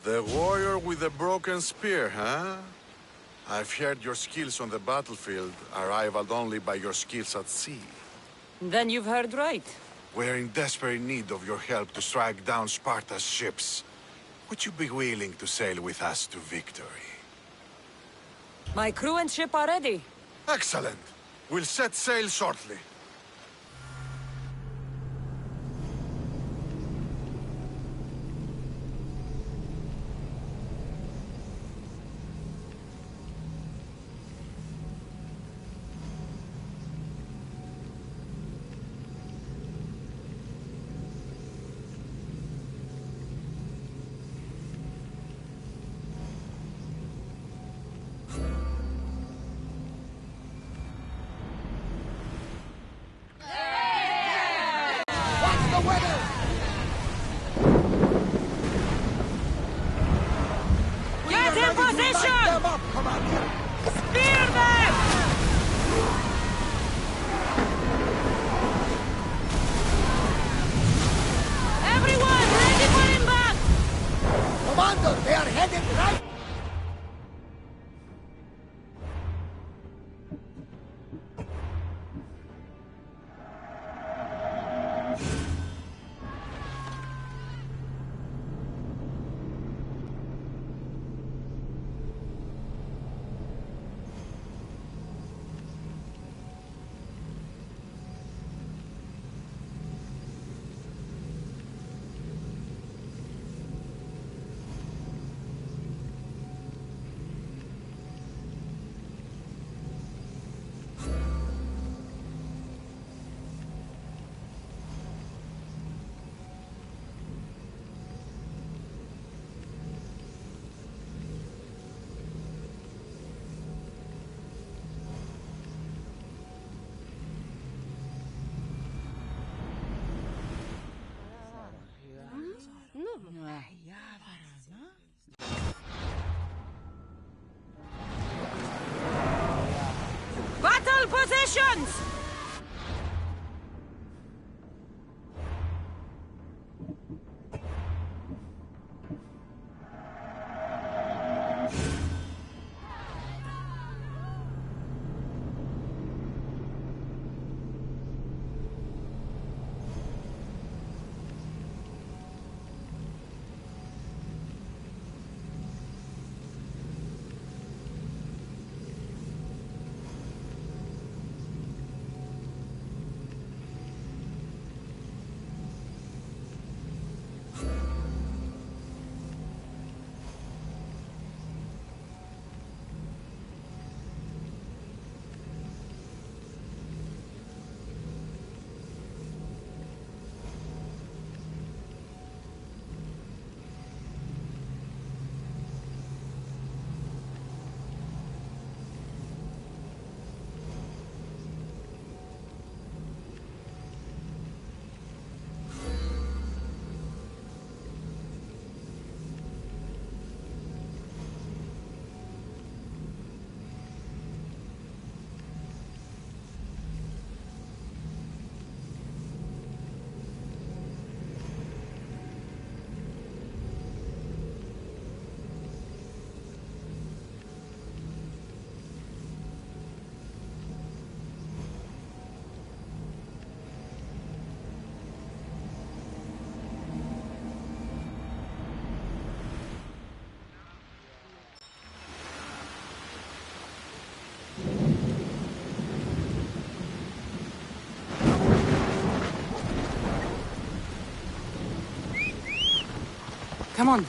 The warrior with the broken spear, huh? I've heard your skills on the battlefield are rivaled only by your skills at sea. Then you've heard right. We're in desperate need of your help to strike down Sparta's ships. Would you be willing to sail with us to victory? My crew and ship are ready. Excellent! We'll set sail shortly. Get in position! Spear them! Everyone, ready for impact! Commander, they are headed right! Battle positions! Come on.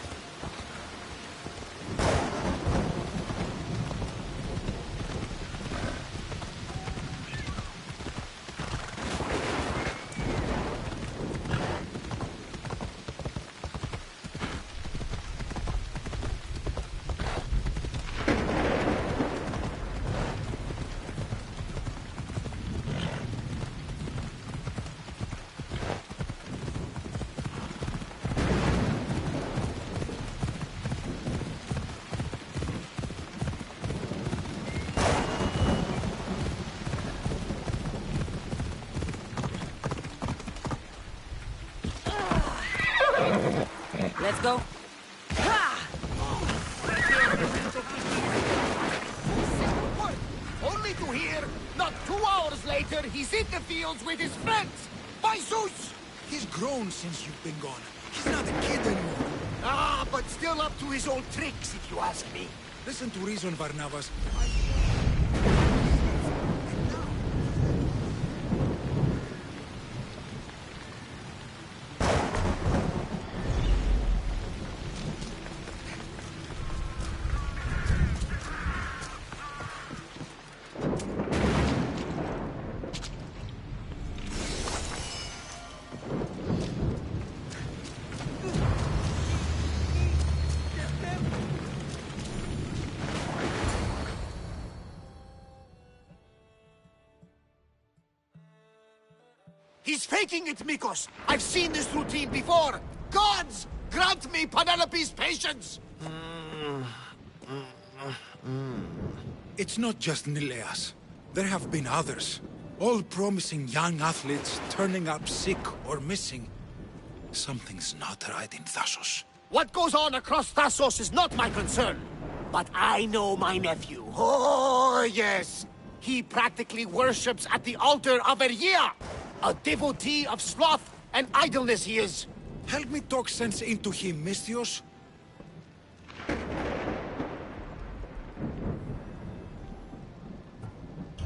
Let's go. Ha! later, he's in the fields with his friends! By Zeus! He's grown since you've been gone. He's not a kid anymore. Ah, but still up to his old tricks, if you ask me. Listen to reason, Barnabas. He's faking it, Mikos! I've seen this routine before! Gods! Grant me Penelope's patience! It's not just Nileas. There have been others. All promising young athletes turning up sick or missing. Something's not right in Thassos. What goes on across Thassos is not my concern. But I know my nephew. Oh, yes! He practically worships at the altar of Ergia! A devotee of sloth and idleness he is! Help me talk sense into him, Misthios.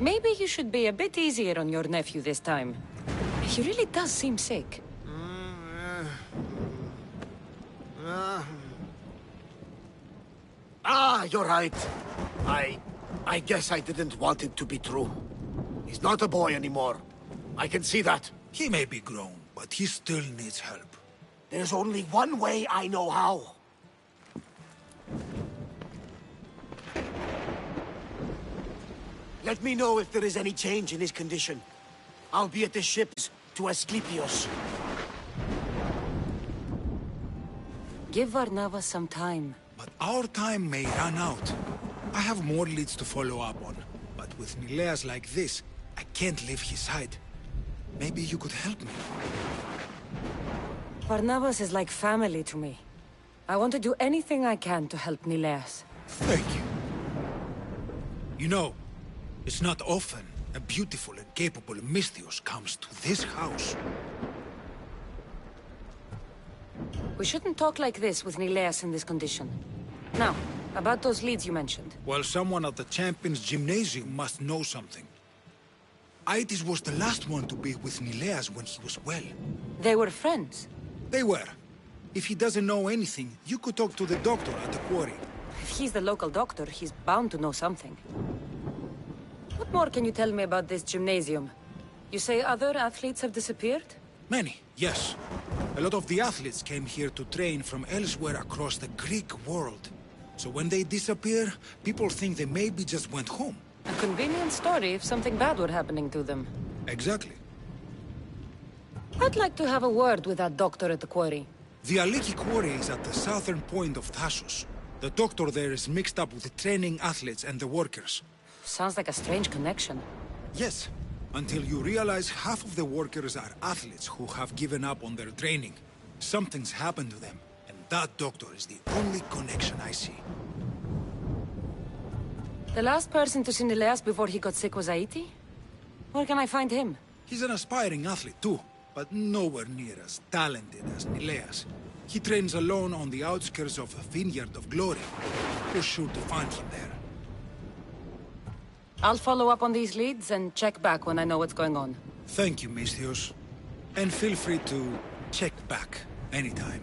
Maybe you should be a bit easier on your nephew this time. He really does seem sick. You're right. I guess I didn't want it to be true. He's not a boy anymore. I can see that. He may be grown, but he still needs help. There's only one way I know how. Let me know if there is any change in his condition. I'll be at the ships to Asclepios. Give Varnava some time. But our time may run out. I have more leads to follow up on. But with Nileas like this, I can't leave his side. Maybe you could help me. Barnabas is like family to me. I want to do anything I can to help Nileas. Thank you. You know, it's not often a beautiful and capable Misthios comes to this house. We shouldn't talk like this with Nileas in this condition. Now, about those leads you mentioned. Well, someone at the Champions Gymnasium must know something. Aetis was the last one to be with Nileas when he was well. They were friends. They were. If he doesn't know anything, you could talk to the doctor at the quarry. If he's the local doctor, he's bound to know something. What more can you tell me about this gymnasium? You say other athletes have disappeared? Many, yes. A lot of the athletes came here to train from elsewhere across the Greek world. So when they disappear, people think they maybe just went home. A convenient story if something bad were happening to them. Exactly. I'd like to have a word with that doctor at the quarry. The Aliki quarry is at the southern point of Thassos. The doctor there is mixed up with the training athletes and the workers. Sounds like a strange connection. Yes, until you realize half of the workers are athletes who have given up on their training. Something's happened to them, and that doctor is the only connection I see. The last person to see Nileas before he got sick was Aiti? Where can I find him? He's an aspiring athlete too, but nowhere near as talented as Nileas. He trains alone on the outskirts of a Vineyard of Glory. You're sure to find him there. I'll follow up on these leads and check back when I know what's going on. Thank you, Misthios. And feel free to check back anytime.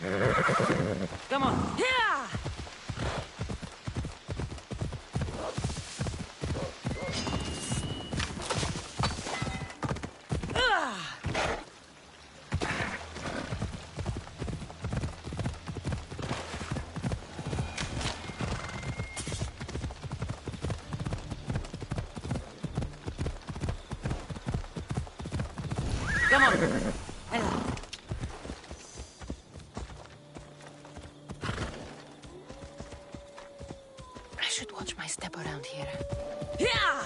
Come on. Yeah! Come on. I should watch my step around here. Yeah!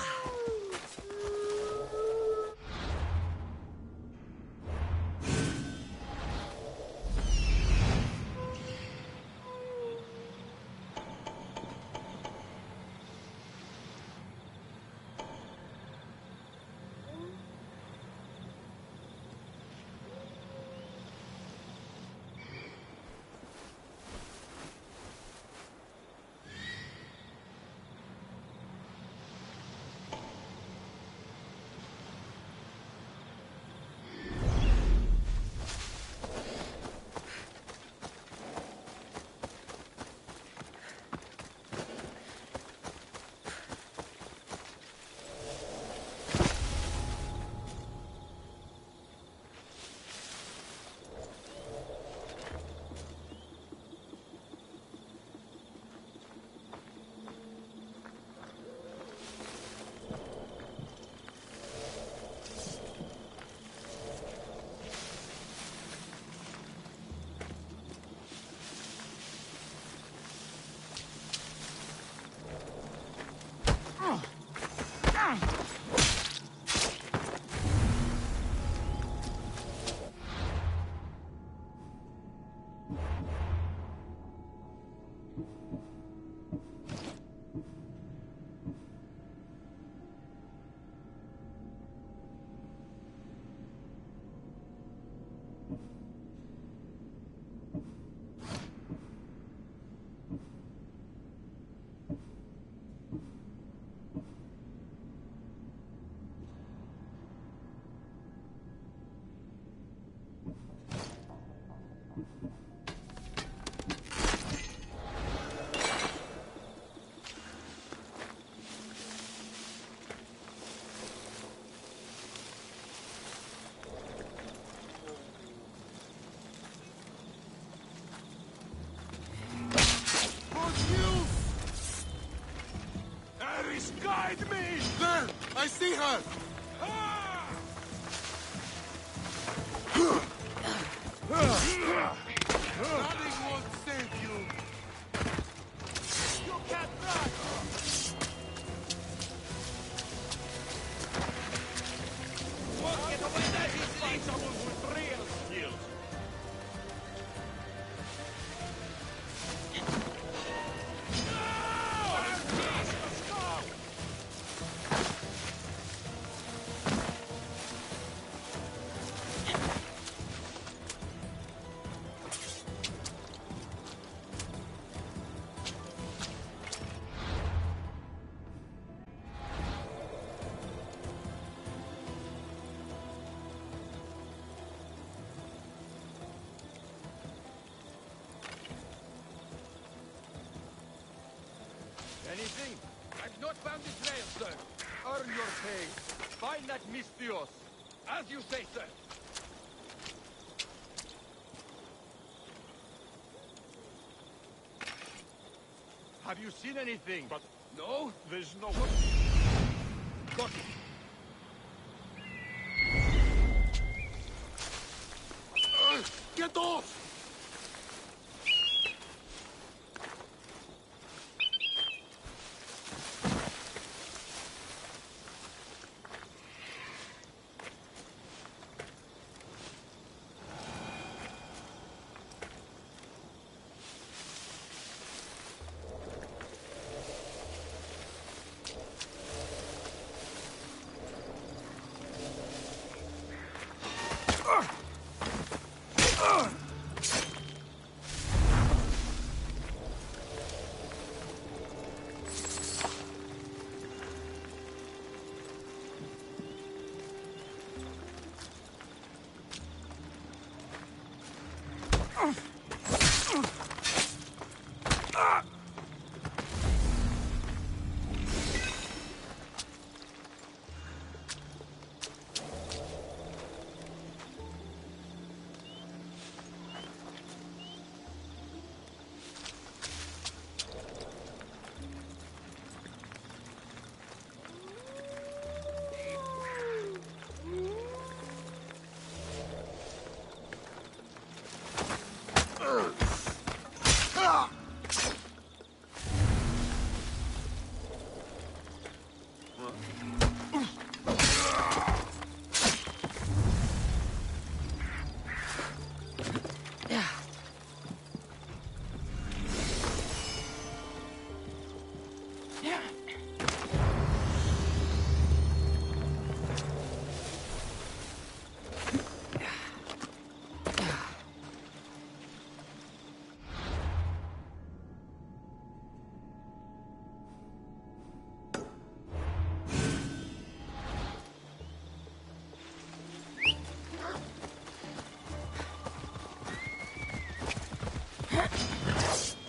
Guide me! There! I see her! Nothing won't save you! You can't run! Won't get away that easily! Someone with real skills! Anything? I've not found the trail, sir. Earn your pay. Find that Misthios. As you say, sir. Have you seen anything? But no, there's no one. Got it. Get off!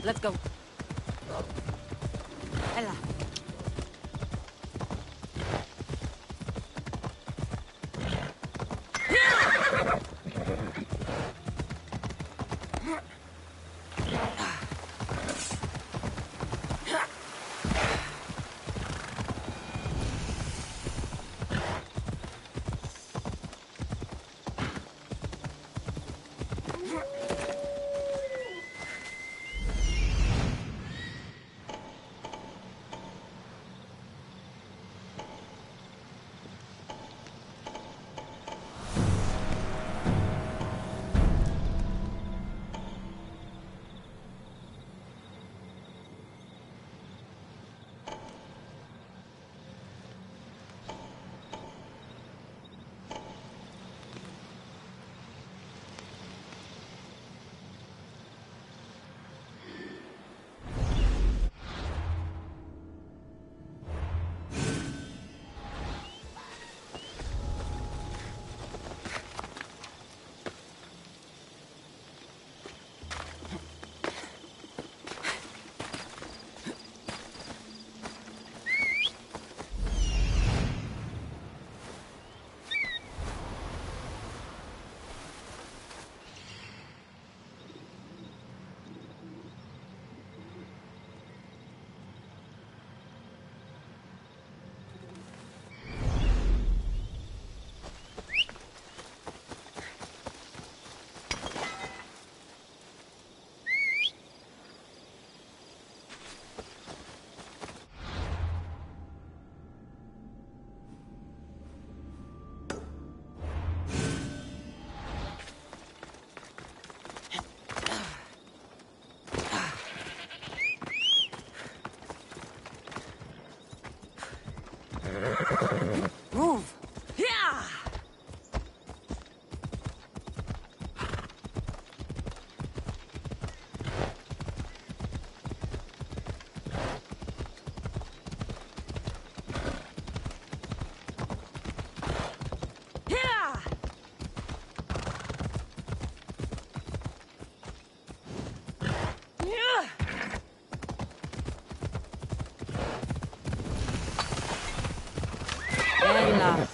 Let's go. Ella. Move! Yeah! Yeah! Yeah! Bella.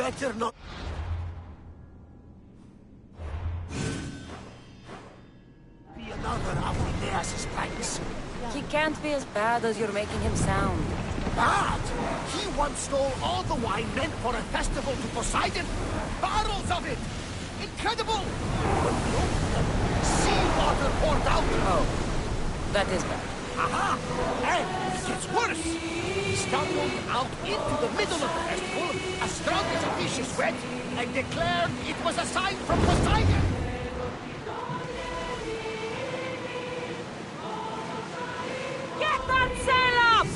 better not... be another of Aeneas' pranks. He can't be as bad as you're making him sound. Bad! He once stole all the wine meant for a festival to Poseidon! Barrels of it! Incredible! When we opened them, seawater poured out! Oh, that is bad. Aha! And it gets worse! He stumbled out into the middle of the festival, as drunk as a fish is wet, and declared it was a sign from Poseidon! Get that sail up!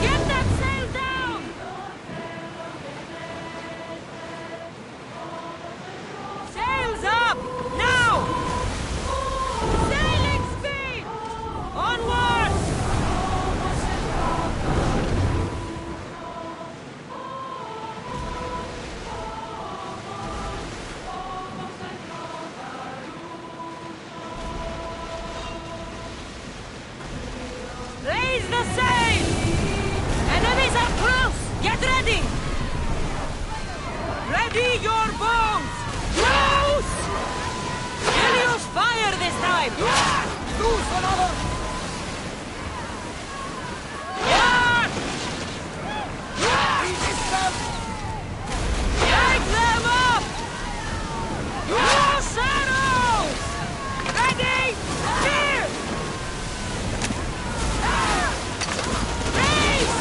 Get that sail down! Sails up! Now! Sailing speed! Onward! Raise the sail! Enemies are close! Get ready! Ready your bows! Close! Will you fire this time? Lose another! Yeah! He missed them! Take them up! Use arrows! Ready? Steer! Race!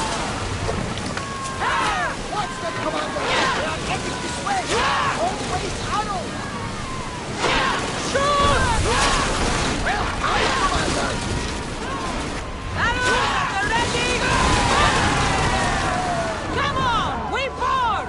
Watch them, Commander! They are heading this way! Always arrow! Shoot! Well, time, Commander! Arrows! Ready? Come on! We board!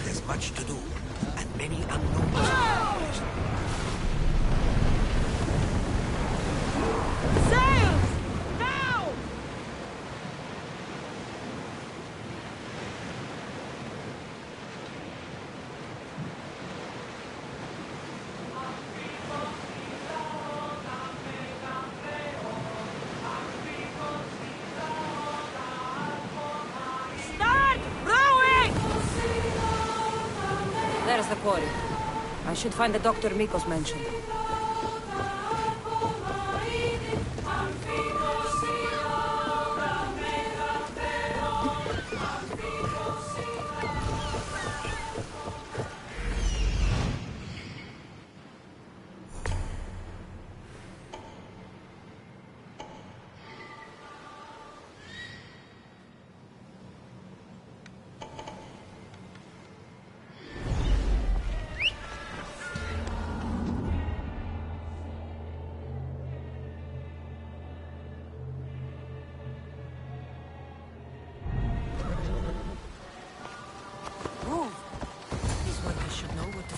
There's much to do, and many unknowns. Sails! Now! Start rowing! There's the quarry. I should find the Dr. Mikos mentioned.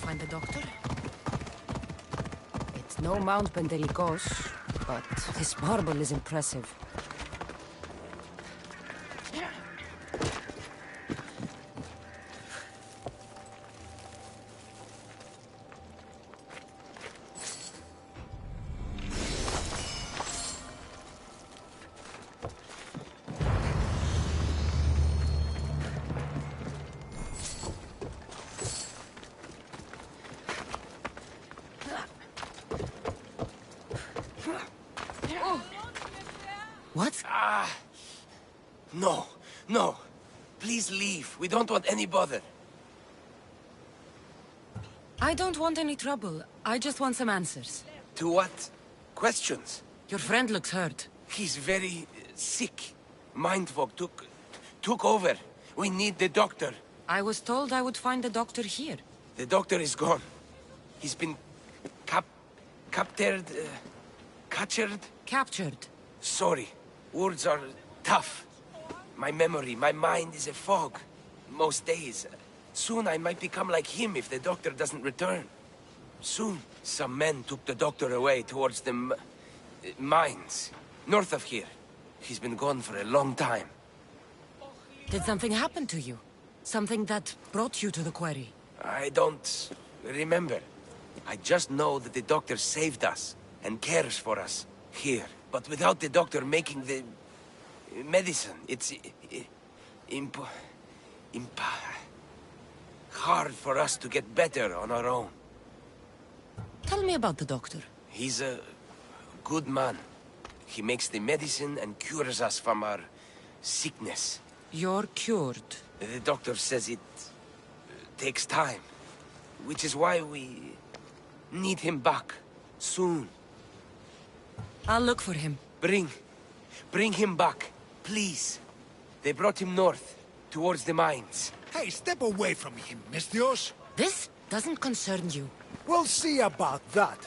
Find the doctor? It's no Mount Pentelicos, but this marble is impressive. No, no. Please leave. We don't want any bother. I don't want any trouble. I just want some answers. To what? Questions? Your friend looks hurt. He's very sick. Mind fog took over. We need the doctor. I was told I would find the doctor here. The doctor is gone. He's been captured. Captured. Sorry. Words are tough. My memory, my mind is a fog. Most days. Soon I might become like him if the doctor doesn't return. Soon. Some men took the doctor away towards the mines. North of here. He's been gone for a long time. Did something happen to you? Something that brought you to the quarry? I don't remember. I just know that the doctor saved us and cares for us here. But without the doctor making the medicine, it's hard for us to get better on our own. Tell me about the doctor. He's a good man. He makes the medicine and cures us from our sickness. You're cured. The doctor says it takes time, which is why we need him back soon. I'll look for him. Bring him back, please. They brought him north, towards the mines. Hey, step away from him, Misthios. This doesn't concern you. We'll see about that.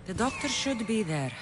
The doctor should be there.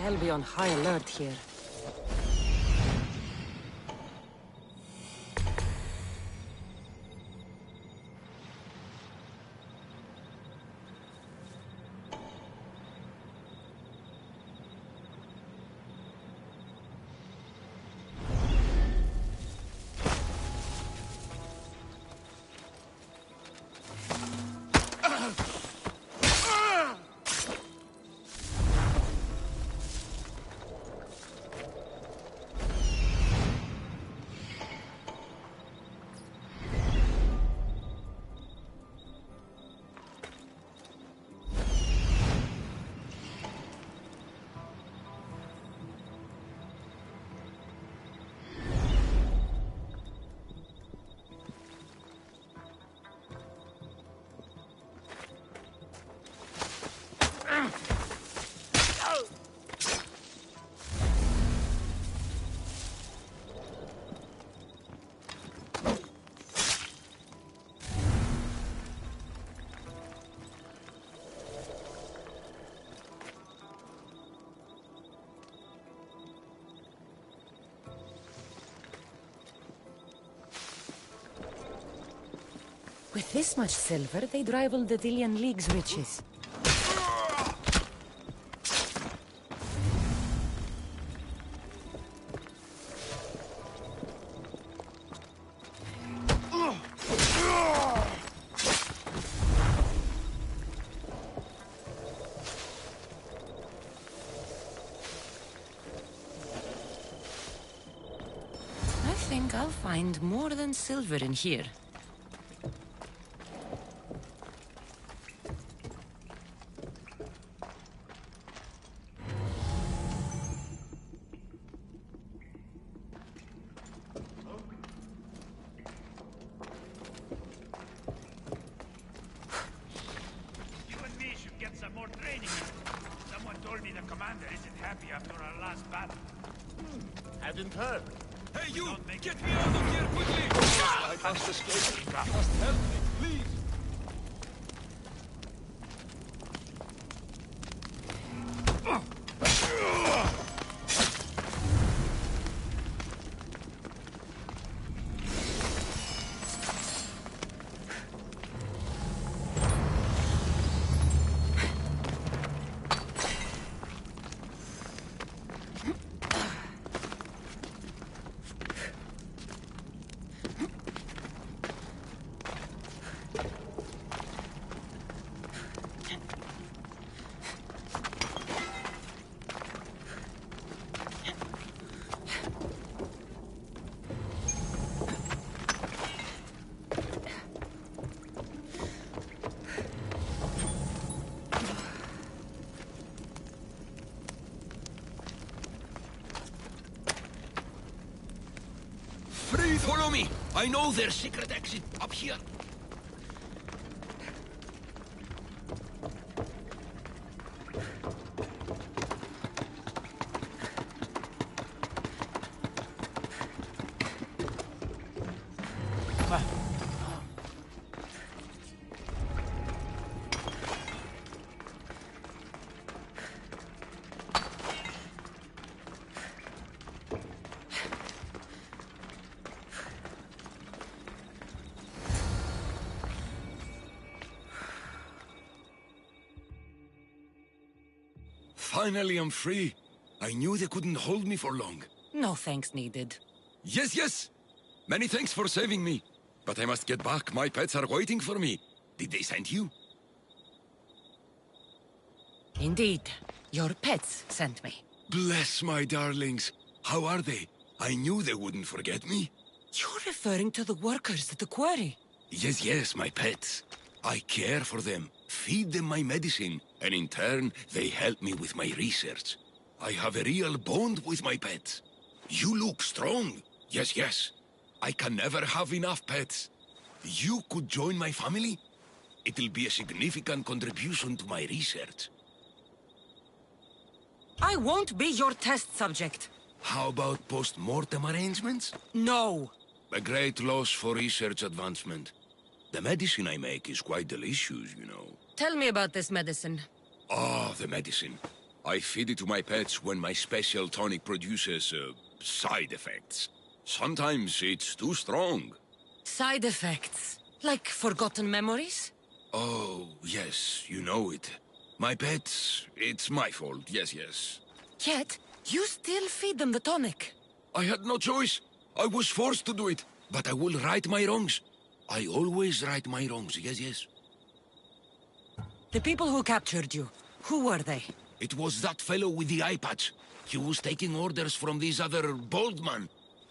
They'll be on high alert here. With this much silver, they'd rival the Dillian League's riches. I think I'll find more than silver in here. You and me should get some more training. Someone told me the commander isn't happy after our last battle. Hadn't heard. Hey, you! Get me out of here quickly! I must escape. You must help me, please! Follow me! I know their secret exit up here. Finally, I'm free. I knew they couldn't hold me for long. No thanks needed. Yes, yes! Many thanks for saving me. But I must get back. My pets are waiting for me. Did they send you? Indeed. Your pets sent me. Bless my darlings. How are they? I knew they wouldn't forget me. You're referring to the workers at the quarry. Yes, yes, my pets. I care for them, feed them my medicine, and in turn, they help me with my research. I have a real bond with my pets. You look strong. Yes, yes. I can never have enough pets. You could join my family? It'll be a significant contribution to my research. I won't be your test subject. How about post-mortem arrangements? No. A great loss for research advancement. The medicine I make is quite delicious, you know. Tell me about this medicine. Ah, the medicine. I feed it to my pets when my special tonic produces, side effects. Sometimes it's too strong. Side effects? Like forgotten memories? Oh, yes, you know it. My pets, it's my fault, yes, yes. Yet, you still feed them the tonic. I had no choice. I was forced to do it. But I will right my wrongs. I always right my wrongs, yes, yes. The people who captured you, who were they? It was that fellow with the eye patch. He was taking orders from this other bald man.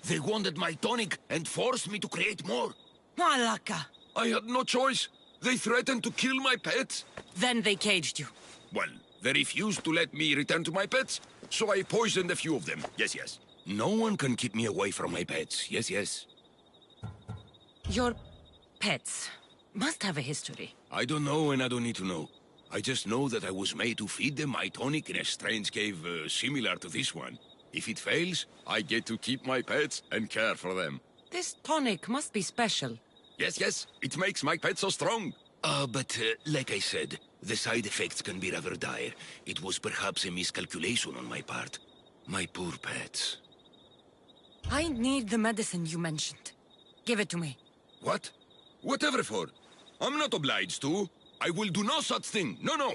They wanted my tonic and forced me to create more. Malaka! I had no choice. They threatened to kill my pets. Then they caged you. Well, they refused to let me return to my pets, so I poisoned a few of them. Yes, yes. No one can keep me away from my pets. Yes, yes. Your pets must have a history. I don't know and I don't need to know. I just know that I was made to feed them my tonic in a strange cave similar to this one. If it fails, I get to keep my pets and care for them. This tonic must be special. Yes, yes, it makes my pets so strong. But like I said, the side effects can be rather dire. It was perhaps a miscalculation on my part. My poor pets. I need the medicine you mentioned. Give it to me. What? Whatever for? I'm not obliged to. I will do no such thing. No, no.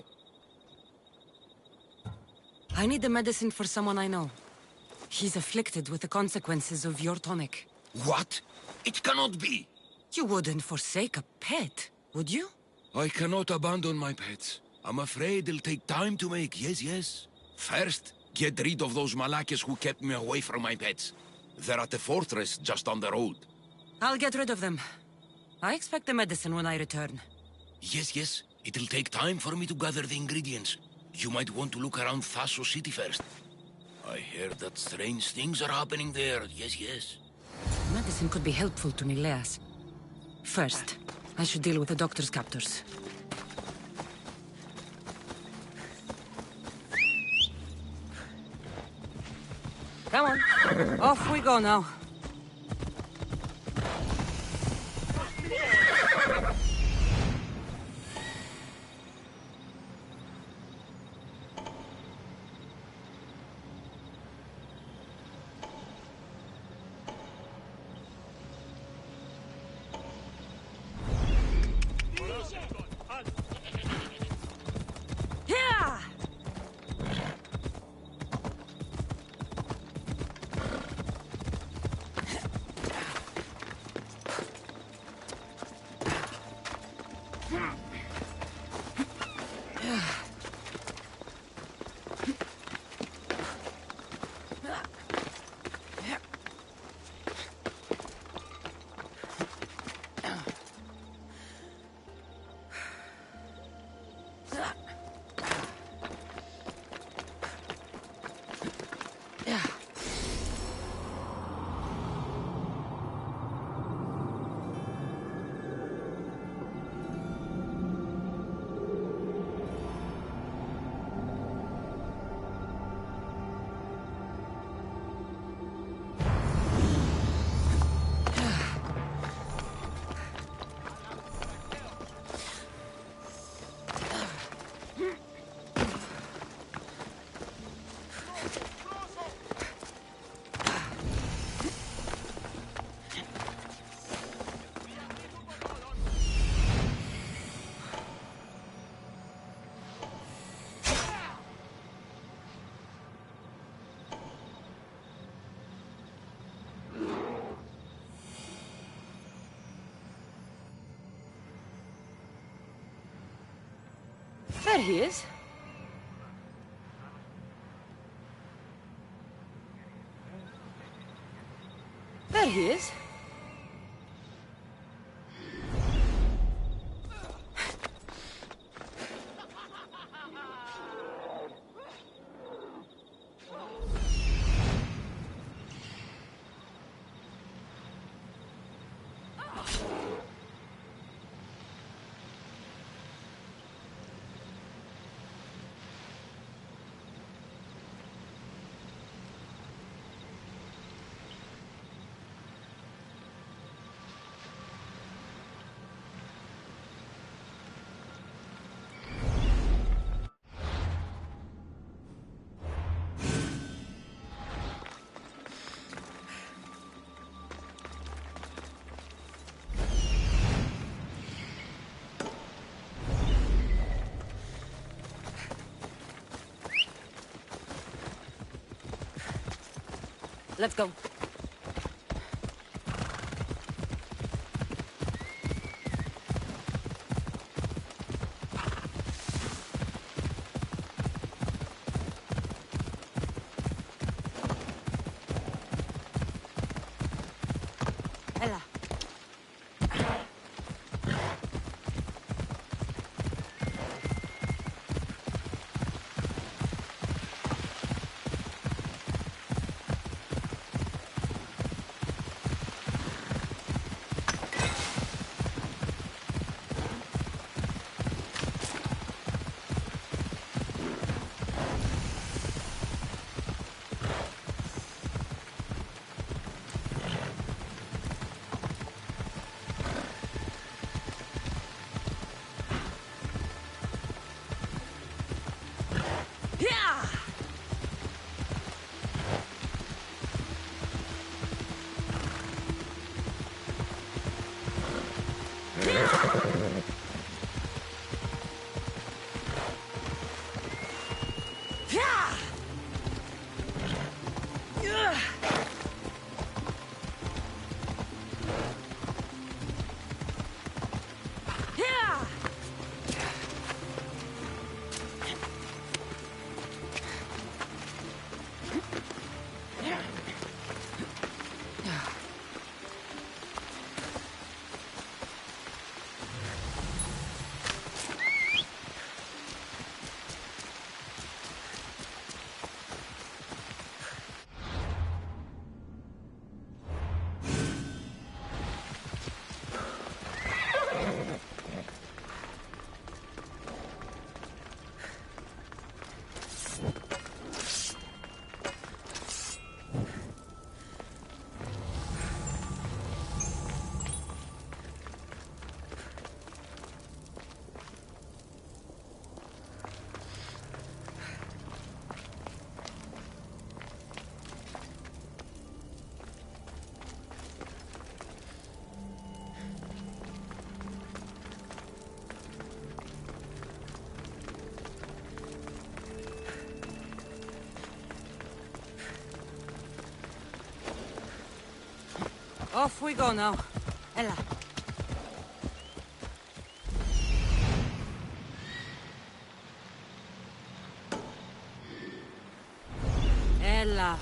I need the medicine for someone I know. He's afflicted with the consequences of your tonic. What? It cannot be. You wouldn't forsake a pet, would you? I cannot abandon my pets. I'm afraid it'll take time to make. Yes, yes. First, get rid of those Malakas who kept me away from my pets. They're at the fortress just on the road. I'll get rid of them. I expect the medicine when I return. Yes, yes. It'll take time for me to gather the ingredients. You might want to look around Thasos City first. I hear that strange things are happening there. Yes, yes. Medicine could be helpful to Nileas. First, I should deal with the doctor's captors. Come on. Off we go now. Yeah! There he is. There he is. Let's go. Ella. Off we go now. Ella. Ella.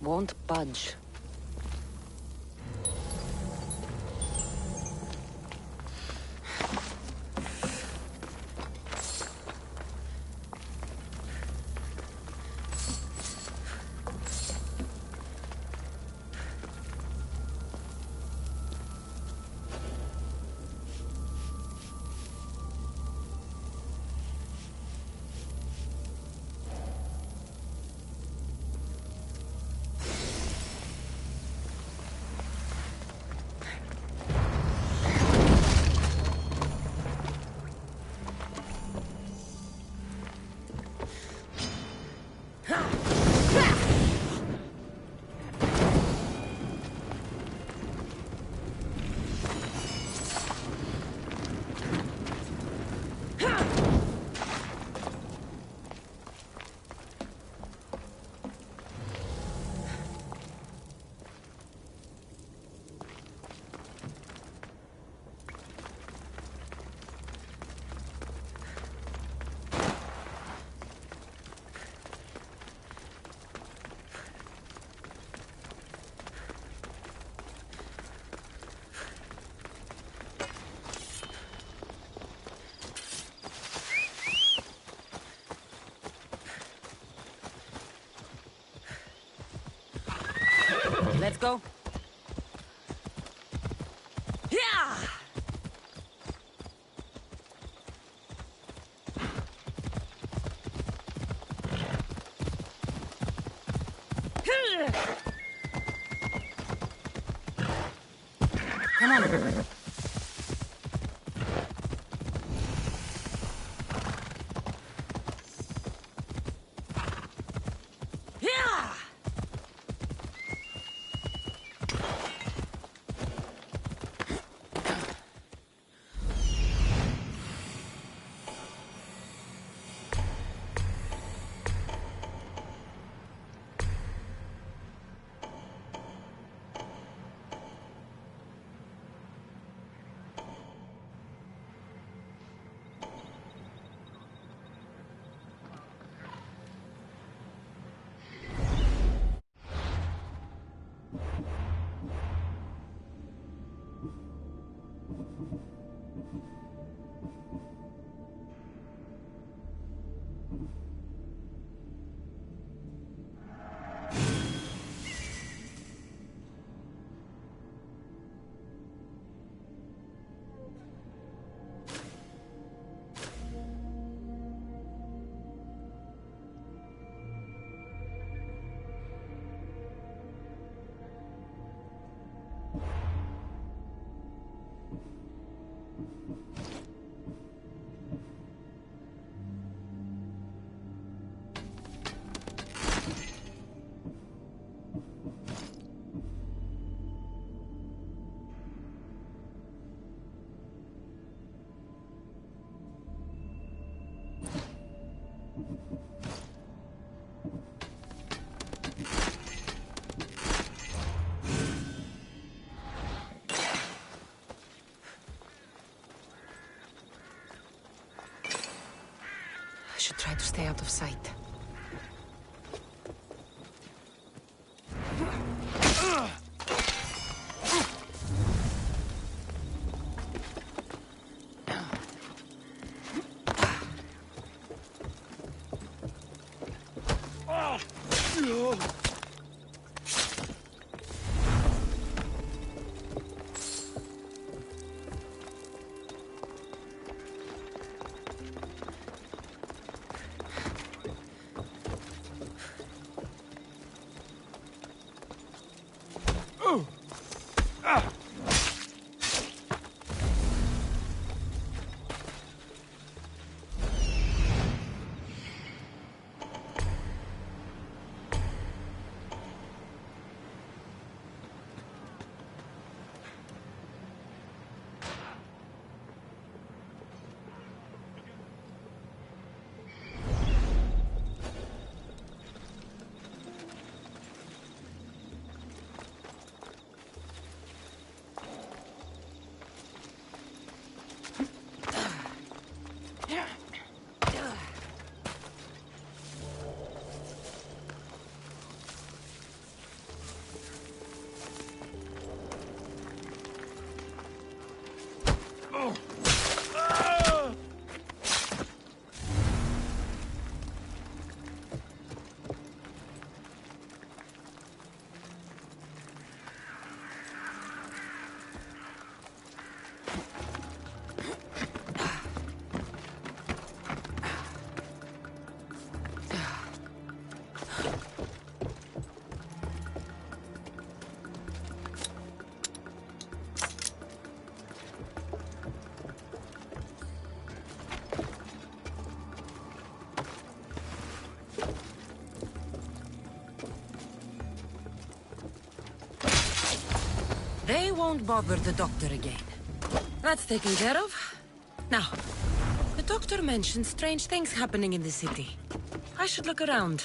Won't budge. Let's go. Yeah! Come on. should try to stay out of sight. They won't bother the doctor again. That's taken care of. Now, the doctor mentioned strange things happening in the city. I should look around.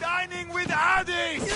Dining with Odyssey!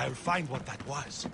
I'll find what that was.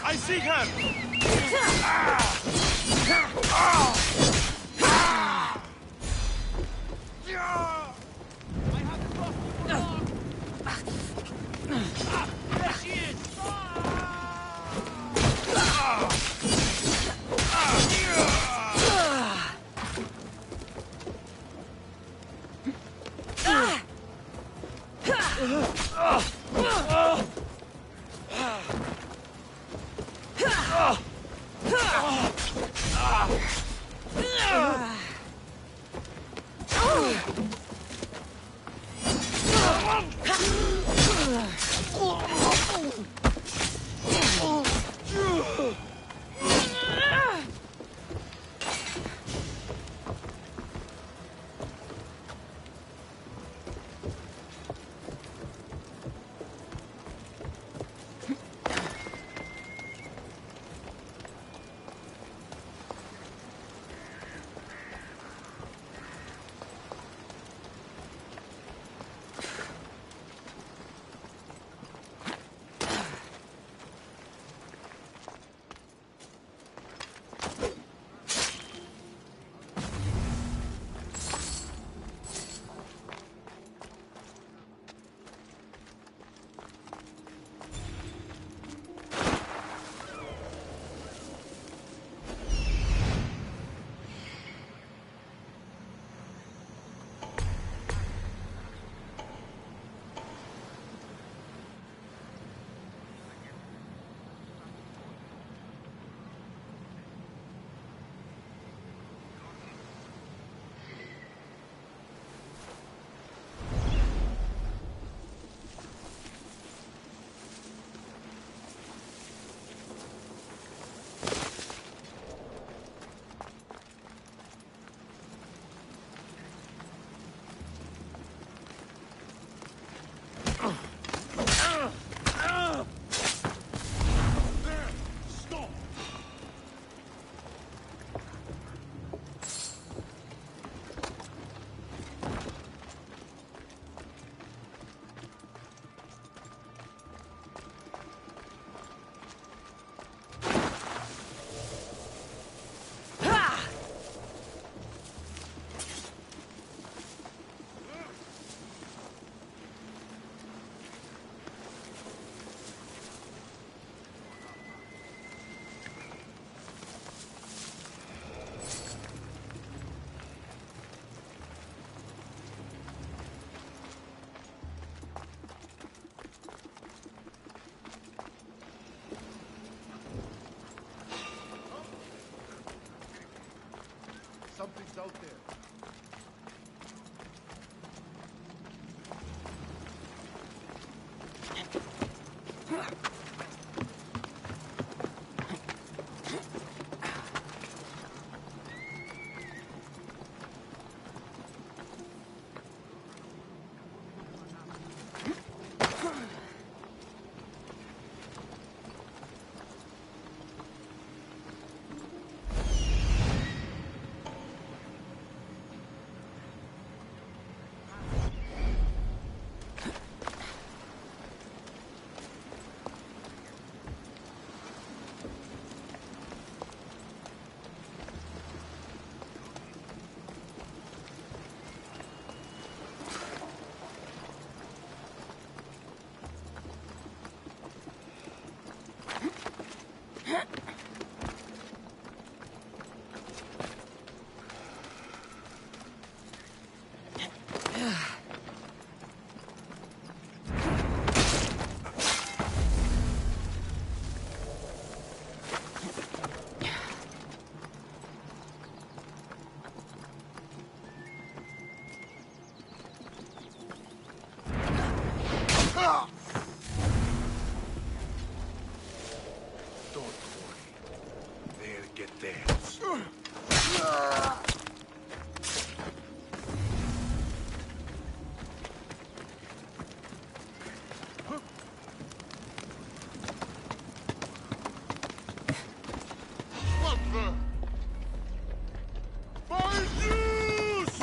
I see her! There she is! out there. Don't worry. They'll get theirs. What the? My juice!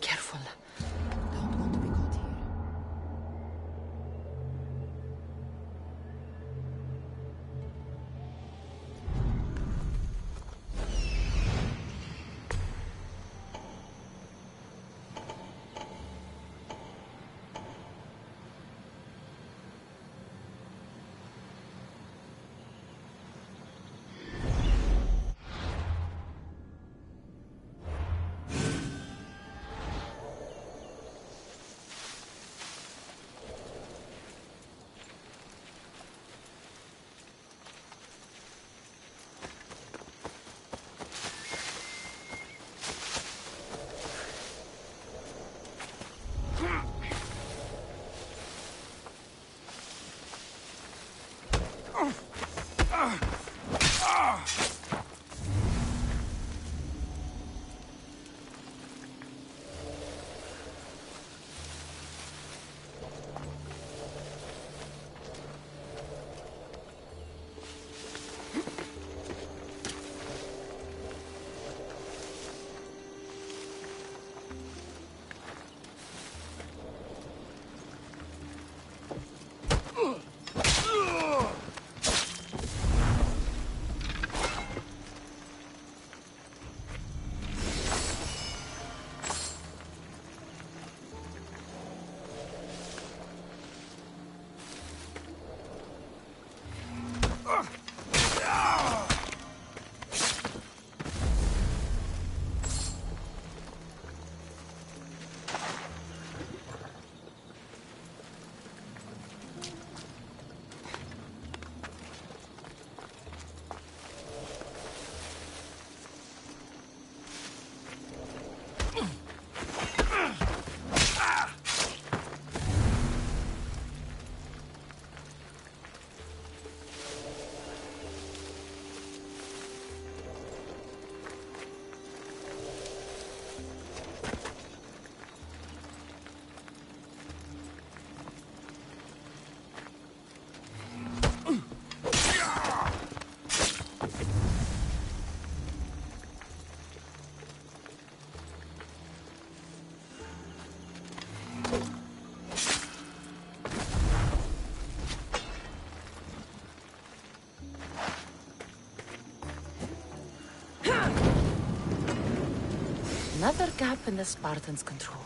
Careful. Don't want to be caught here. Another gap in the Spartans' control.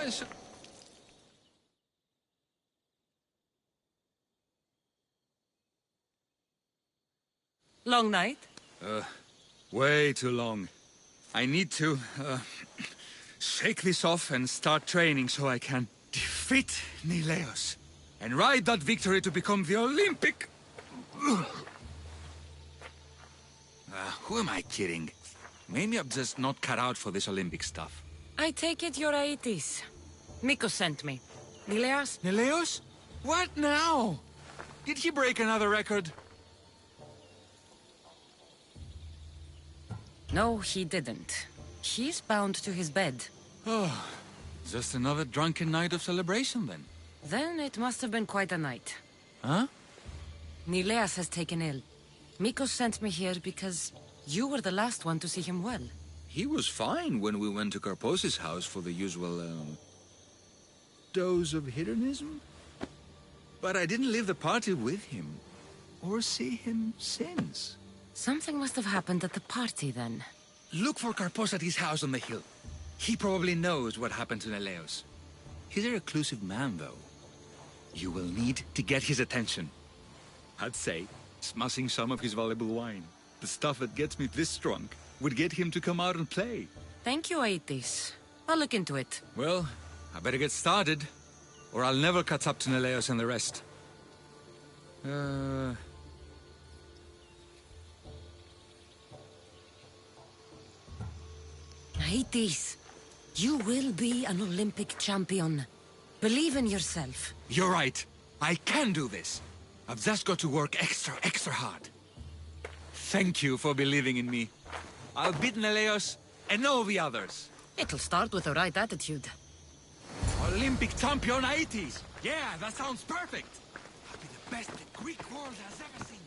Yes. Long night? Way too long. I need to, shake this off and start training so I can defeat Nileos and ride that victory to become the Olympic... who am I kidding? Maybe I'm just not cut out for this Olympic stuff. I take it you're Aetis. Miko sent me. Nileas? Nileos? What now? Did he break another record? No, he didn't. He's bound to his bed. Oh, just another drunken night of celebration then. Then it must have been quite a night. Huh? Nileas has taken ill. Miko sent me here because you were the last one to see him well. He was fine when we went to Karpos's house for the usual, dose of hedonism. But I didn't leave the party with him, or see him since. Something must have happened at the party then. Look for Karpos at his house on the hill. He probably knows what happened to Neleos. He's a reclusive man, though. You will need to get his attention. I'd say, smashing some of his valuable wine. The stuff that gets me this drunk would get him to come out and play. Thank you, Aetis. I'll look into it. Well, I better get started, or I'll never catch up to Neleos and the rest. Aetis, you will be an Olympic champion. Believe in yourself. You're right. I can do this. I've just got to work extra hard. Thank you for believing in me. I'll beat Neleos and all the others. It'll start with the right attitude. Olympic champion Aetis! Yeah, that sounds perfect! I'll be the best the Greek world has ever seen.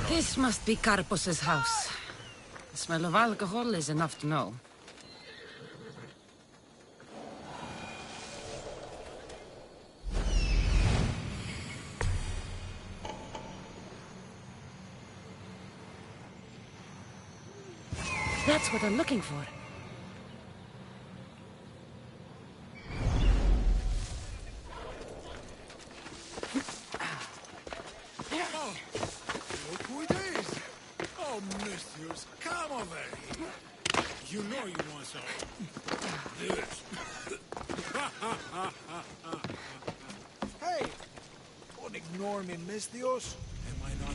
This must be Karpos's house. The smell of alcohol is enough to know. That's what I'm looking for. Oh, look who it is! Oh, mistress, come over here. You know you want some. This. Hey! Don't ignore me, mistios. Am I not?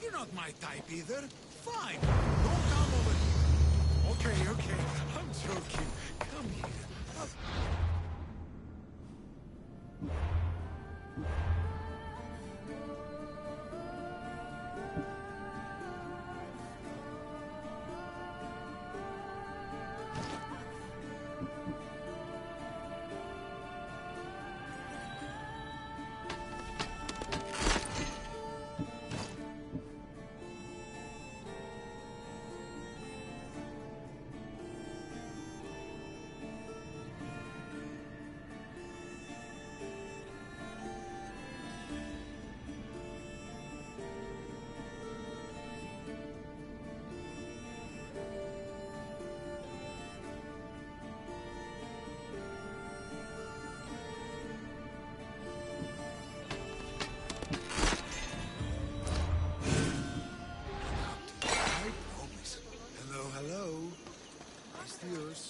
You're not my type either. Fine. Don't come over here. Okay. I'm joking. Come here. Hello. It's yours.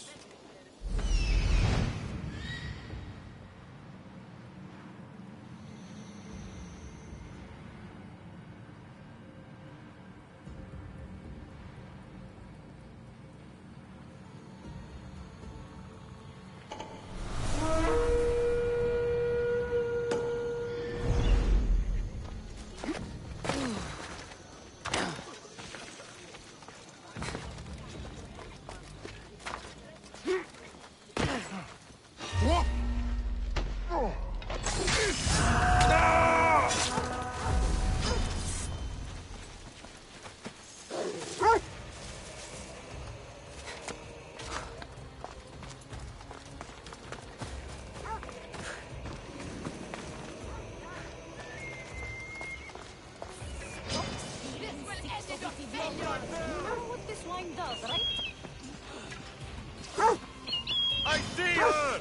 I see her!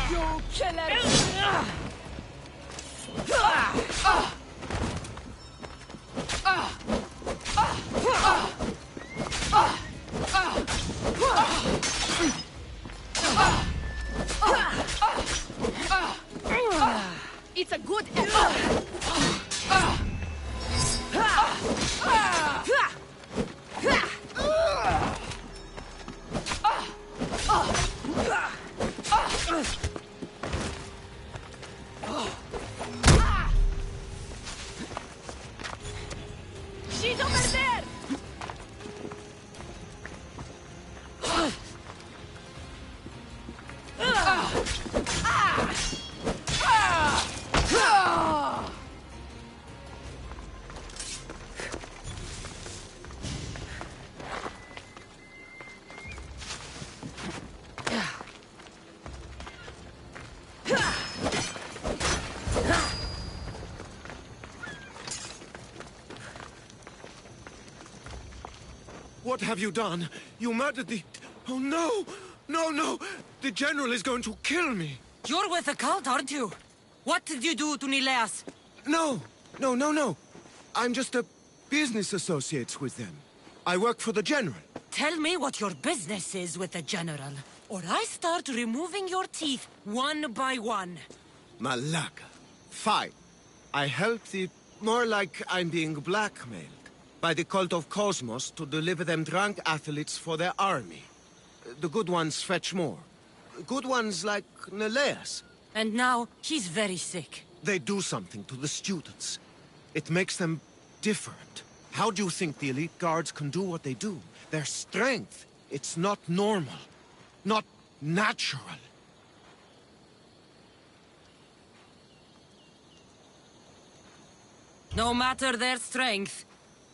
You killer! It's a good effort. She's over there! What have you done? You murdered the... Oh, no! No! The General is going to kill me! You're with the cult, aren't you? What did you do to Nileas? No! I'm just a business associate with them. I work for the General. Tell me what your business is with the General, or I start removing your teeth one by one. Malaka. Fine. I help the... More like I'm being blackmailed by the cult of Cosmos to deliver them drunk athletes for their army. The good ones fetch more. Good ones like Nileas. And now, he's very sick. They do something to the students. It makes them different. How do you think the elite guards can do what they do? Their strength, it's not normal. Not natural. No matter their strength,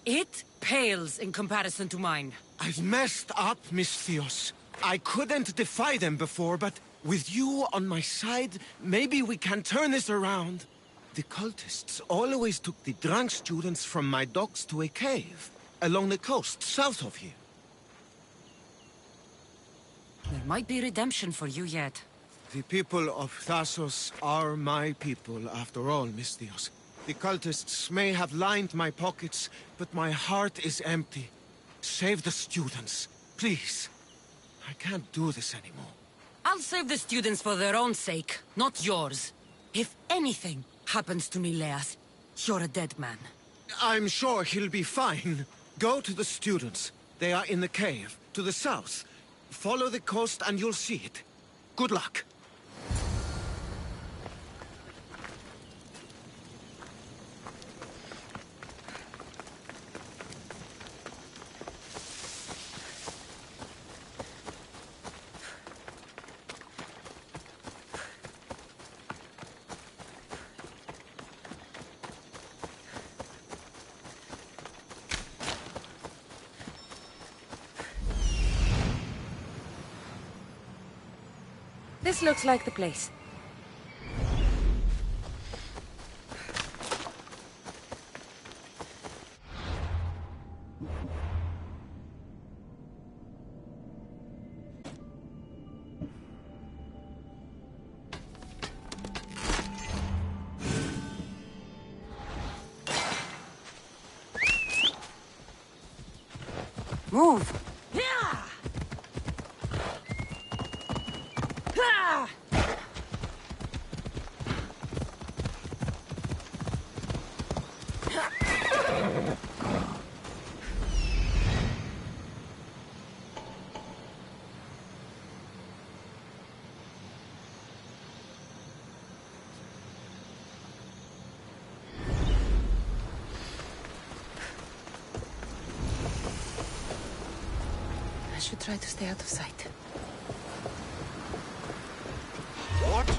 it pales in comparison to mine. I've messed up, Miss Theos. I couldn't defy them before, but with you on my side, maybe we can turn this around. The cultists always took the drunk students from my docks to a cave, along the coast, south of here. There might be redemption for you yet. The people of Thassos are my people, after all, Miss Theos. The cultists may have lined my pockets, but my heart is empty. Save the students, please. I can't do this anymore. I'll save the students for their own sake, not yours. If anything happens to Nileas, you're a dead man. I'm sure he'll be fine. Go to the students. They are in the cave, to the south. Follow the coast and you'll see it. Good luck. This looks like the place. Move! Yeah! Ah! I should try to stay out of sight. What?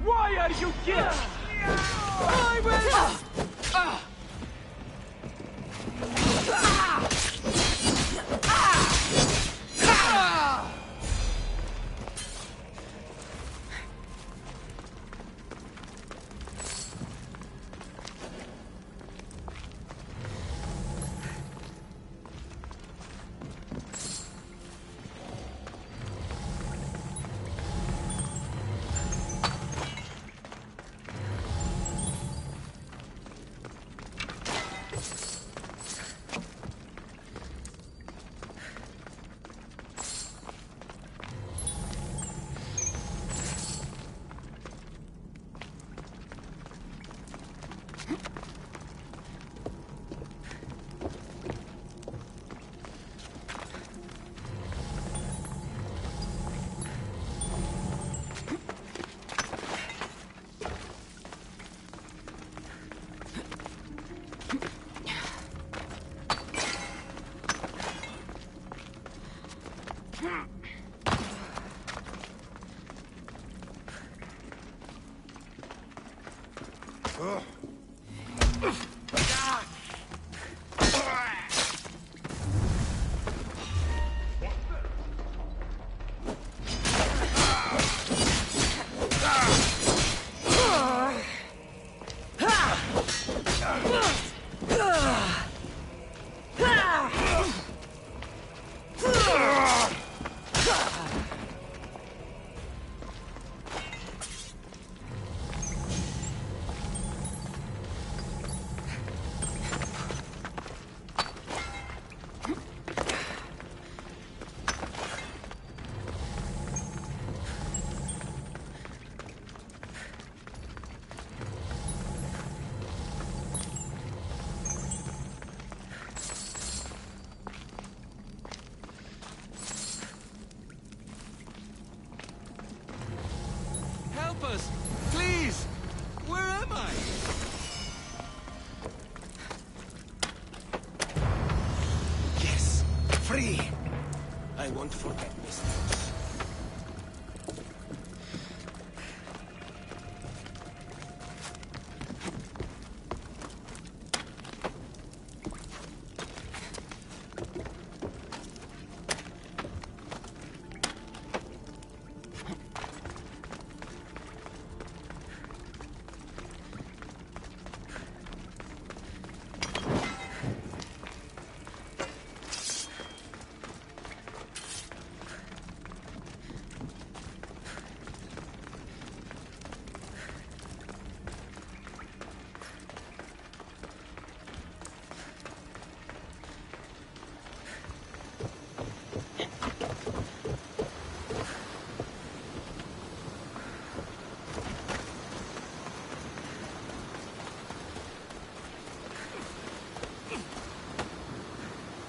Why are you here? I will... free. I won't forget, mistress.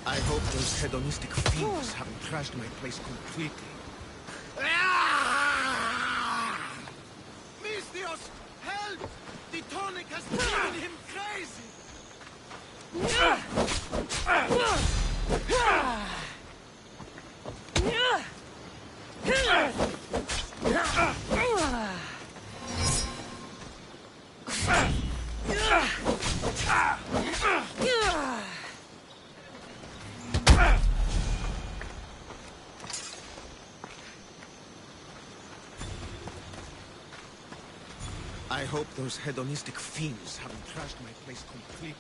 I hope those hedonistic fiends haven't trashed my place completely. Mistios, help! The tonic has driven him crazy! I hope those hedonistic fiends haven't trashed my place completely.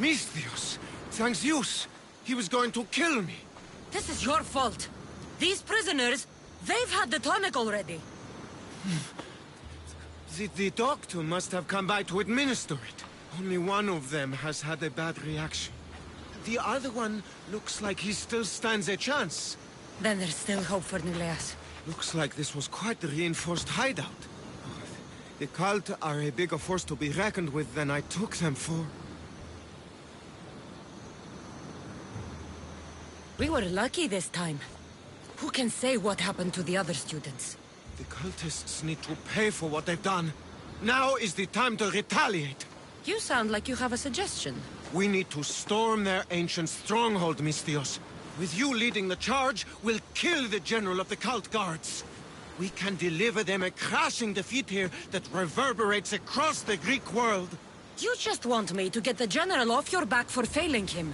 Mistios! Thanks Zeus! He was going to kill me! This is your fault. These prisoners, they've had the tonic already. The doctor must have come by to administer it. Only one of them has had a bad reaction. The other one looks like he still stands a chance. Then there's still hope for Nileas. Looks like this was quite the reinforced hideout. The cult are a bigger force to be reckoned with than I took them for. We were lucky this time. Who can say what happened to the other students? The cultists need to pay for what they've done. Now is the time to retaliate. You sound like you have a suggestion. We need to storm their ancient stronghold, Mistios. With you leading the charge, we'll kill the general of the cult guards. We can deliver them a crashing defeat here that reverberates across the Greek world. You just want me to get the general off your back for failing him.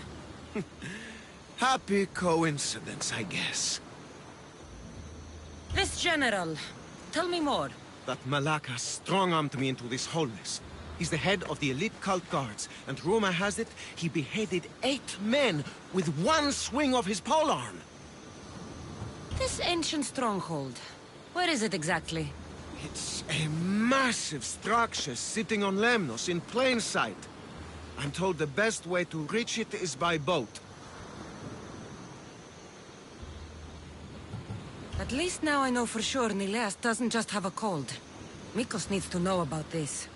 Happy coincidence, I guess. This general, tell me more. That Malaka strong-armed me into this wholeness. He's the head of the elite cult guards, and rumor has it, he beheaded 8 men with one swing of his polearm. This ancient stronghold, where is it exactly? It's a massive structure sitting on Lemnos in plain sight. I'm told the best way to reach it is by boat. At least now I know for sure Nileas doesn't just have a cold. Mikos needs to know about this.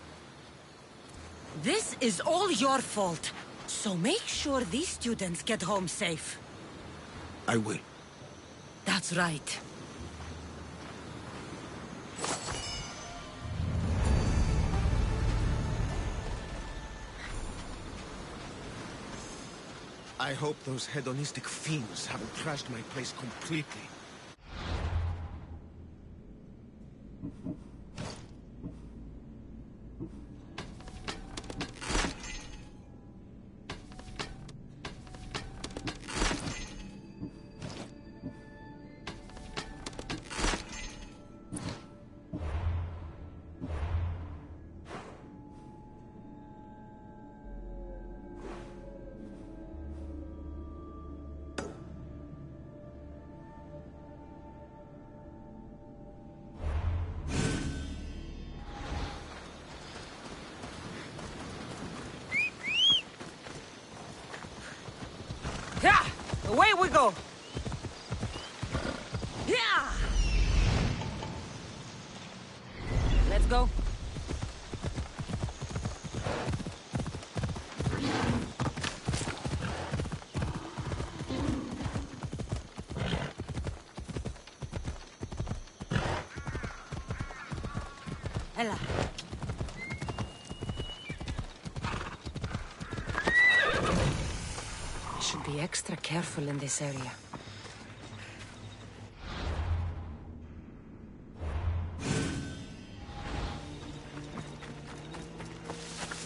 This is all your fault. So make sure these students get home safe. I will. That's right. I hope those hedonistic fiends haven't trashed my place completely. Yeah! Away we go! Yeah! Let's go. Ella. I should be extra careful in this area.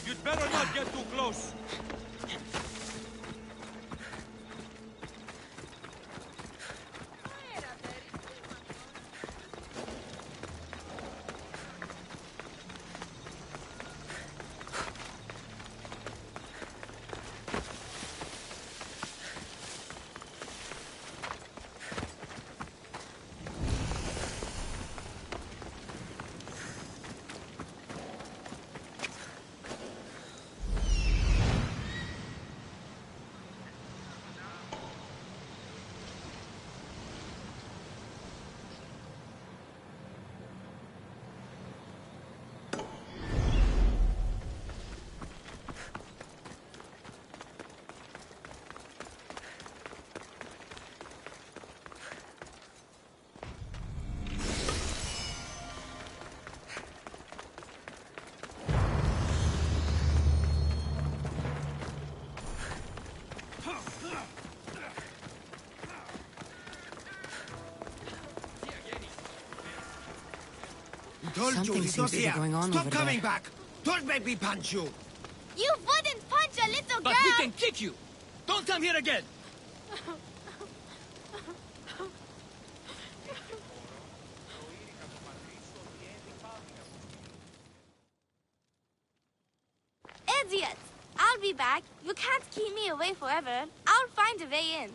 You'd better not get too close. Something seems to be going on over there. back! Don't make me punch you! You wouldn't punch a little But girl! we can kick you! Don't come here again! Idiot! I'll be back. You can't keep me away forever. I'll find a way in.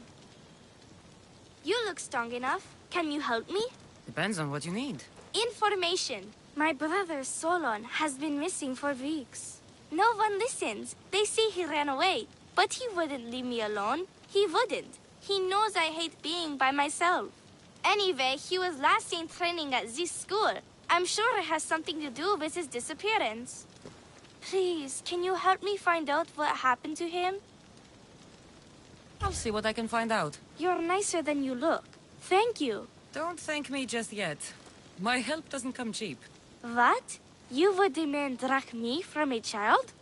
You look strong enough. Can you help me? Depends on what you need. Information. My brother Solon has been missing for weeks. No one listens. They say he ran away. But he wouldn't leave me alone. He wouldn't. He knows I hate being by myself. Anyway, he was last seen training at this school. I'm sure it has something to do with his disappearance. Please, can you help me find out what happened to him? I'll see what I can find out. You're nicer than you look. Thank you. Don't thank me just yet. My help doesn't come cheap. What? You would demand drachmi from a child?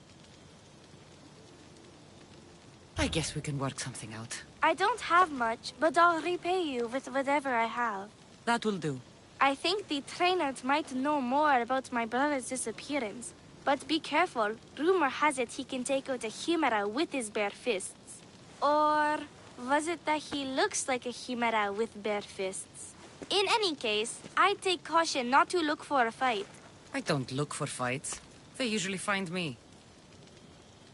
I guess we can work something out. I don't have much, but I'll repay you with whatever I have. That will do. I think the trainers might know more about my brother's disappearance. But be careful. Rumor has it he can take out a Chimera with his bare fists. Or was it that he looks like a Chimera with bare fists? In any case, I'd take caution not to look for a fight. I don't look for fights. They usually find me.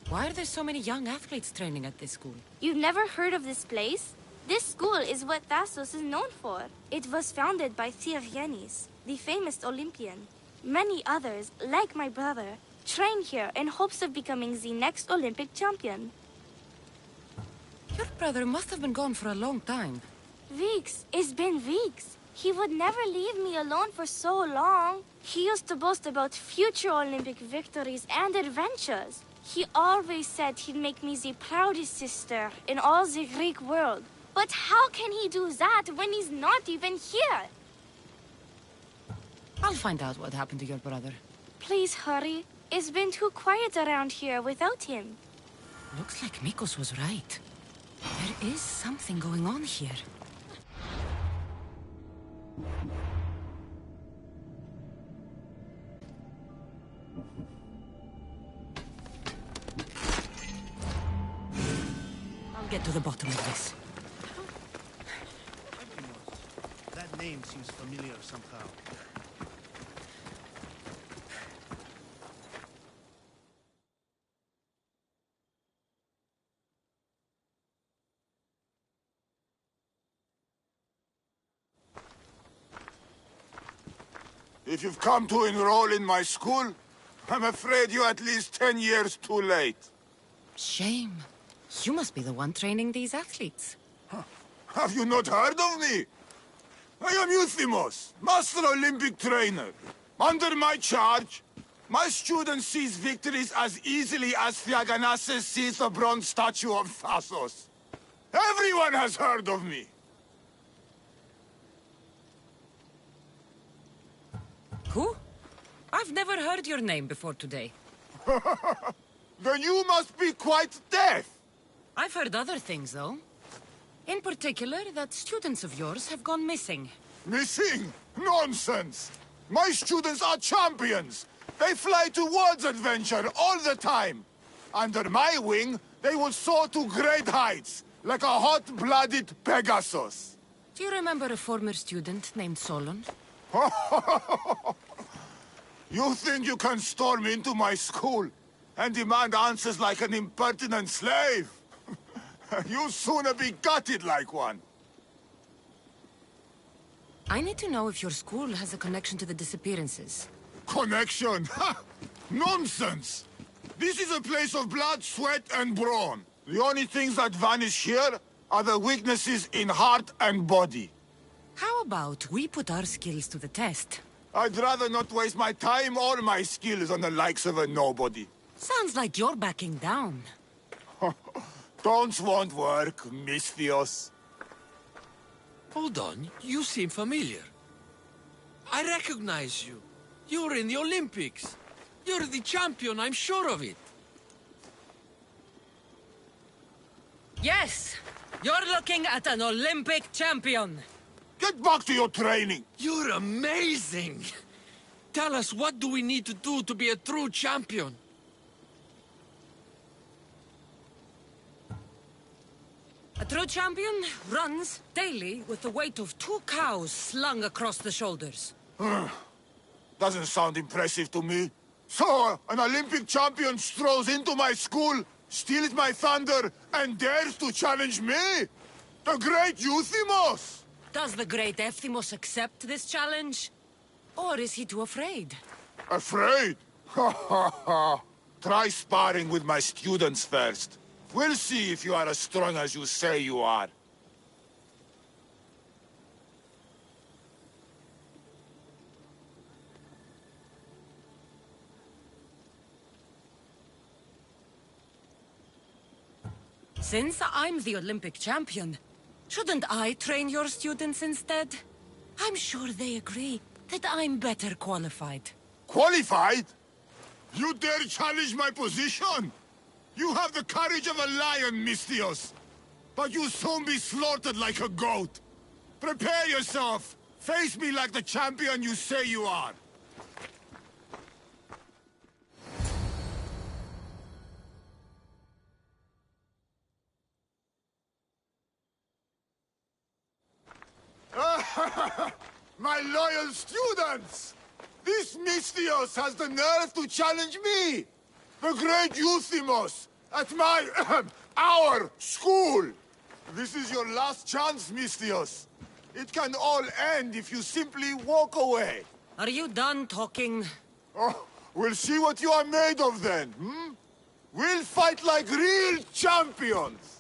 Why are there so many young athletes training at this school? You've never heard of this place? This school is what Thassos is known for. It was founded by Tyrgenis, the famous Olympian. Many others, like my brother, train here in hopes of becoming the next Olympic champion. Your brother must have been gone for a long time. Weeks. It's been weeks. He would never leave me alone for so long. He used to boast about future Olympic victories and adventures. He always said he'd make me the proudest sister in all the Greek world. But how can he do that when he's not even here? I'll find out what happened to your brother. Please hurry. It's been too quiet around here without him. Looks like Mikos was right. There is something going on here. I'll get to the bottom of this. That name seems familiar somehow. If you've come to enroll in my school, I'm afraid you're at least 10 years too late. Shame. You must be the one training these athletes. Have you not heard of me? I am Euthymos, Master Olympic Trainer. Under my charge, my students seize victories as easily as Thiaganasses sees the bronze statue of Thasos. Everyone has heard of me. Who? I've never heard your name before today. Then you must be quite deaf. I've heard other things, though. In particular, that students of yours have gone missing. Missing? Nonsense! My students are champions! They fly towards adventure all the time! Under my wing, they will soar to great heights, like a hot-blooded Pegasus. Do you remember a former student named Solon? You think you can storm into my school and demand answers like an impertinent slave? You'll sooner be gutted like one. I need to know if your school has a connection to the disappearances. Connection? Ha! Nonsense! This is a place of blood, sweat, and brawn. The only things that vanish here are the weaknesses in heart and body. How about we put our skills to the test? I'd rather not waste my time or my skills on the likes of a nobody. Sounds like you're backing down. Don't want work, Misthios. Hold on, you seem familiar. I recognize you. You're in the Olympics. You're the champion, I'm sure of it. Yes! You're looking at an Olympic champion! Get back to your training! You're amazing! Tell us, what do we need to do to be a true champion? A true champion runs daily with the weight of 2 cows slung across the shoulders. Doesn't sound impressive to me. So, an Olympic champion strolls into my school, steals my thunder, and dares to challenge me? The great Euthymos! Does the great Euthymos accept this challenge? Or is he too afraid? Afraid? Ha ha ha! Try sparring with my students first. We'll see if you are as strong as you say you are. Since I'm the Olympic champion, shouldn't I train your students instead? I'm sure they agree that I'm better qualified. Qualified? You dare challenge my position? You have the courage of a lion, Misthios. But you'll soon be slaughtered like a goat. Prepare yourself. Face me like the champion you say you are. My loyal students! This Misthios has the nerve to challenge me! The great Euthymos! At my... our school! This is your last chance, Misthios. It can all end if you simply walk away. Are you done talking? Oh, we'll see what you are made of then, hmm? We'll fight like real champions!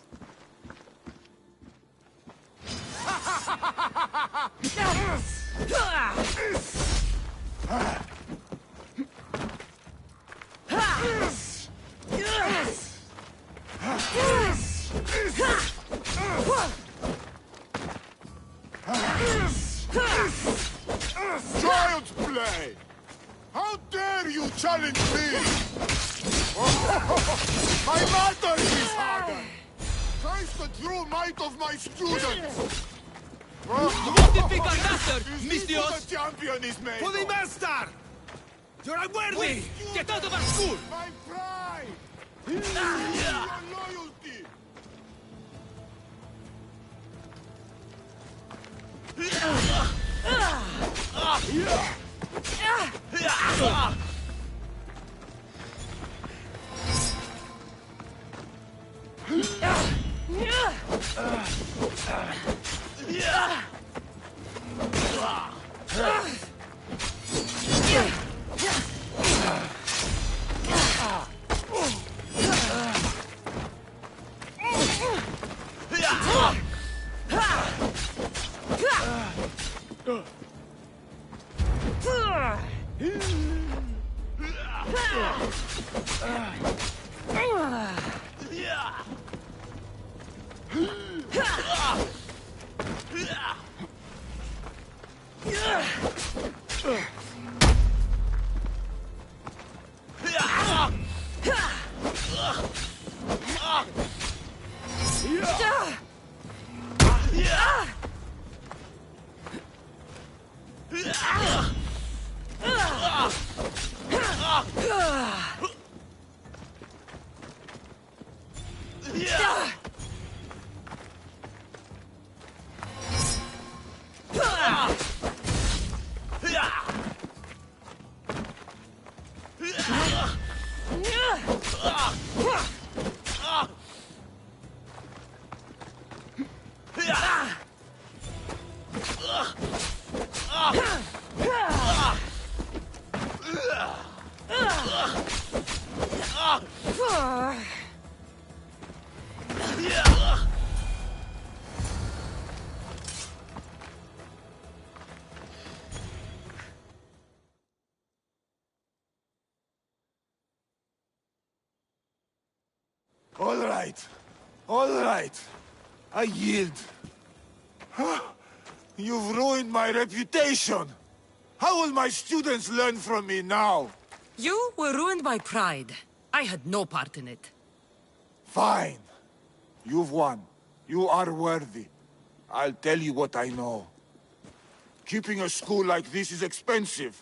Child's play! How dare you challenge me? My matter is harder! Face the true might of my students! Difficult master, Misthios! The champion is made For the master! You're unworthy! Get out of our school! My pride! Your loyalty! All right. I yield. You've ruined my reputation. How will my students learn from me now? You were ruined by pride. I had no part in it. Fine. You've won. You are worthy. I'll tell you what I know. Keeping a school like this is expensive,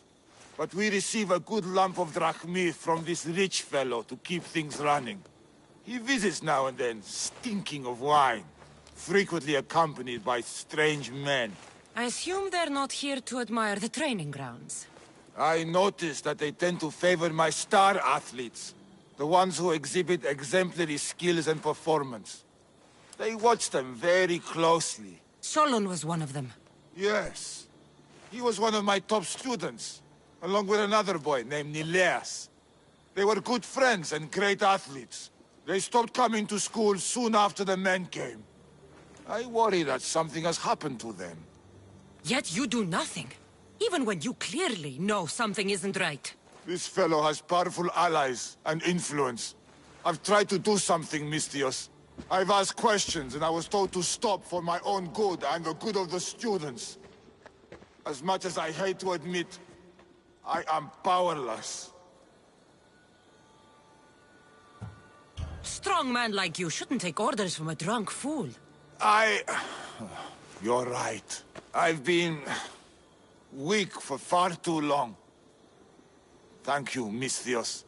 but we receive a good lump of drachmi from this rich fellow to keep things running. He visits now and then, stinking of wine, frequently accompanied by strange men. I assume they're not here to admire the training grounds. I noticed that they tend to favor my star athletes, the ones who exhibit exemplary skills and performance. They watch them very closely. Solon was one of them. Yes. He was one of my top students, along with another boy named Nileas. They were good friends and great athletes. They stopped coming to school soon after the men came. I worry that something has happened to them. Yet you do nothing. Even when you clearly know something isn't right. This fellow has powerful allies and influence. I've tried to do something, Misthios. I've asked questions and I was told to stop for my own good and the good of the students. As much as I hate to admit, I am powerless. Strong man like you shouldn't take orders from a drunk fool. You're right. I've been weak for far too long. Thank you, Misthios.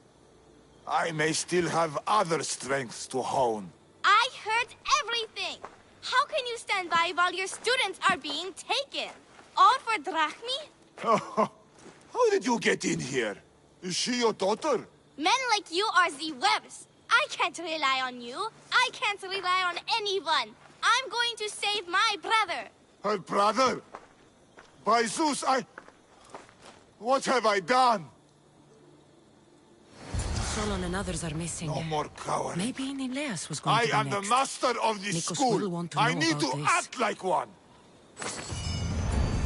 I may still have other strengths to hone. I heard everything! How can you stand by while your students are being taken? All for drachmi? How did you get in here? Is she your daughter? Men like you are the webs. I can't rely on you. I can't rely on anyone. I'm going to save my brother. Her brother? By Zeus, what have I done? Solon and others are missing. No more cowards. Maybe Nileas was going to be I am next. the master of this Nikos school. will want to I know need to about this. act like one.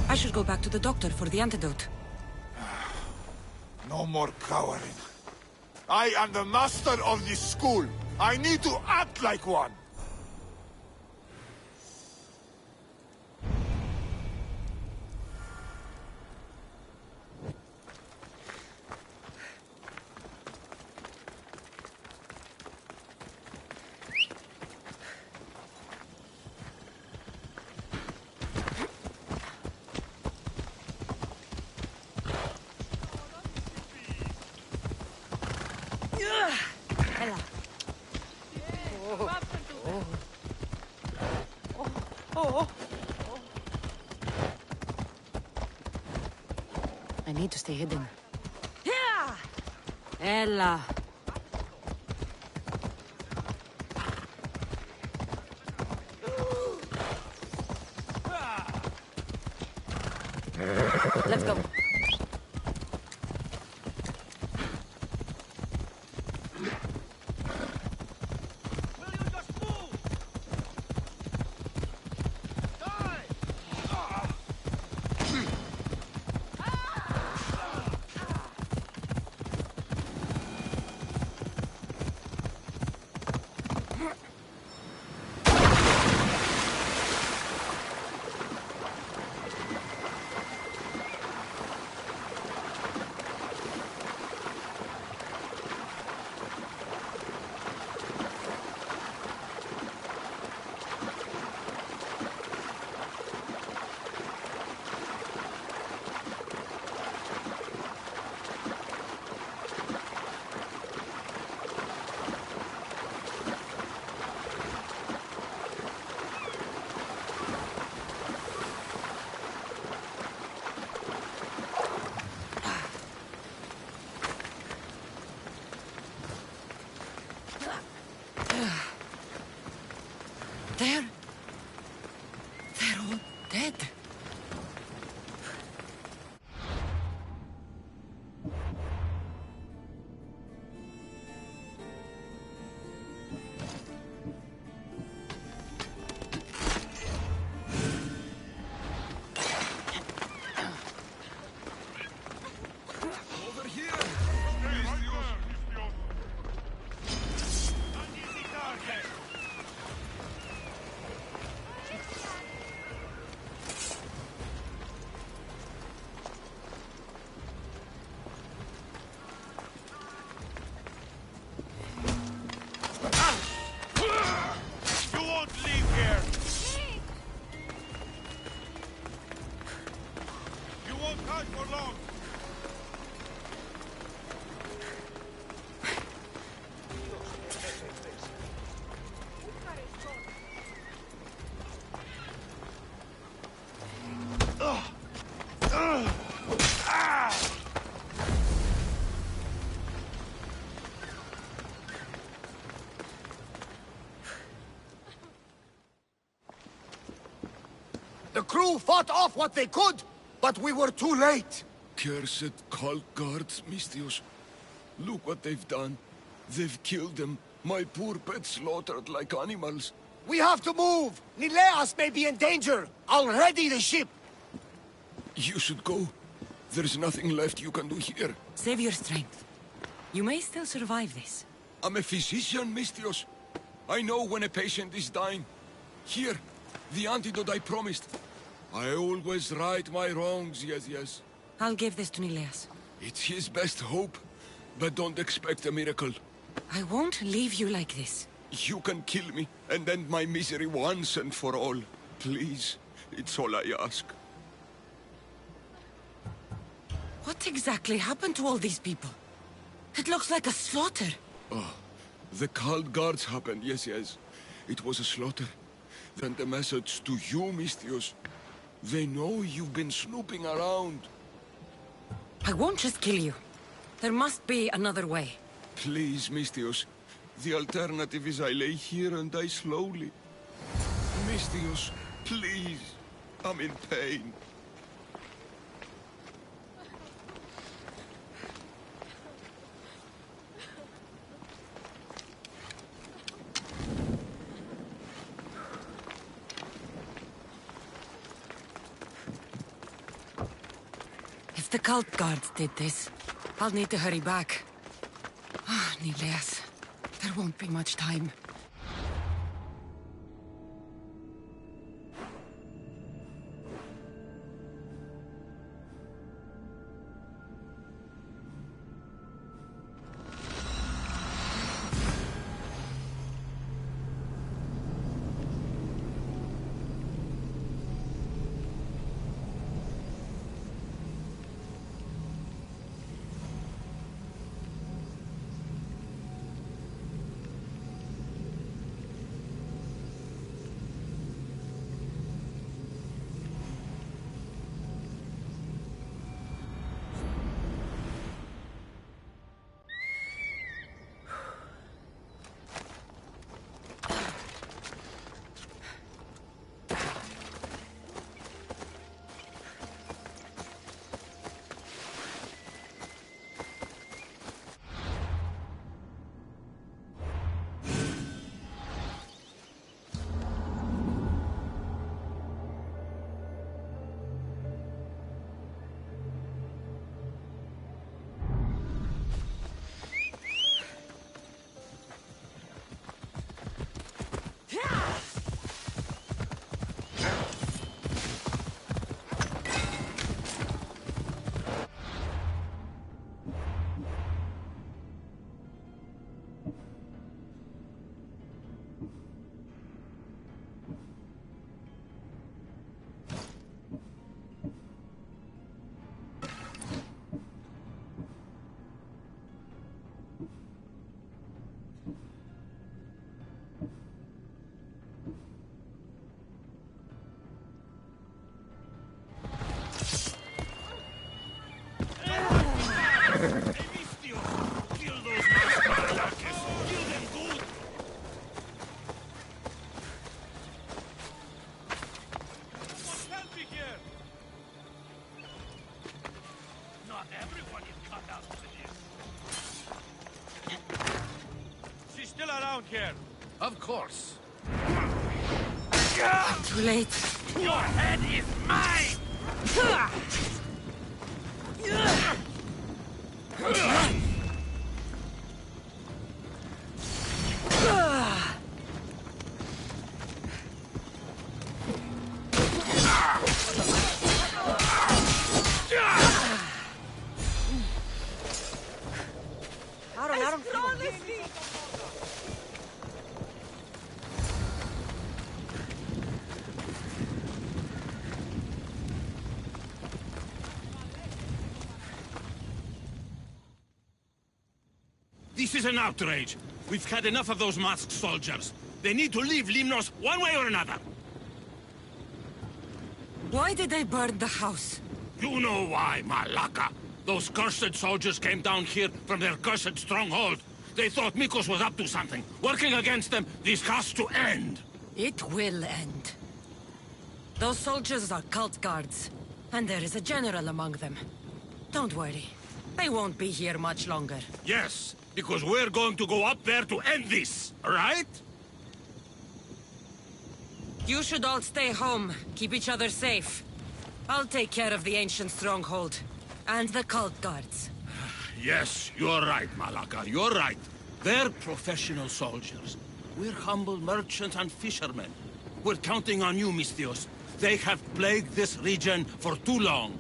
I should go back to the doctor for the antidote. No more cowering. I am the master of this school. I need to act like one. I need to stay hidden. Ella. Let's go. They're all dead. You won't leave here! You won't hide for long! The crew fought off what they could, but we were too late. Cursed cult guards, Mistios. Look what they've done. They've killed them. My poor pets slaughtered like animals. We have to move. Nileas may be in danger. I'll ready the ship. You should go. There's nothing left you can do here. Save your strength. You may still survive this. I'm a physician, Mistios. I know when a patient is dying. Here, the antidote I promised. I always right my wrongs, yes. I'll give this to Nileas. It's his best hope, but don't expect a miracle. I won't leave you like this. You can kill me and end my misery once and for all. Please, it's all I ask. What exactly happened to all these people? It looks like a slaughter. Oh, the cult guards happened, yes. It was a slaughter. Then the message to you, Mistios. They know you've been snooping around. I won't just kill you. There must be another way. Please, Mistios. The alternative is I lay here and die slowly. Mistios, please. I'm in pain. If the cult guards did this, I'll need to hurry back. Ah, Nileas. There won't be much time. care. Of course. Too late. Your head is mine! This is an outrage. We've had enough of those masked soldiers. They need to leave Limnos one way or another. Why did they burn the house? You know why, Malaka. Those cursed soldiers came down here from their cursed stronghold. They thought Mikos was up to something. Working against them, this has to end. It will end. Those soldiers are cult guards, and there is a general among them. Don't worry. They won't be here much longer. Yes, because we're going to go up there to end this, right? You should all stay home. Keep each other safe. I'll take care of the ancient stronghold. And the cult guards. Yes, you're right, Malaka, you're right. They're professional soldiers. We're humble merchants and fishermen. We're counting on you, Misthios. They have plagued this region for too long.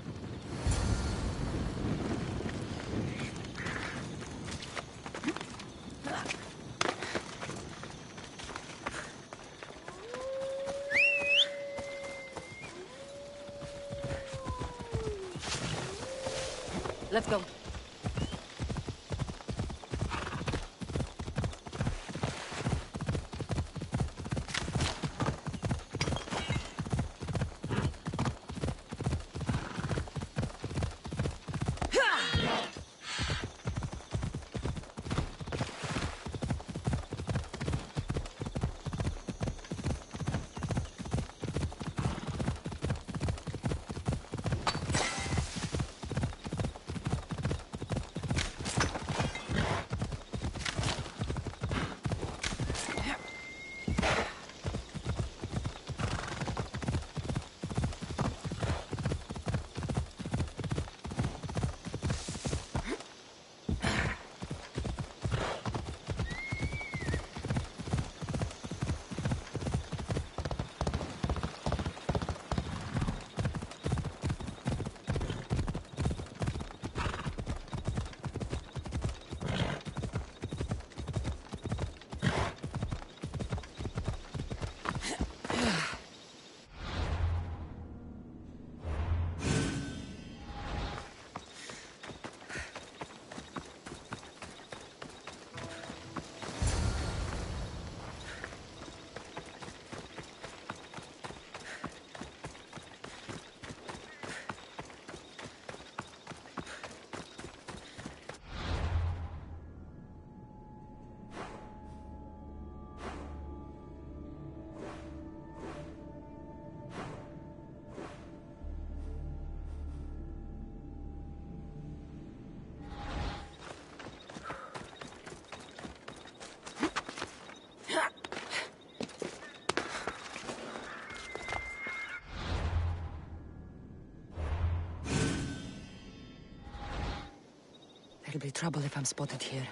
Let's go. There'll be trouble if I'm spotted here.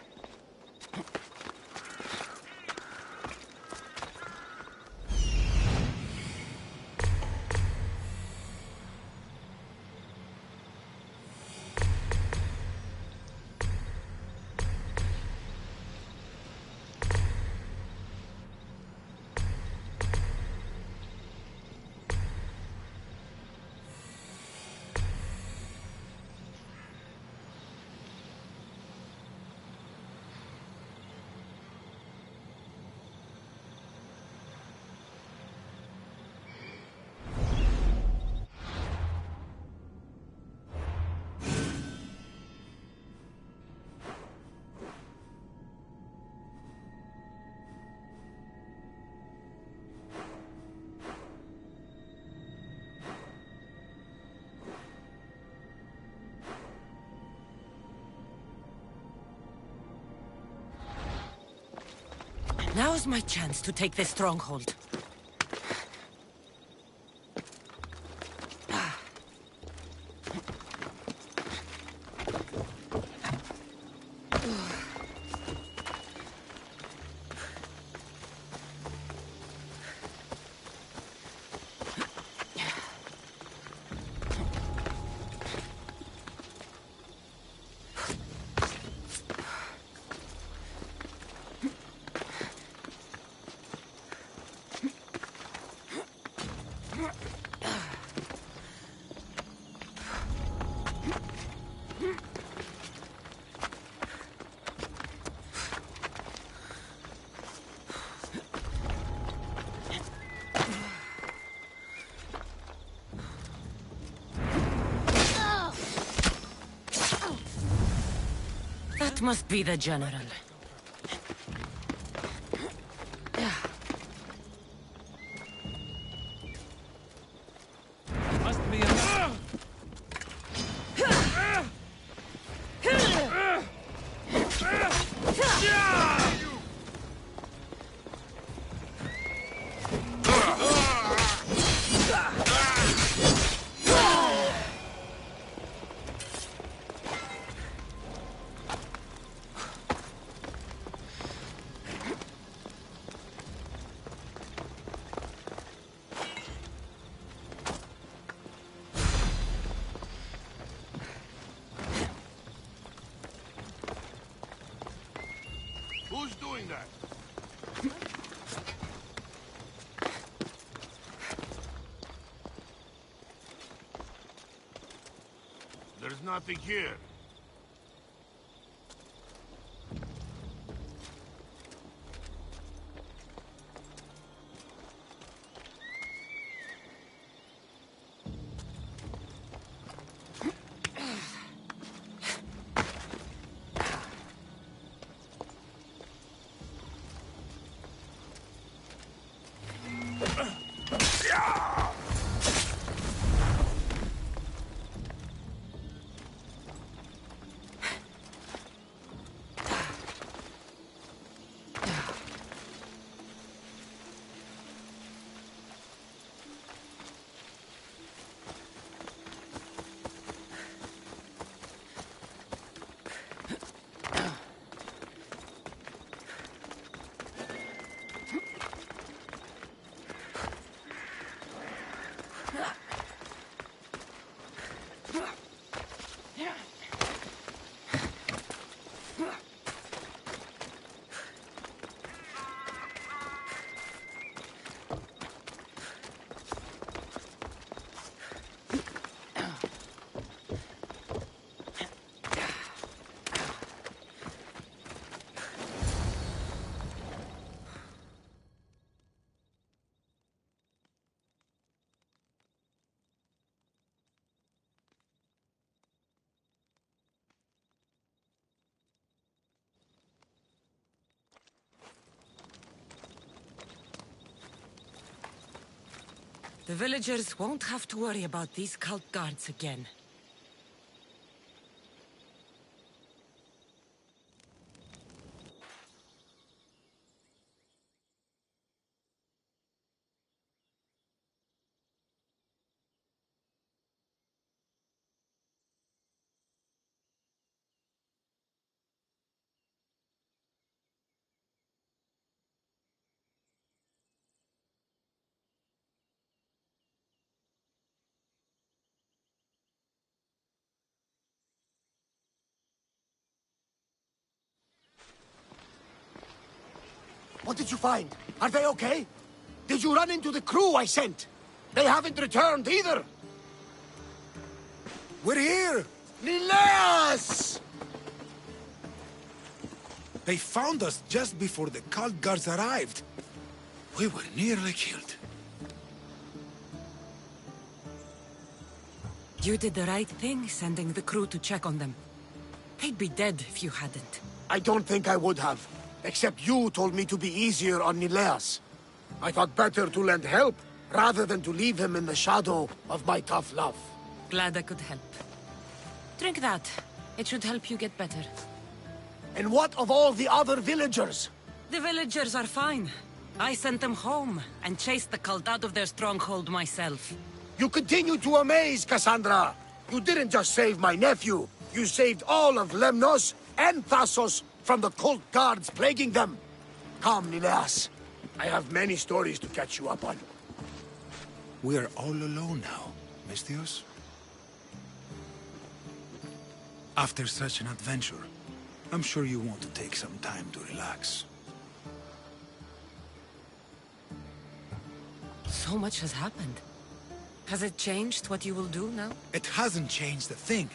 Now's my chance to take this stronghold. That must be the general. Must be enough. Who's doing that? There's nothing here. The villagers won't have to worry about these cult guards again. What did you find? Are they okay? Did you run into the crew I sent? They haven't returned either. We're here! Nileas! They found us just before the cult guards arrived. We were nearly killed. You did the right thing, sending the crew to check on them. They'd be dead if you hadn't. I don't think I would have. Except you told me to be easier on Nileas. I thought better to lend help, rather than to leave him in the shadow of my tough love. Glad I could help. Drink that. It should help you get better. And what of all the other villagers? The villagers are fine. I sent them home and chased the cult out of their stronghold myself. You continue to amaze, Cassandra! You didn't just save my nephew, you saved all of Lemnos and Thassos from the cult guards plaguing them. Come, Nileas. I have many stories to catch you up on. We are all alone now, Misthios. After such an adventure, I'm sure you want to take some time to relax. So much has happened. Has it changed what you will do now? It hasn't changed a thing.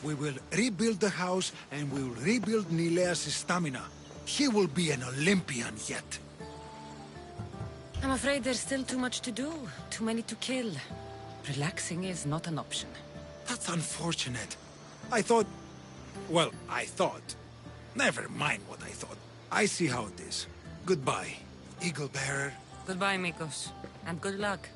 We will rebuild the house, and we will rebuild Nileas' stamina. He will be an Olympian yet. I'm afraid there's still too much to do, too many to kill. Relaxing is not an option. That's unfortunate. I thought... Well, I thought. Never mind what I thought. I see how it is. Goodbye, Eagle Bearer. Goodbye, Mikos. And good luck.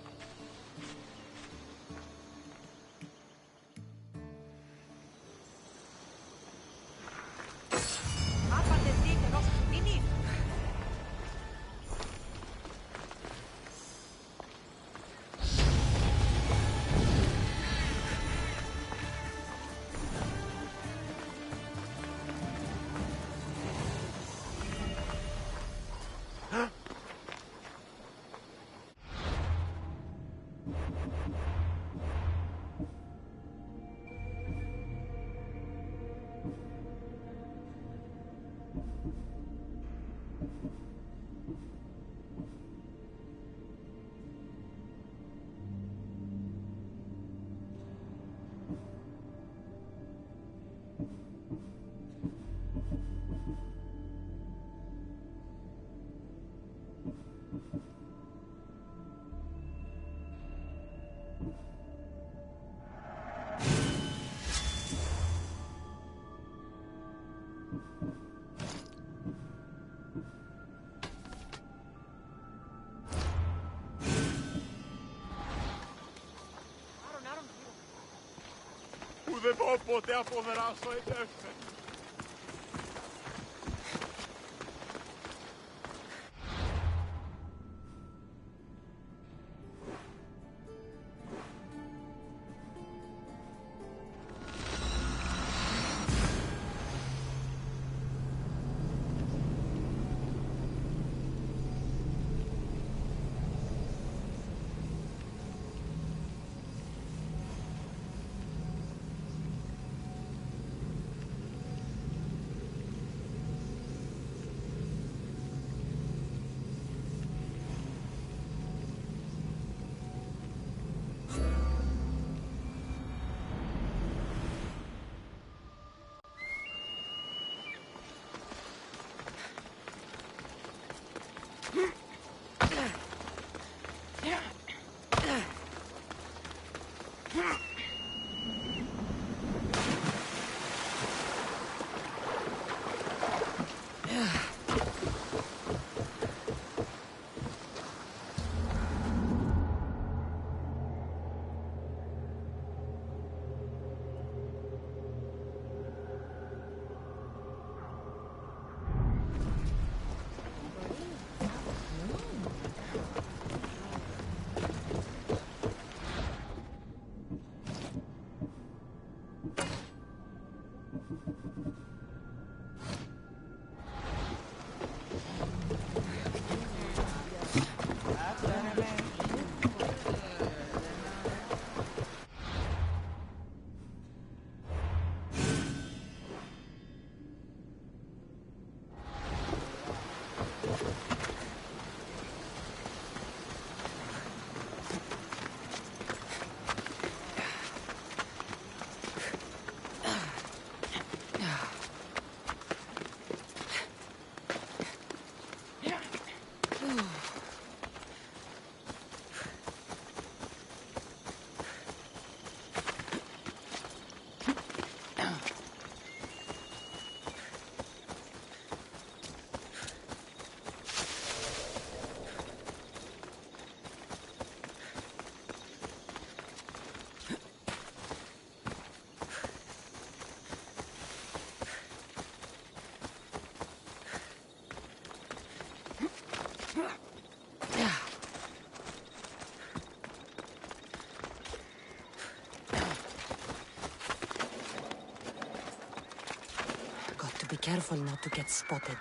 Δεν πω ποτέ αποδράσω εντεύθεν. careful not to get spotted.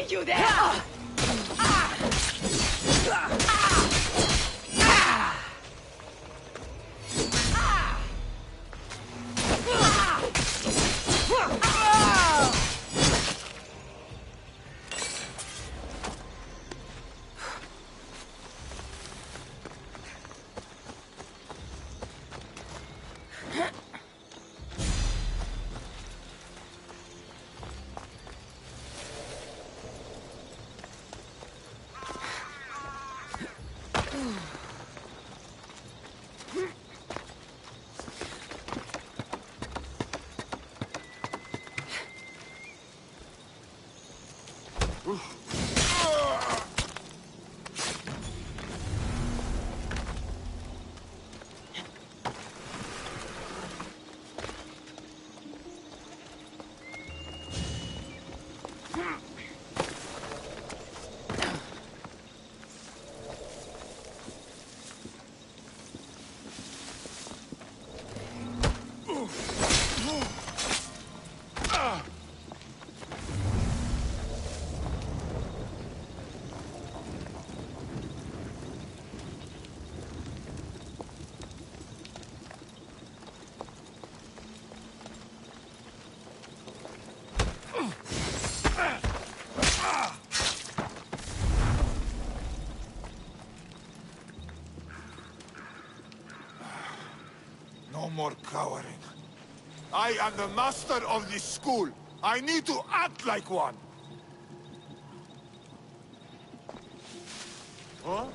see you there! No more cowering. I am the master of this school. I need to act like one. Huh?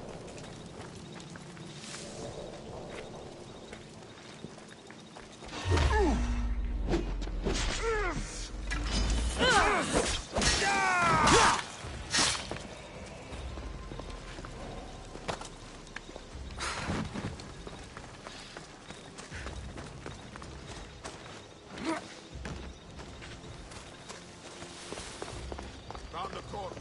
Round the corner.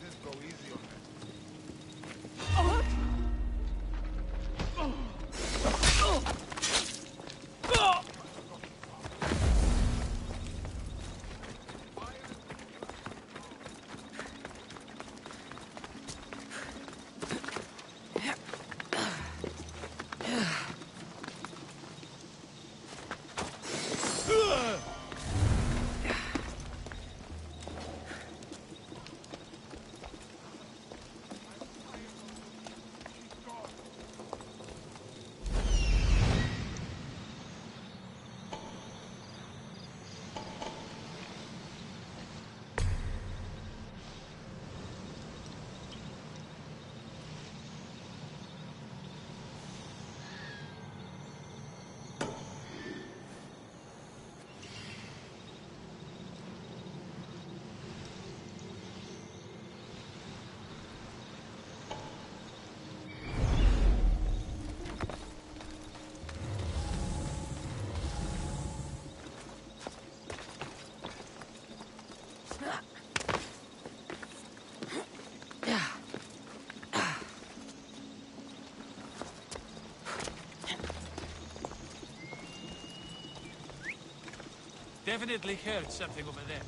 Just go easy on that. Definitely heard something over there.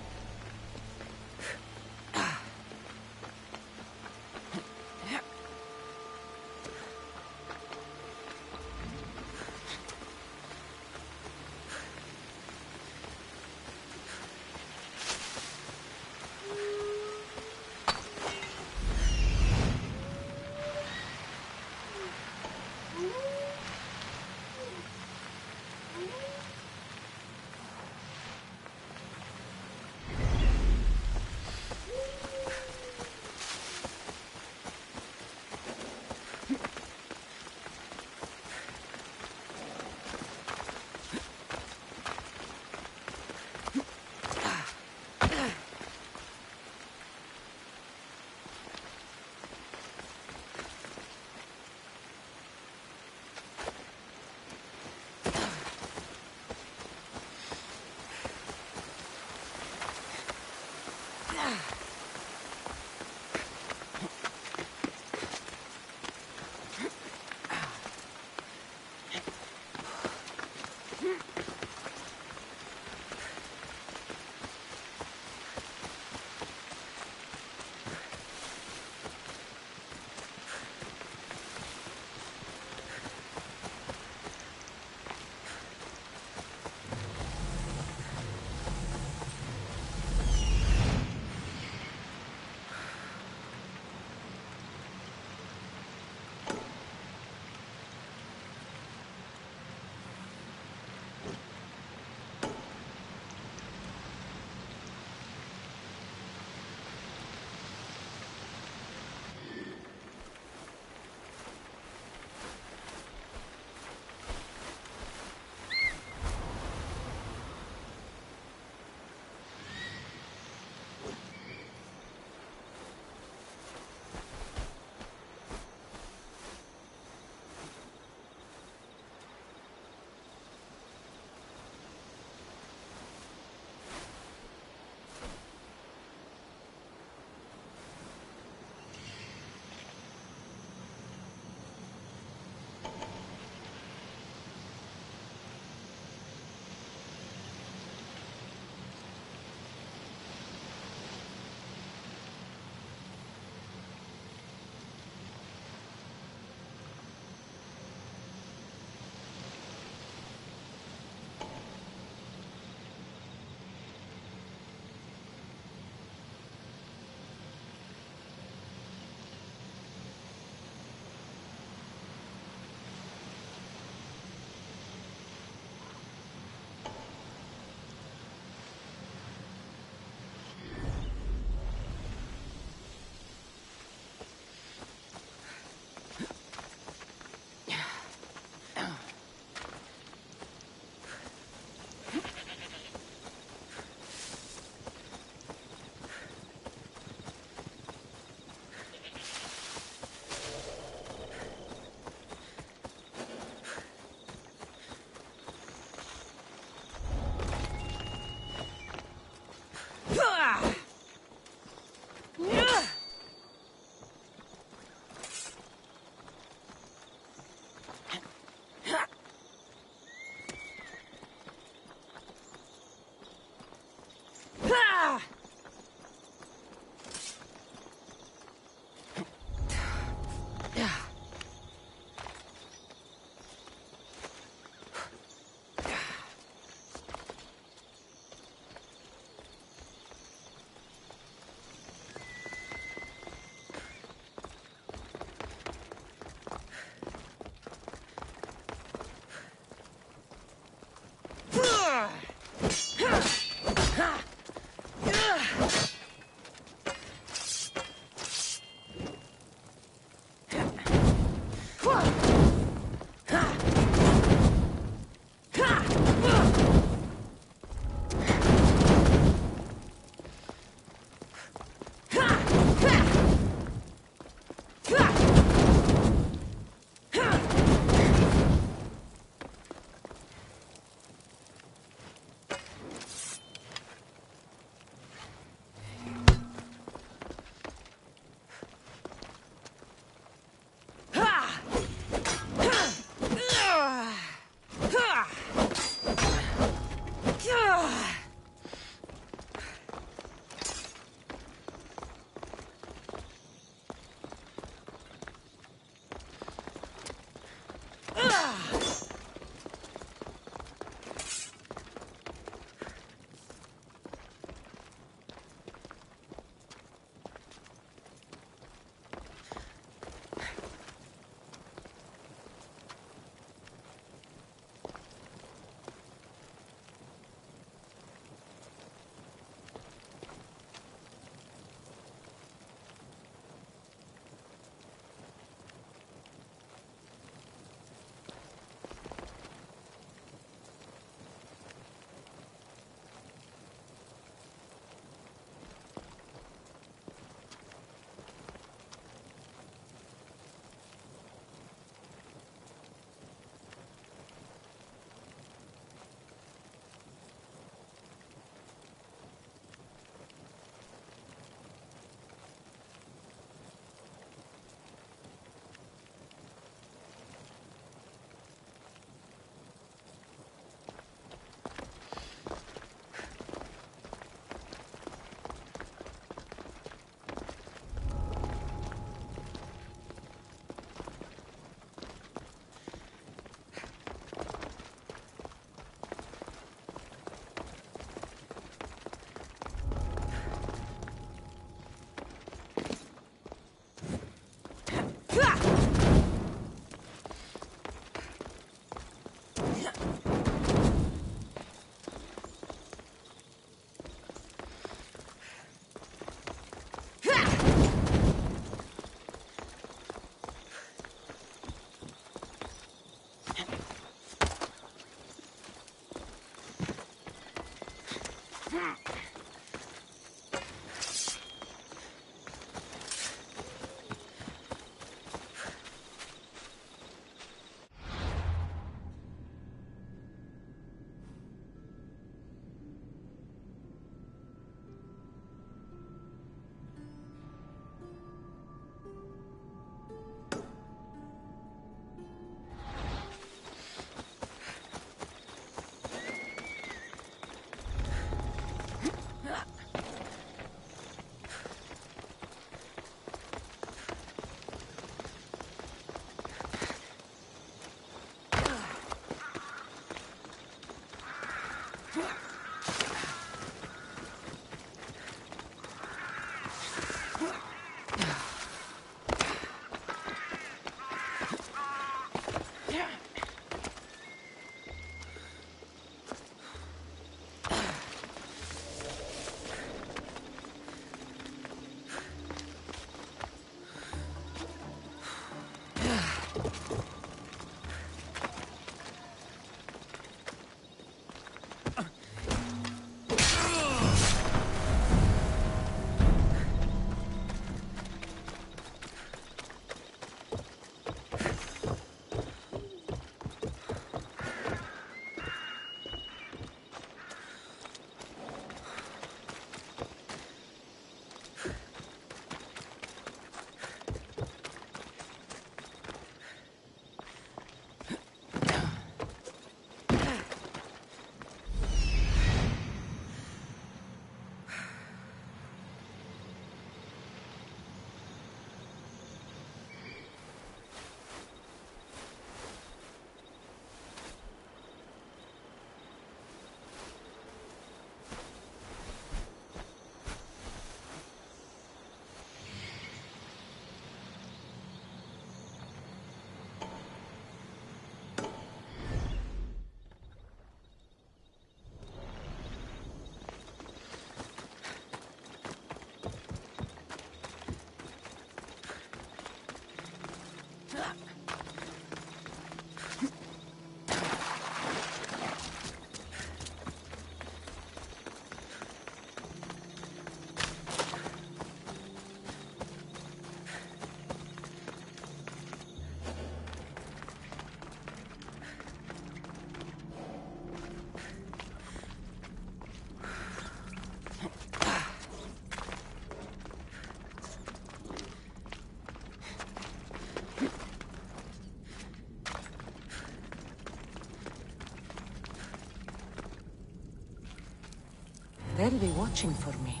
They'll be watching for me.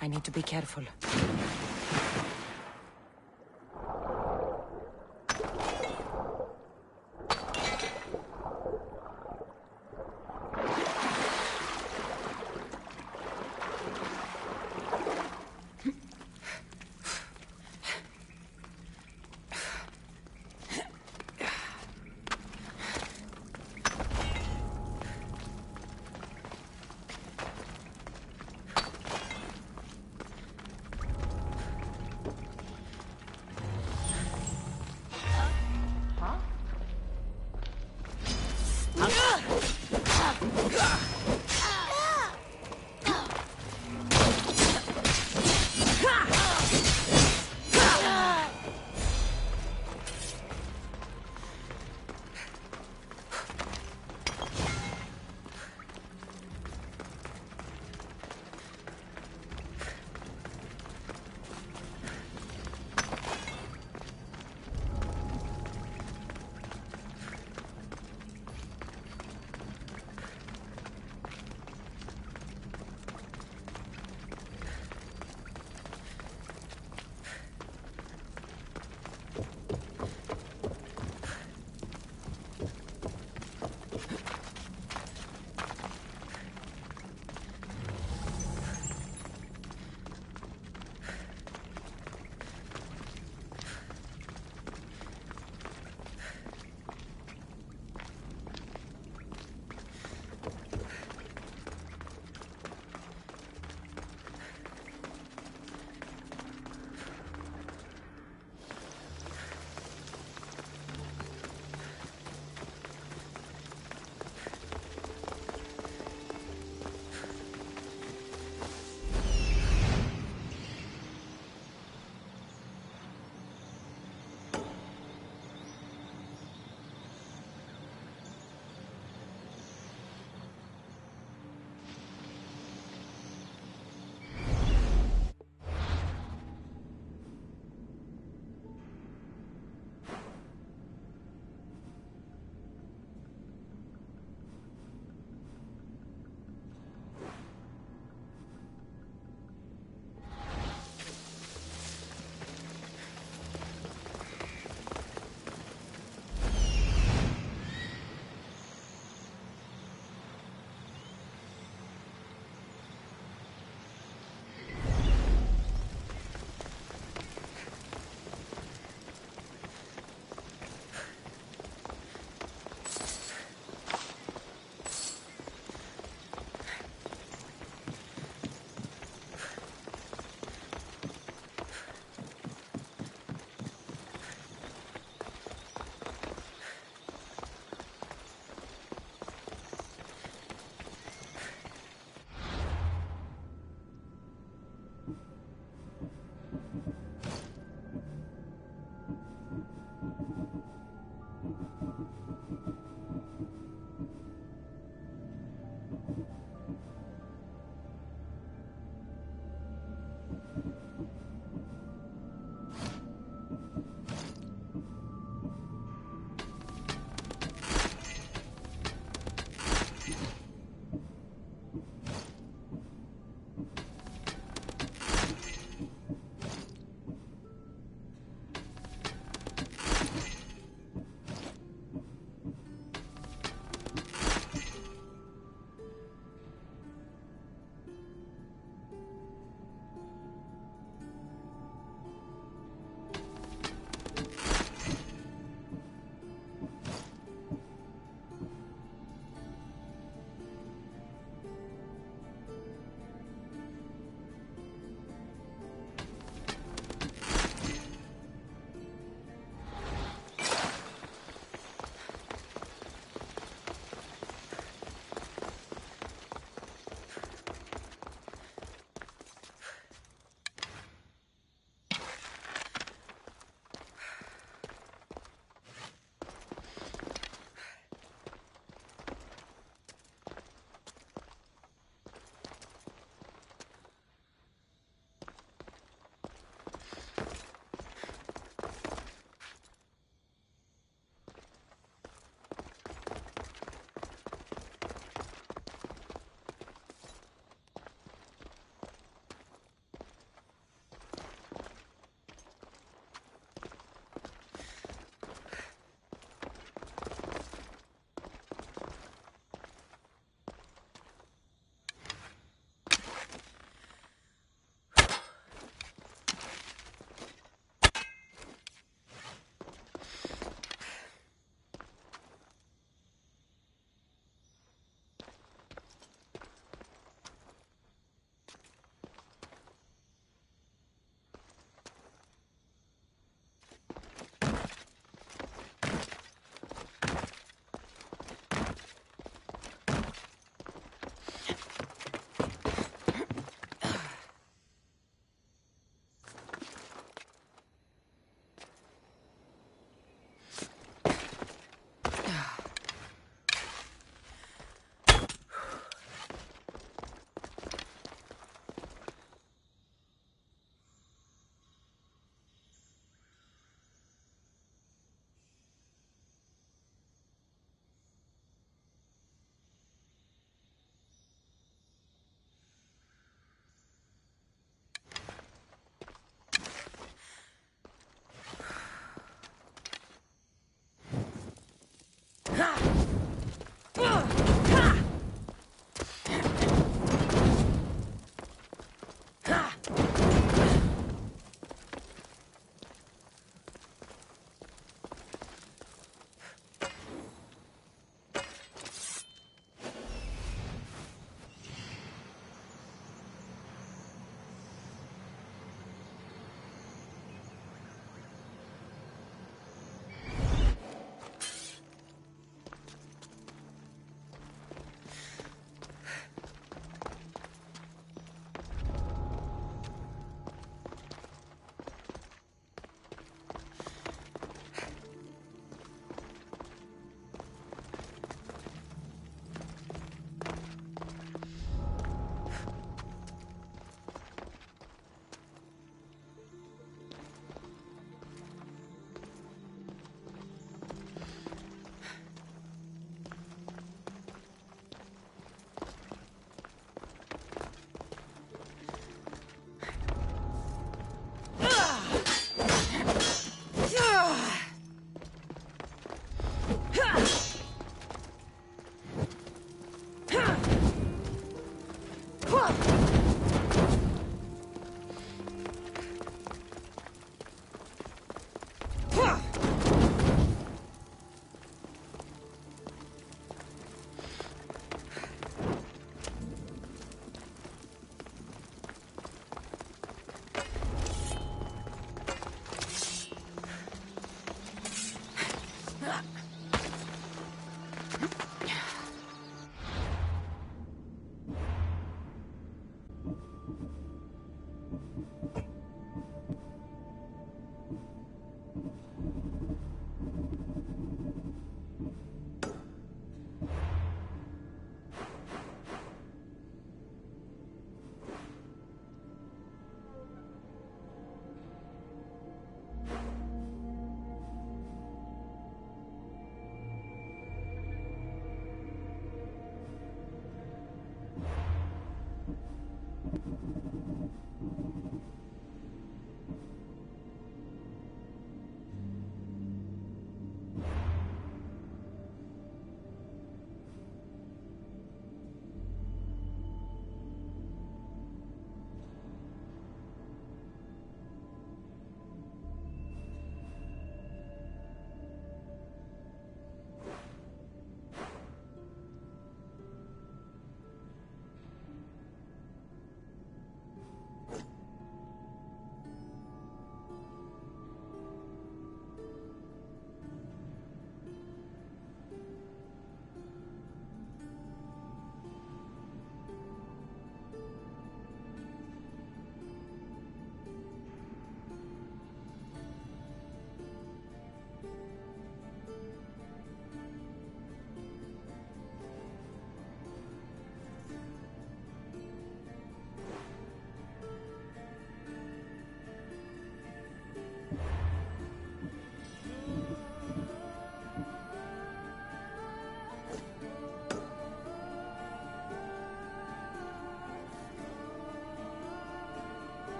I need to be careful.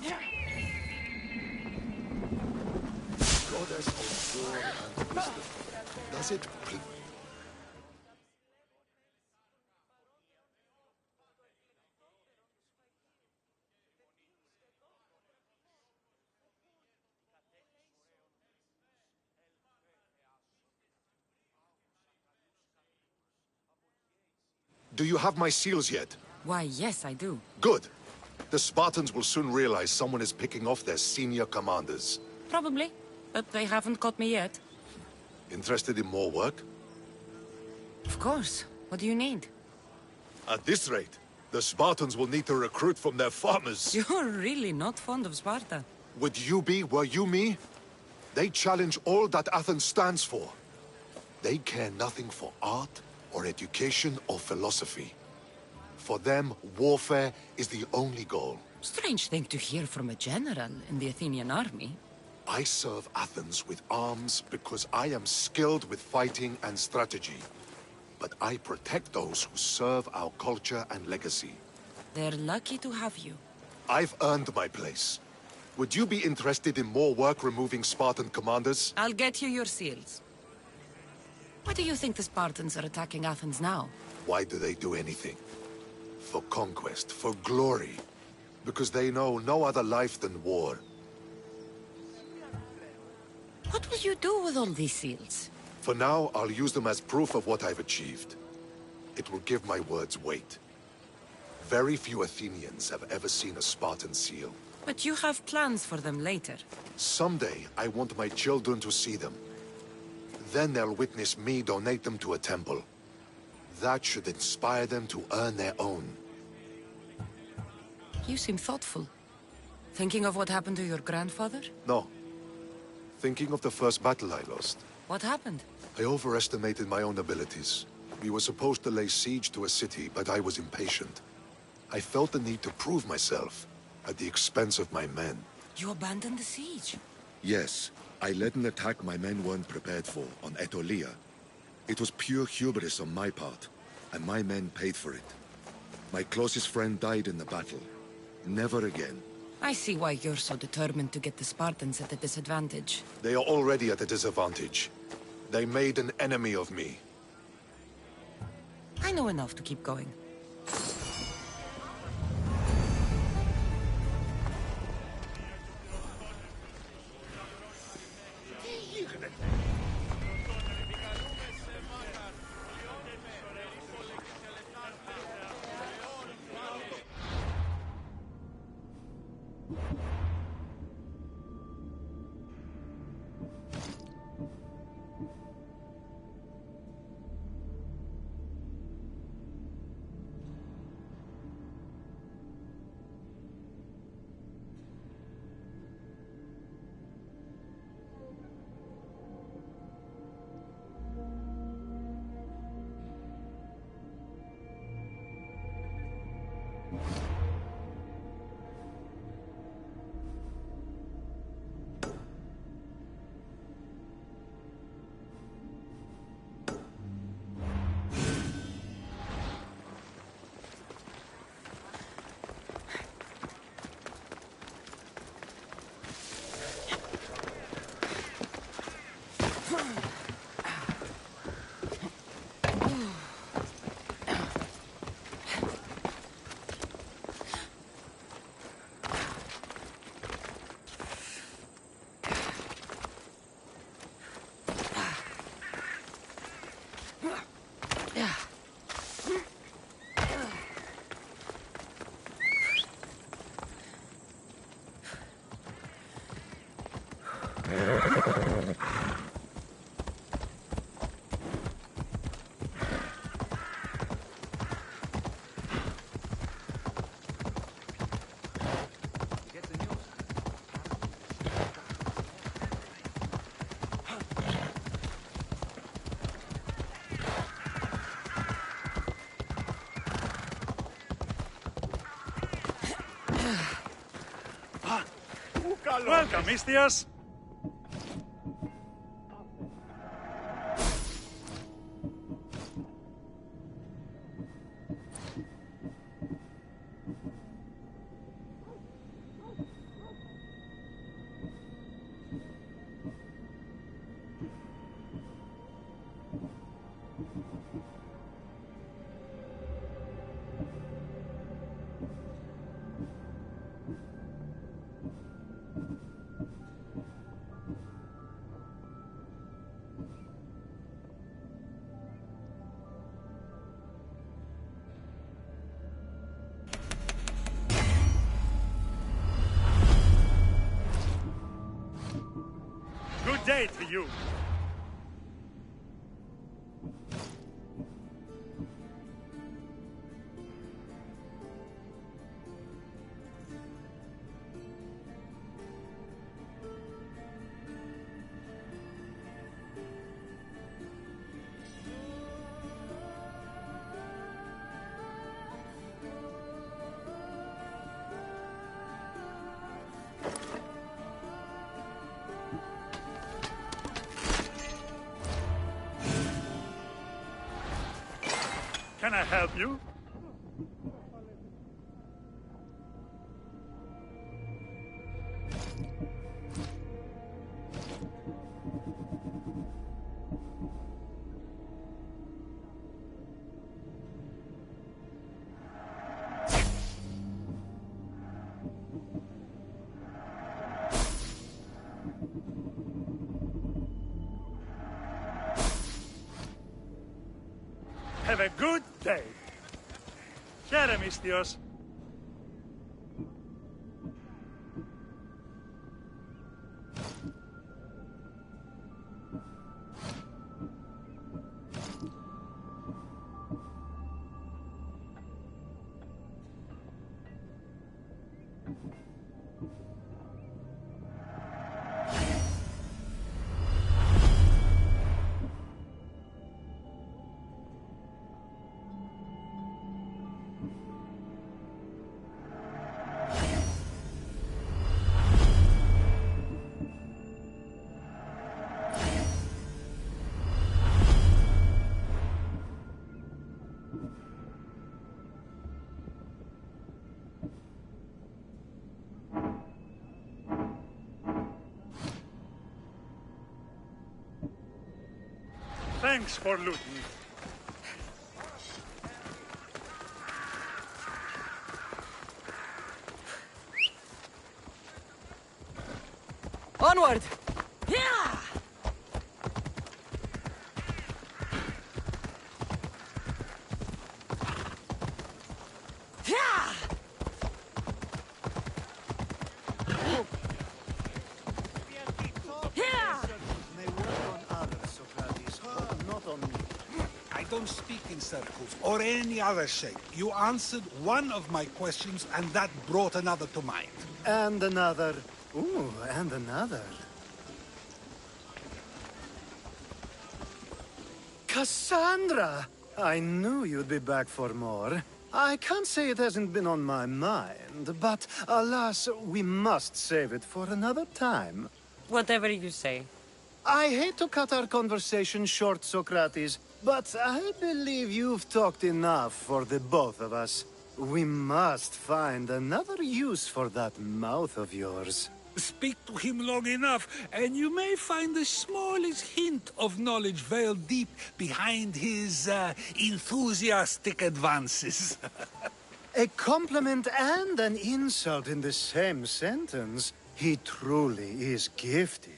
Goddess of war and wisdom. Does it please? Do you have my seals yet? Why, yes, I do. Good. The Spartans will soon realize someone is picking off their senior commanders. Probably, but they haven't caught me yet. Interested in more work? Of course. What do you need? At this rate, the Spartans will need to recruit from their farmers. You're really not fond of Sparta. Would you be, were you me? They challenge all that Athens stands for. They care nothing for art, or education, or philosophy. For them, warfare is the only goal. Strange thing to hear from a general in the Athenian army. I serve Athens with arms because I am skilled with fighting and strategy. But I protect those who serve our culture and legacy. They're lucky to have you. I've earned my place. Would you be interested in more work removing Spartan commanders? I'll get you your seals. Why do you think the Spartans are attacking Athens now? Why do they do anything? For conquest, for glory. Because they know no other life than war. What will you do with all these seals? For now, I'll use them as proof of what I've achieved. It will give my words weight. Very few Athenians have ever seen a Spartan seal. But you have plans for them later. Someday, I want my children to see them. Then they'll witness me donate them to a temple. That should inspire them to earn their own. You seem thoughtful. Thinking of what happened to your grandfather? No. Thinking of the first battle I lost. What happened? I overestimated my own abilities. We were supposed to lay siege to a city, but I was impatient. I felt the need to prove myself, at the expense of my men. You abandoned the siege? Yes, I led an attack my men weren't prepared for, on Aetolia. It was pure hubris on my part, and my men paid for it. My closest friend died in the battle. Never again. I see why you're so determined to get the Spartans at a disadvantage. They are already at a disadvantage. They made an enemy of me. I know enough to keep going. Welcome, Istias. day to you. Can I help you? Have a good day. Chere mistios. Thanks for looting. Onward! Yeah! Yeah! I don't speak in circles or any other shape. You answered one of my questions, and that brought another to mind. And another. Ooh, and another. Cassandra! I knew you'd be back for more. I can't say it hasn't been on my mind, but alas, we must save it for another time. Whatever you say. I hate to cut our conversation short, Socrates, but I believe you've talked enough for the both of us. We must find another use for that mouth of yours. Speak to him long enough, and you may find the smallest hint of knowledge veiled deep behind his enthusiastic advances. A compliment and an insult in the same sentence. He truly is gifted.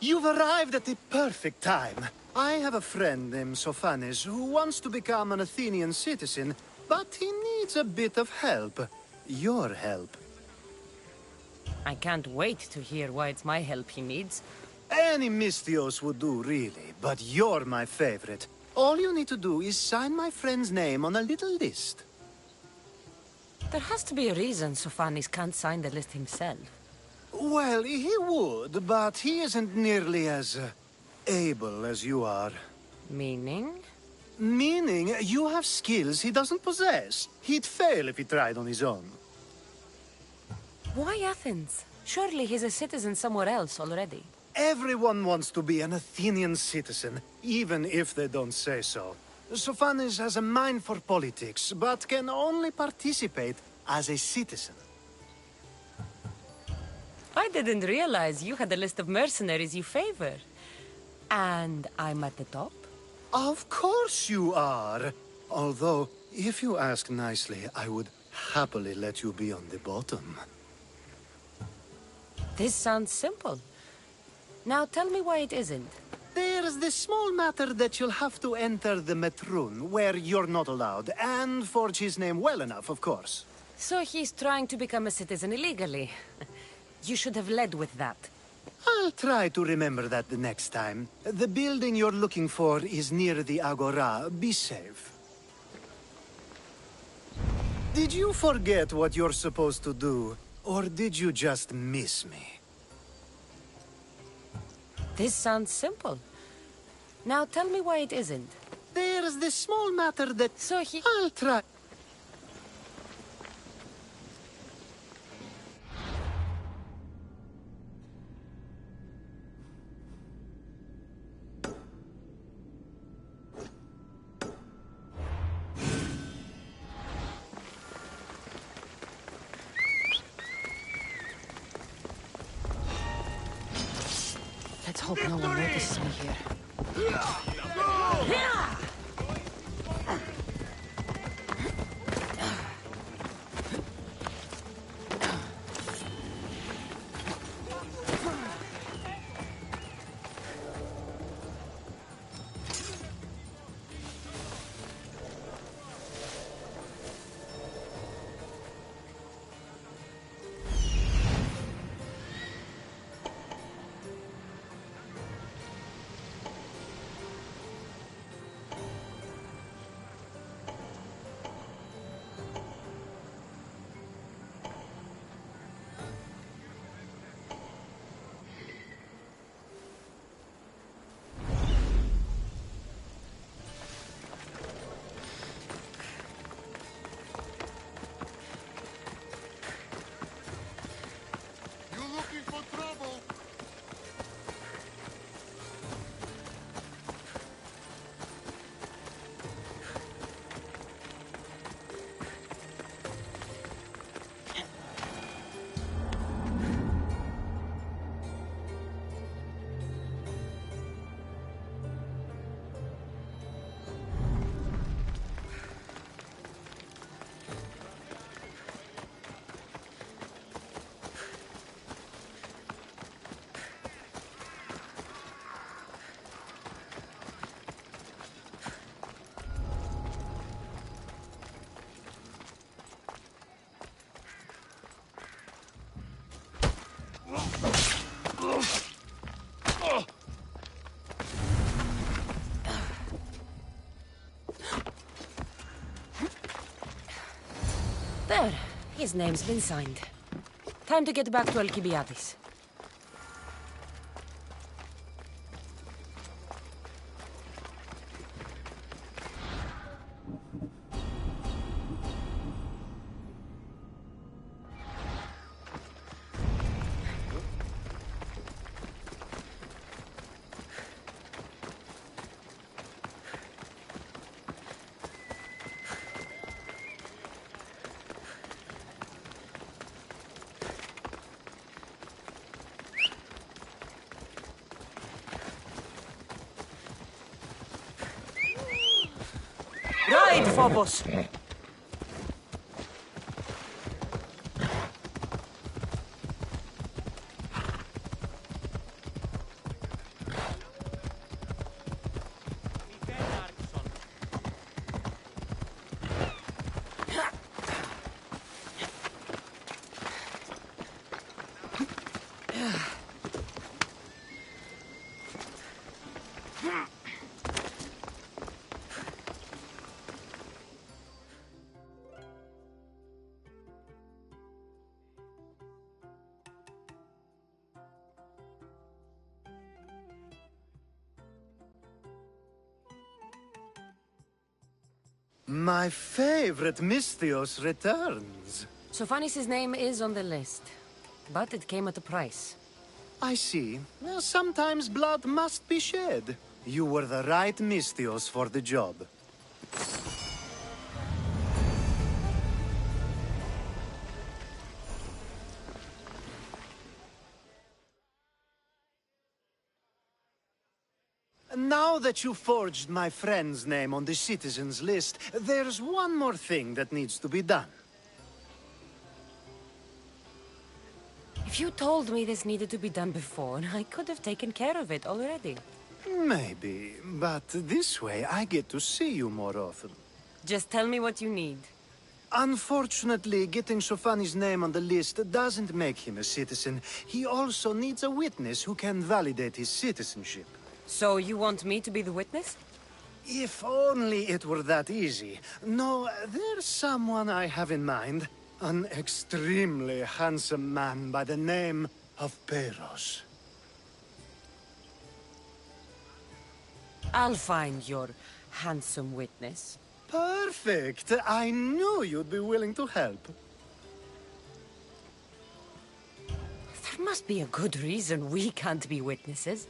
You've arrived at the perfect time. I have a friend named Sophanes who wants to become an Athenian citizen, but he needs a bit of help. Your help. I can't wait to hear why it's my help he needs. Any Misthios would do, really, but you're my favorite. All you need to do is sign my friend's name on a little list. There has to be a reason Sophanes can't sign the list himself. Well, he would, but he isn't nearly as able as you are. Meaning? Meaning you have skills he doesn't possess. He'd fail if he tried on his own. Why Athens? Surely he's a citizen somewhere else already. Everyone wants to be an Athenian citizen, even if they don't say so. Sophanes has a mind for politics, but can only participate as a citizen. I didn't realize you had a list of mercenaries you favor. And I'm at the top? Of course you are. Although, if you ask nicely, I would happily let you be on the bottom. This sounds simple. Now tell me why it isn't. There's the small matter that you'll have to enter the Metroon, where you're not allowed, and forge his name well enough, of course. So he's trying to become a citizen illegally. You should have led with that. I'll try to remember that the next time. The building you're looking for is near the Agora. Be safe. Did you forget what you're supposed to do? Or did you just miss me? This sounds simple. Now tell me why it isn't. There's this small matter that... Sohi. I'll try... Let's hope no one notices me here. There. His name's been signed. Time to get back to Alcibiades. Ride, Phobos! My favorite Misthios returns. Sophanis' name is on the list, but it came at a price. I see. Well, sometimes blood must be shed. You were the right Misthios for the job. Now that you forged my friend's name on the citizens list, there's one more thing that needs to be done. If you told me this needed to be done before, I could have taken care of it already. Maybe, but this way I get to see you more often. Just tell me what you need. Unfortunately, getting Sofani's name on the list doesn't make him a citizen. He also needs a witness who can validate his citizenship. So you want me to be the witness? If only it were that easy. No, there's someone I have in mind. An extremely handsome man by the name of Peros. I'll find your handsome witness. Perfect! I knew you'd be willing to help. There must be a good reason we can't be witnesses.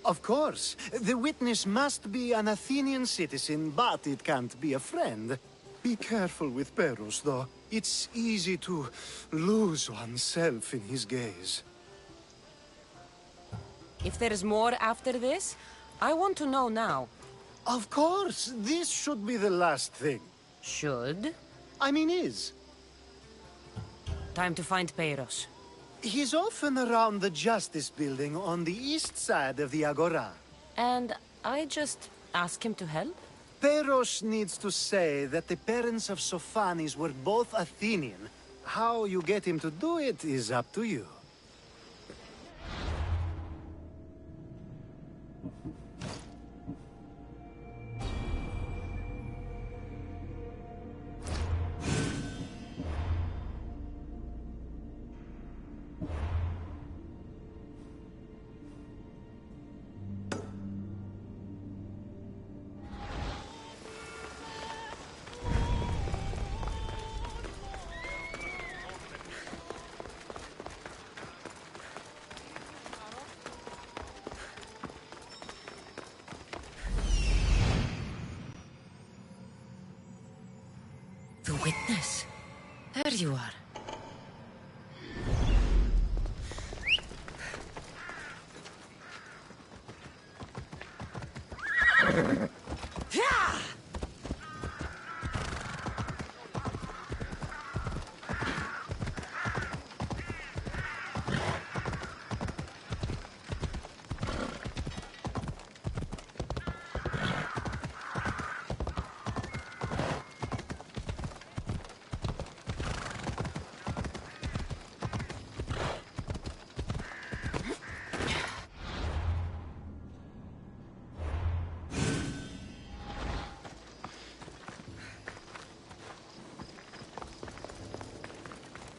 Of course. The witness must be an Athenian citizen, but it can't be a friend. Be careful with Peros, though. It's easy to lose oneself in his gaze. If there's more after this, I want to know now. Of course! This should be the last thing. Should? I mean is. Time to find Peros. He's often around the Justice Building on the east side of the Agora. And I just ask him to help? Peros needs to say that the parents of Sophanis were both Athenian. How you get him to do it is up to you. The witness. There you are.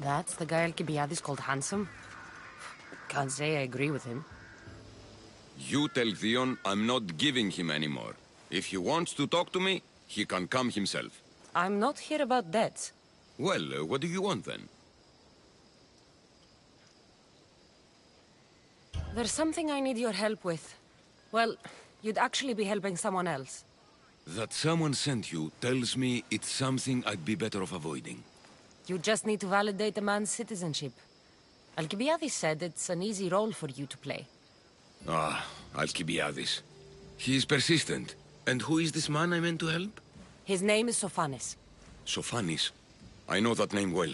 That's the guy Alcibiades called handsome? Can't say I agree with him. You tell Theon I'm not giving him anymore. If he wants to talk to me, he can come himself. I'm not here about debts. Well, what do you want then? There's something I need your help with. Well, you'd actually be helping someone else. That someone sent you tells me it's something I'd be better off avoiding. You just need to validate a man's citizenship. Alcibiades said it's an easy role for you to play. Ah, Alcibiades. He is persistent. And who is this man I meant to help? His name is Sophanis. Sophanis. I know that name well.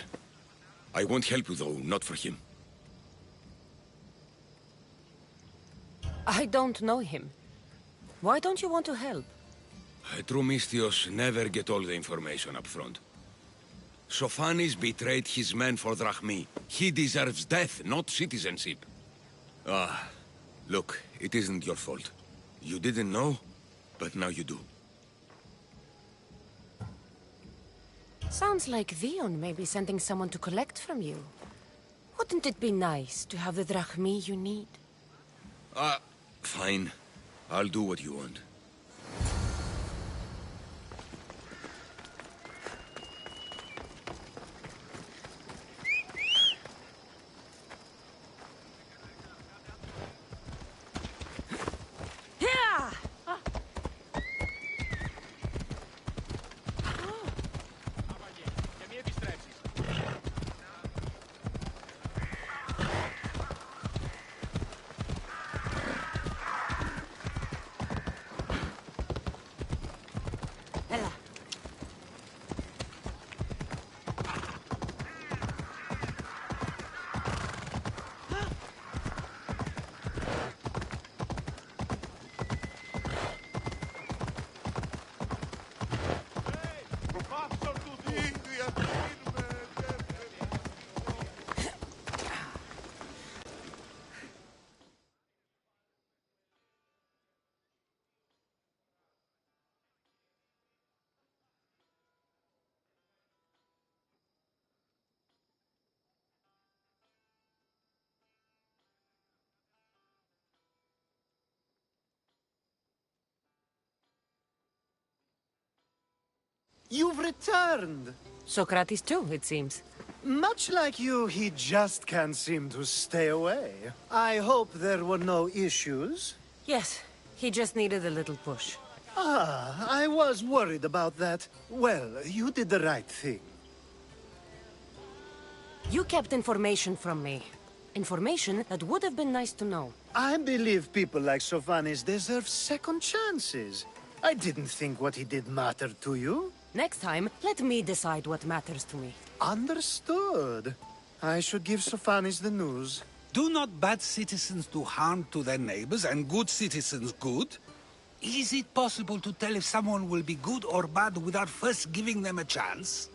I won't help you though, not for him. I don't know him. Why don't you want to help? True Misthios never get all the information up front. Sophanis betrayed his men for Drachmi. He deserves death, not citizenship. Ah, look, it isn't your fault. You didn't know, but now you do. Sounds like Theon may be sending someone to collect from you. Wouldn't it be nice to have the Drachmi you need? Fine. I'll do what you want. You've returned! Socrates too, it seems. Much like you, he just can't seem to stay away. I hope there were no issues. Yes, he just needed a little push. Ah, I was worried about that. Well, you did the right thing. You kept information from me. Information that would have been nice to know. I believe people like Sophanis deserve second chances. I didn't think what he did mattered to you. Next time, let me decide what matters to me. Understood. I should give Sophanis the news. Do not bad citizens do harm to their neighbors and good citizens good? Is it possible to tell if someone will be good or bad without first giving them a chance?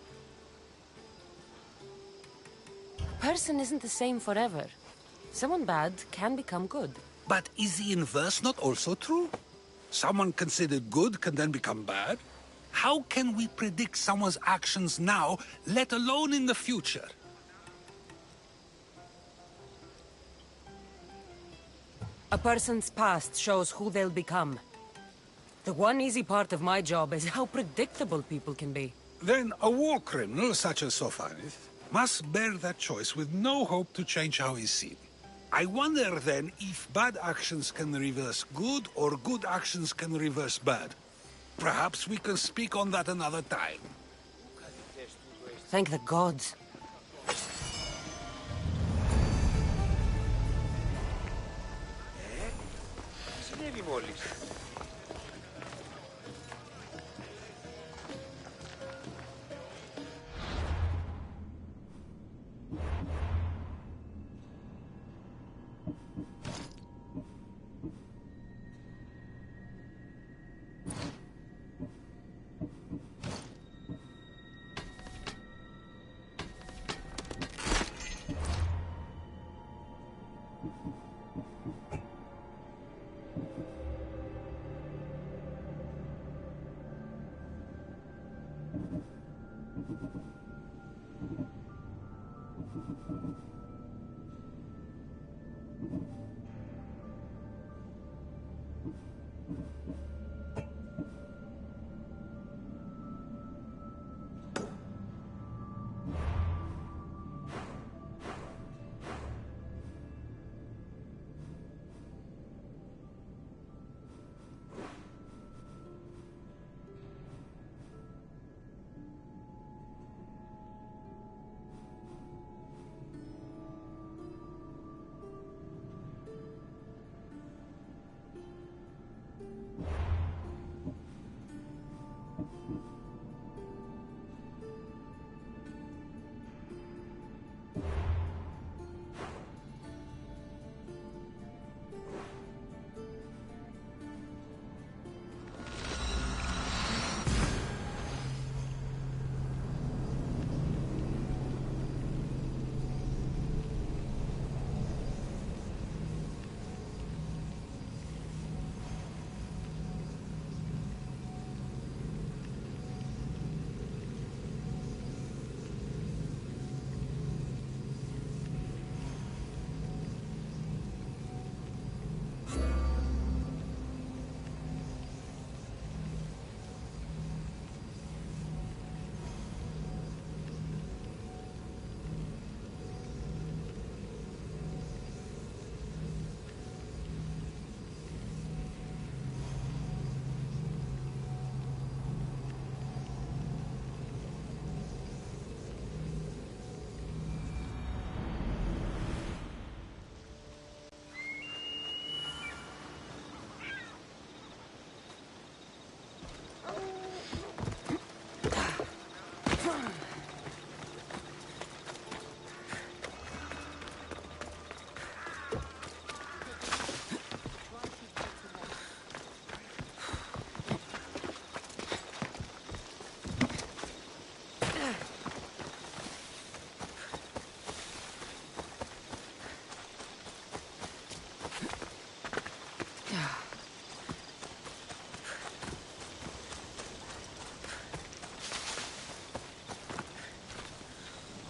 A person isn't the same forever. Someone bad can become good. But is the inverse not also true? Someone considered good can then become bad? How can we predict someone's actions now, let alone in the future? A person's past shows who they'll become. The one easy part of my job is how predictable people can be. Then a war criminal such as Sophanis must bear that choice with no hope to change how he's seen. I wonder then if bad actions can reverse good or good actions can reverse bad. Perhaps we can speak on that another time. Thank the gods. Συνέβη μόλις.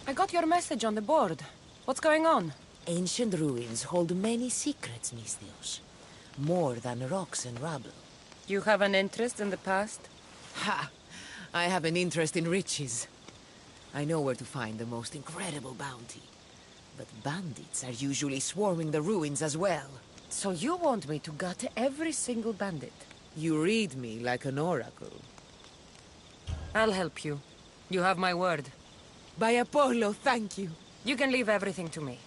I got your message on the board. What's going on? Ancient ruins hold many secrets, Misthios. More than rocks and rubble. You have an interest in the past? Ha! I have an interest in riches. I know where to find the most incredible bounty. But bandits are usually swarming the ruins as well. So you want me to gut every single bandit? You read me like an oracle. I'll help you. You have my word. By Apollo, thank you. You can leave everything to me.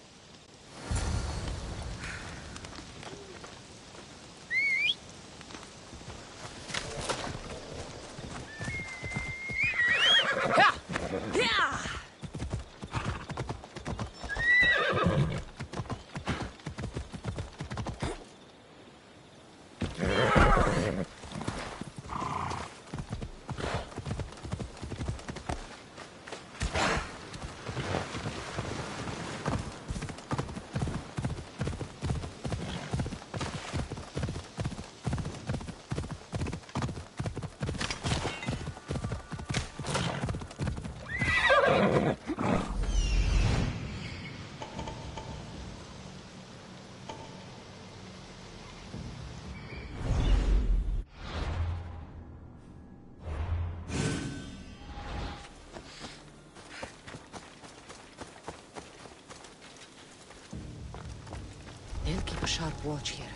They'll keep a sharp watch here.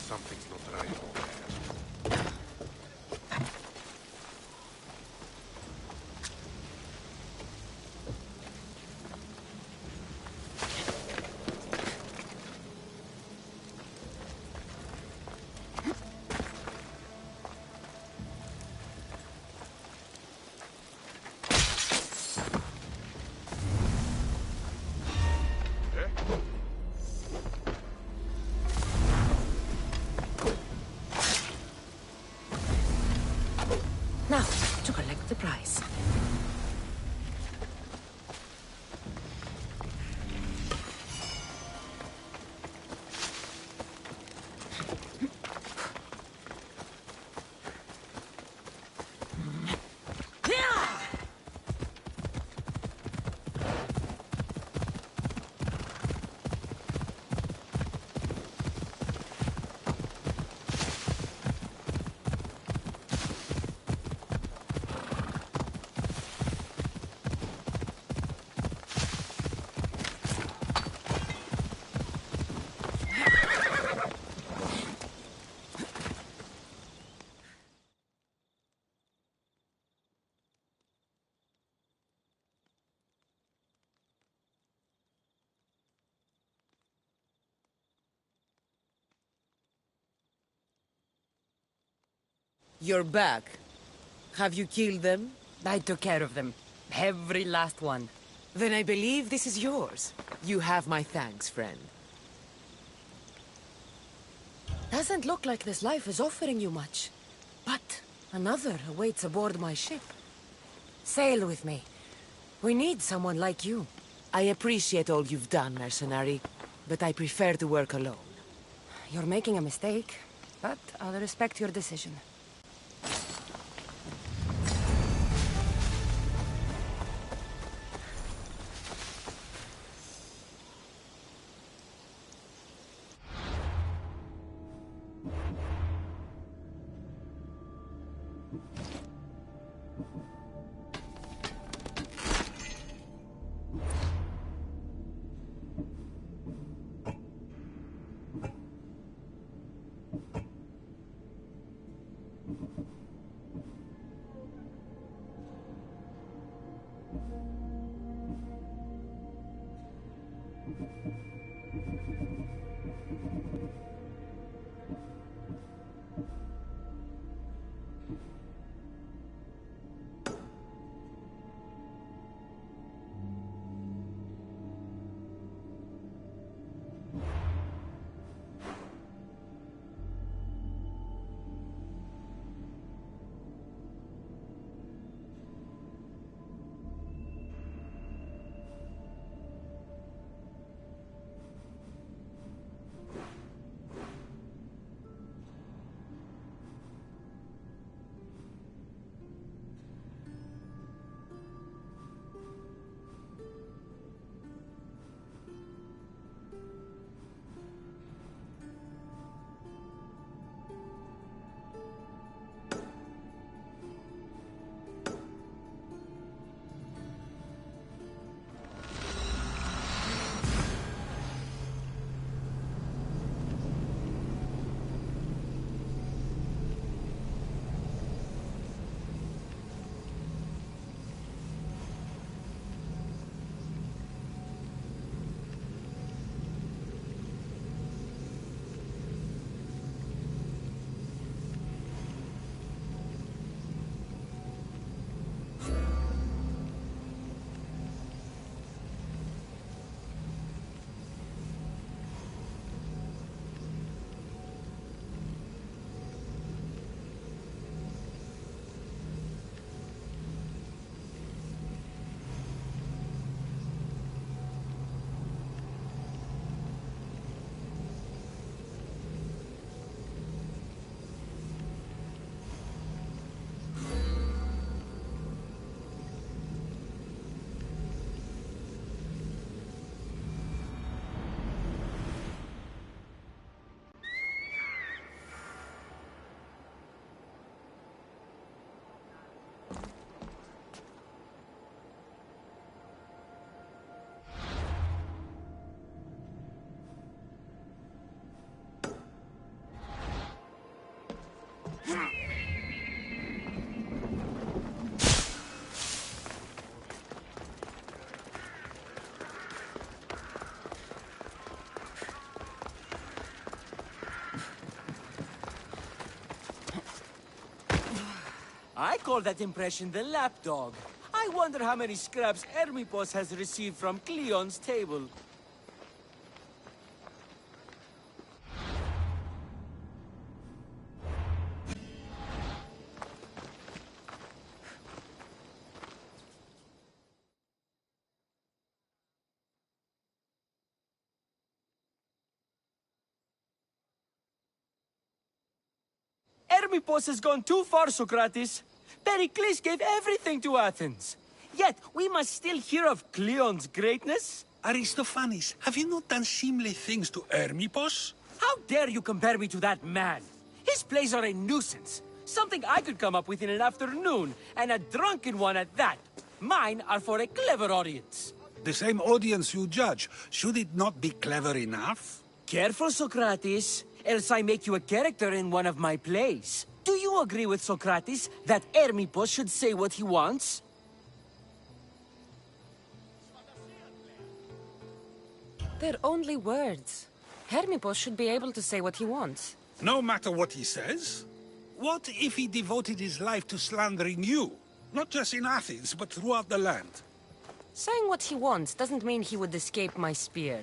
Something's not right over there. Now, to collect the prize. You're back. Have you killed them? I took care of them. Every last one. Then I believe this is yours. You have my thanks, friend. Doesn't look like this life is offering you much. But another awaits aboard my ship. Sail with me. We need someone like you. I appreciate all you've done, mercenary, but I prefer to work alone. You're making a mistake, but I'll respect your decision. call that impression the lapdog. I wonder how many scraps Hermipos has received from Cleon's table. Hermipos has gone too far, Socrates. Pericles gave everything to Athens. Yet, we must still hear of Cleon's greatness. Aristophanes, have you not done seemly things to Hermipos? How dare you compare me to that man? His plays are a nuisance. Something I could come up with in an afternoon, and a drunken one at that. Mine are for a clever audience. The same audience you judge. Should it not be clever enough? Careful, Socrates, else I make you a character in one of my plays. Do you agree with Socrates that Hermipos should say what he wants? They're only words. Hermipos should be able to say what he wants. No matter what he says? What if he devoted his life to slandering you? Not just in Athens, but throughout the land. Saying what he wants doesn't mean he would escape my spear.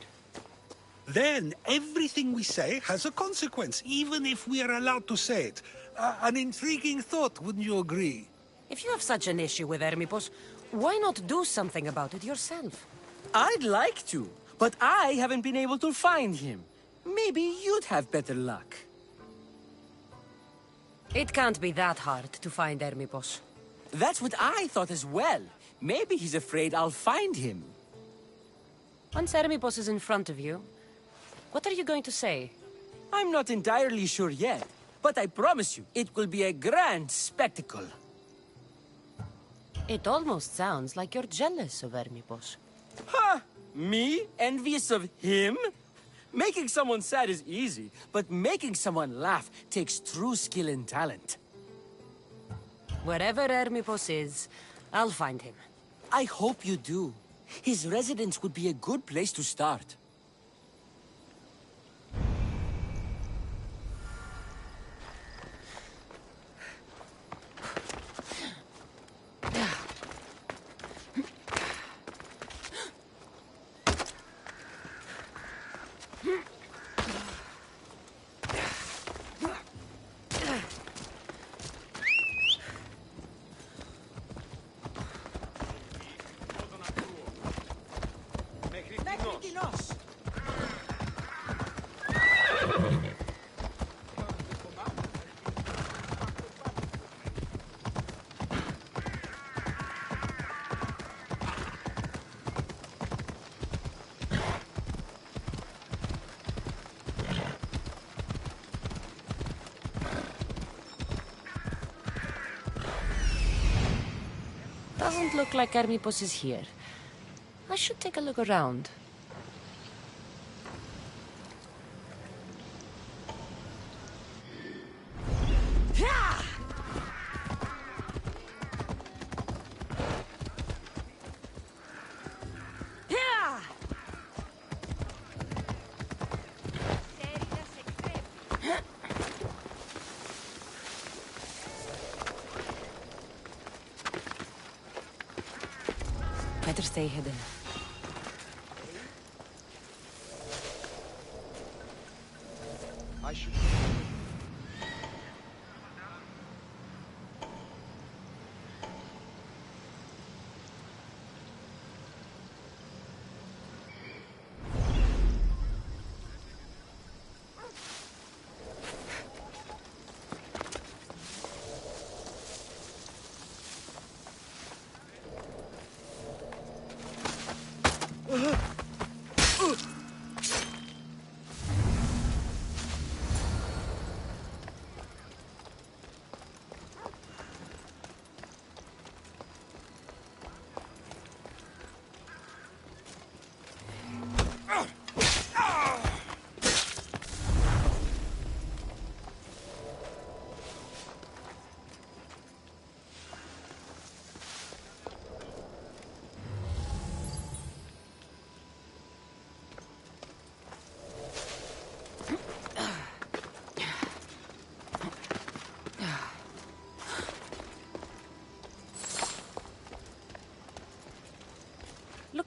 Then everything we say has a consequence, even if we are allowed to say it. An intriguing thought, wouldn't you agree? If you have such an issue with Hermipos, why not do something about it yourself? I'd like to, but I haven't been able to find him. Maybe you'd have better luck. It can't be that hard to find Hermipos. That's what I thought as well. Maybe he's afraid I'll find him. Once Hermipos is in front of you, what are you going to say? I'm not entirely sure yet, but I promise you, it will be a grand spectacle. It almost sounds like you're jealous of Hermipos. Ha! Me? Envious of him? Making someone sad is easy, but making someone laugh takes true skill and talent. Wherever Hermipos is, I'll find him. I hope you do. His residence would be a good place to start. Doesn't look like Hermipos is here. I should take a look around. Better stay hidden. I should...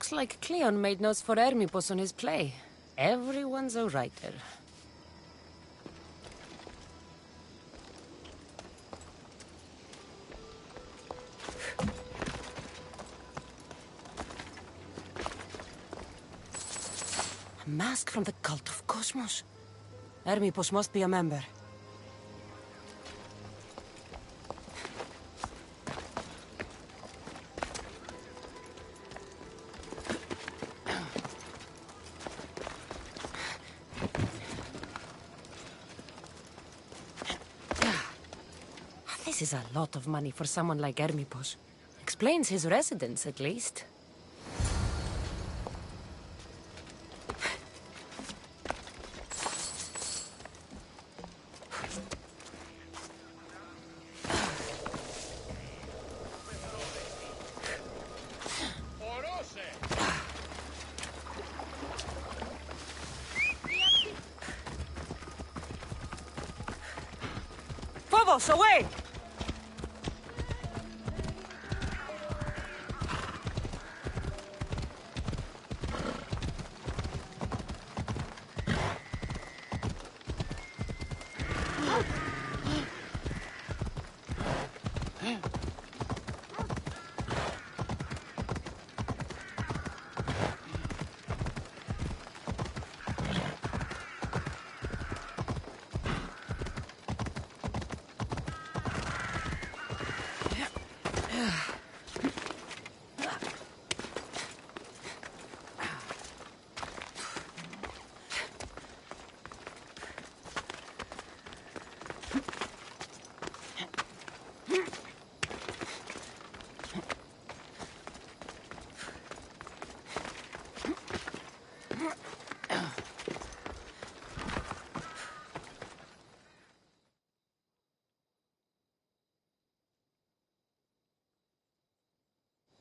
Looks like Cleon made notes for Hermipos on his play. Everyone's a writer. A mask from the cult of Cosmos. Hermipos must be a member. This is a lot of money for someone like Hermipos. Explains his residence, at least. Phobos, away!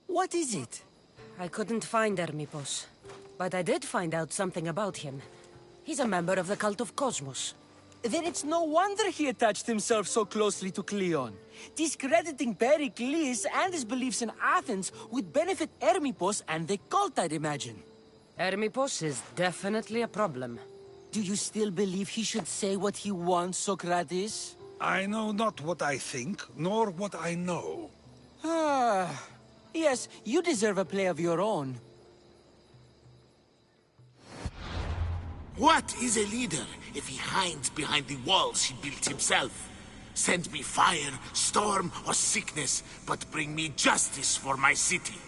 What is it? I couldn't find Hermipos, but I did find out something about him. He's a member of the cult of Cosmos. Then it's no wonder he attached himself so closely to Cleon. Discrediting Pericles and his beliefs in Athens would benefit Hermipos and the cult, I'd imagine. Hermipos is definitely a problem. Do you still believe he should say what he wants, Socrates? I know not what I think, nor what I know. Yes, you deserve a play of your own. What is a leader if he hides behind the walls he built himself? Send me fire, storm, or sickness, but bring me justice for my city.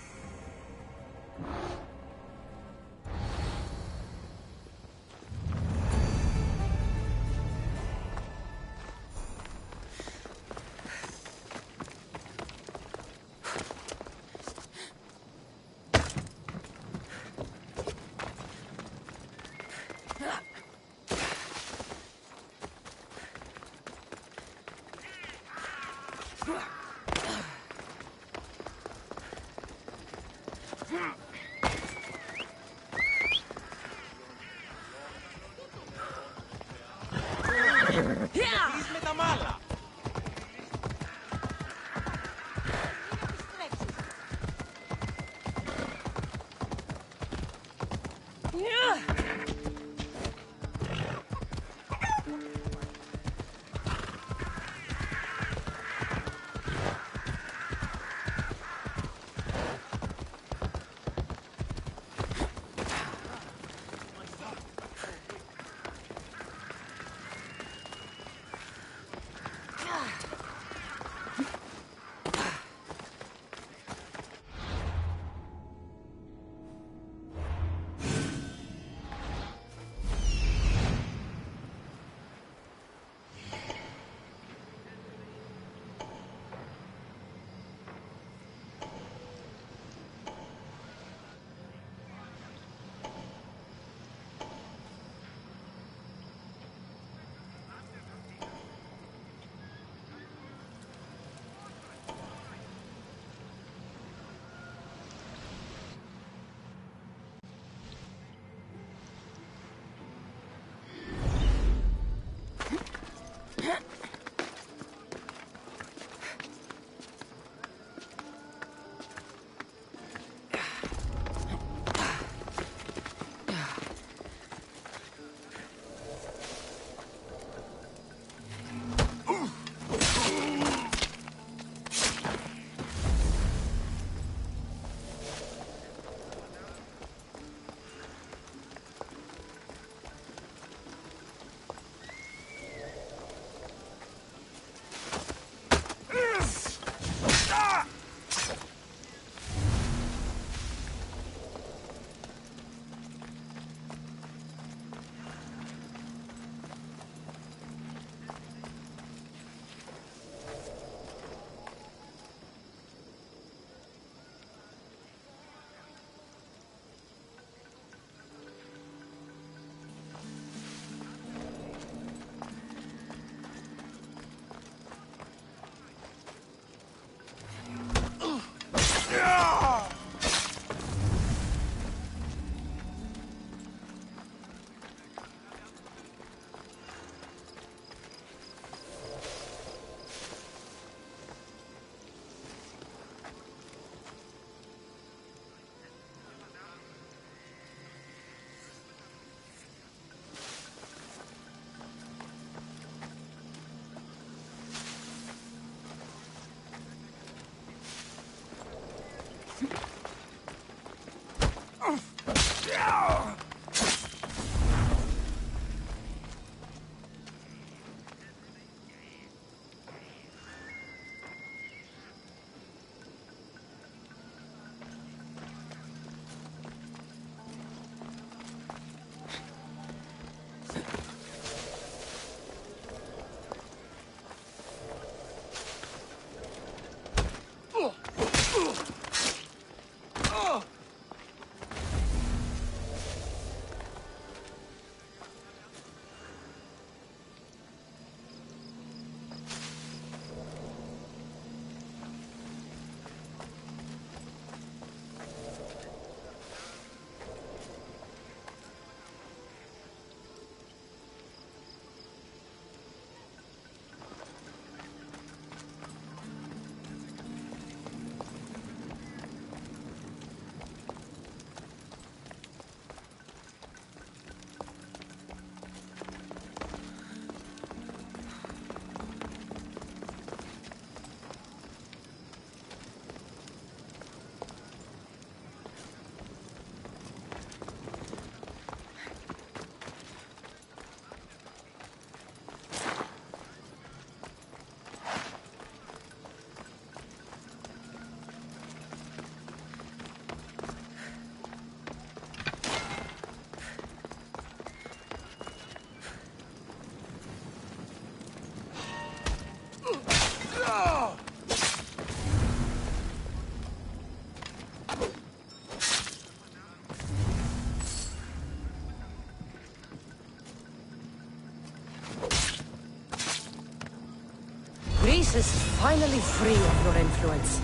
place is finally free of your influence.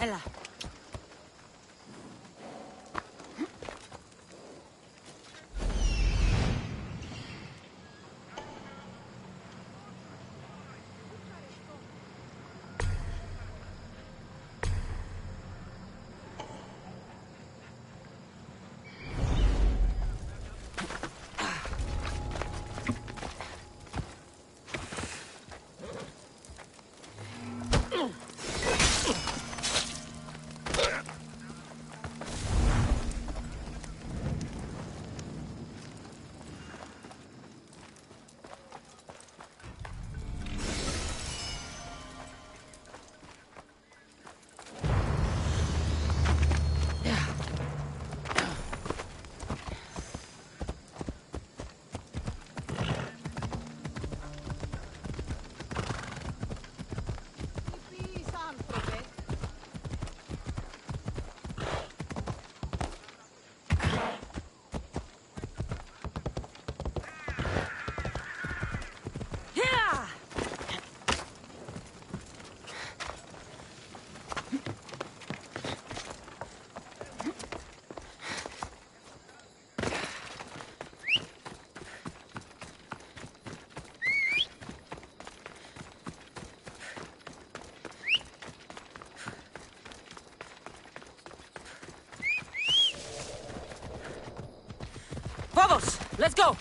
Ella. Vamos! Let's go!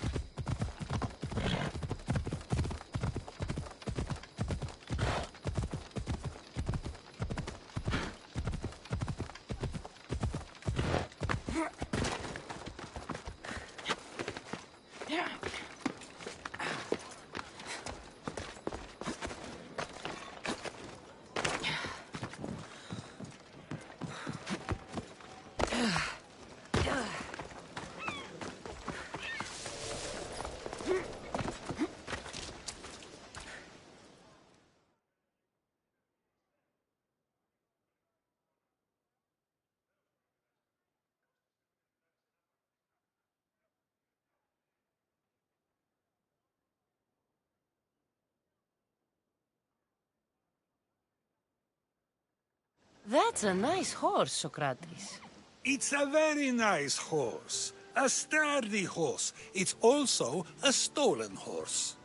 That's a nice horse, Socrates. It's a very nice horse. A sturdy horse. It's also a stolen horse.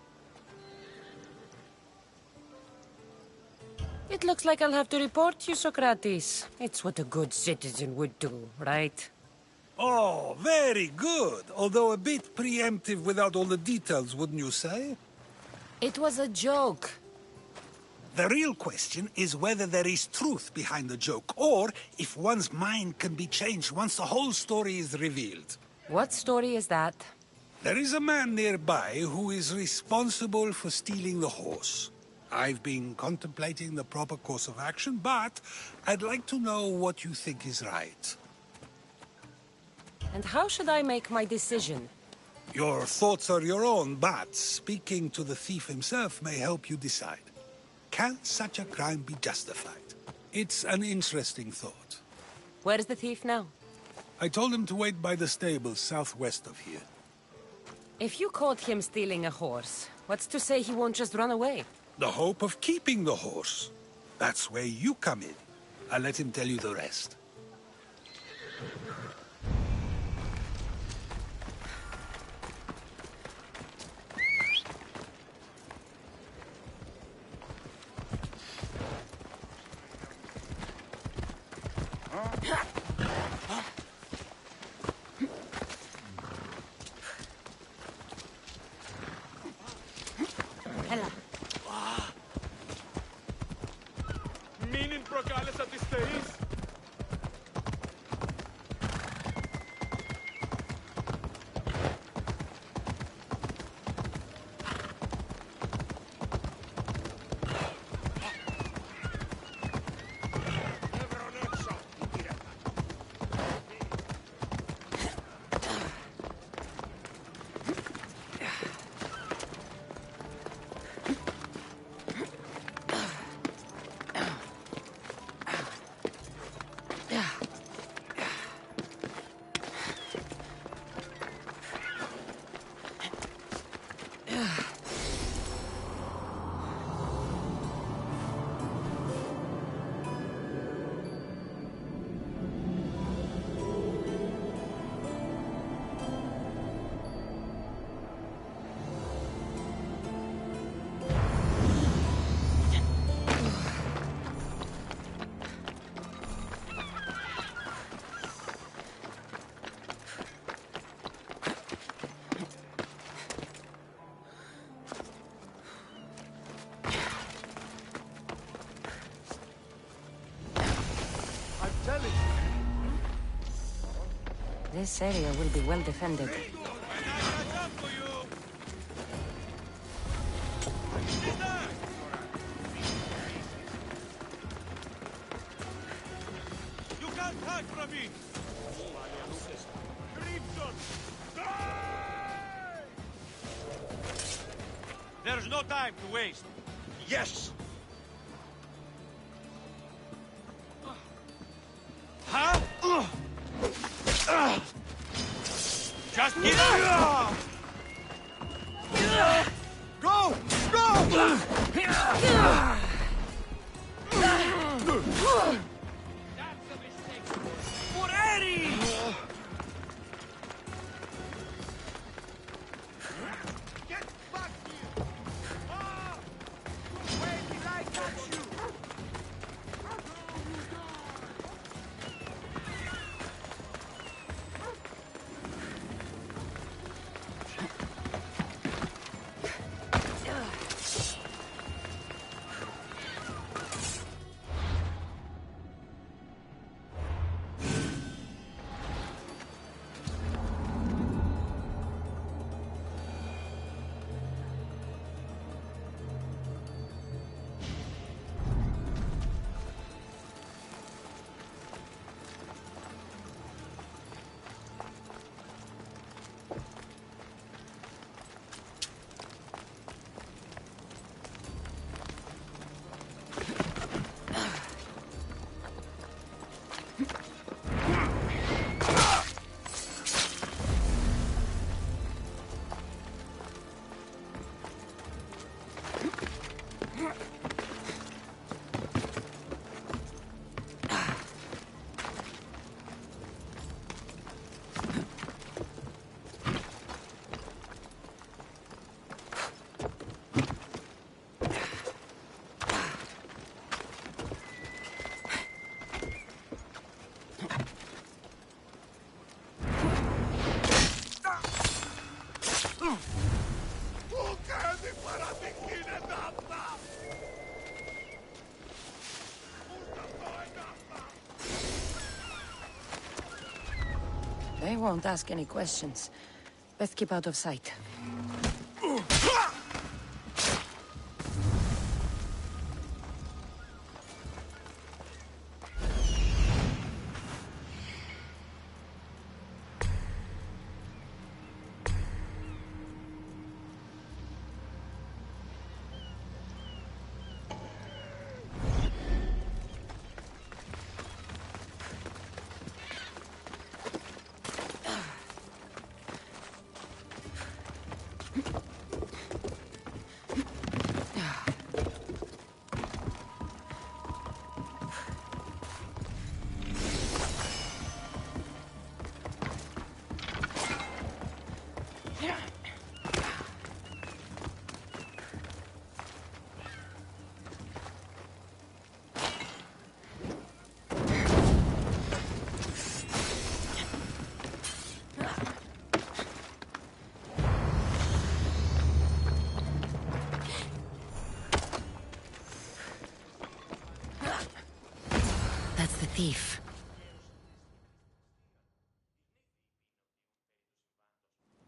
It looks like I'll have to report you, Socrates. It's what a good citizen would do, right? Oh, very good. Although a bit preemptive without all the details, wouldn't you say? It was a joke. The real question is whether there is truth behind the joke, or if one's mind can be changed once the whole story is revealed. What story is that? There is a man nearby who is responsible for stealing the horse. I've been contemplating the proper course of action, but I'd like to know what you think is right. And how should I make my decision? Your thoughts are your own, but speaking to the thief himself may help you decide. Can such a crime be justified? It's an interesting thought. Where's the thief now? I told him to wait by the stables southwest of here. If you caught him stealing a horse, what's to say he won't just run away? The hope of keeping the horse. That's where you come in. I'll let him tell you the rest. Μείνει προκάλεσα τις θεείς. This area will be well defended. You can't hide from me! Crimson! Die! There's no time to waste. Yes! Huh? Just get out! Go! Go! That's a mistake! For Eddie! Get back here! Ah! Wait till I touch you! They won't ask any questions. Best keep out of sight.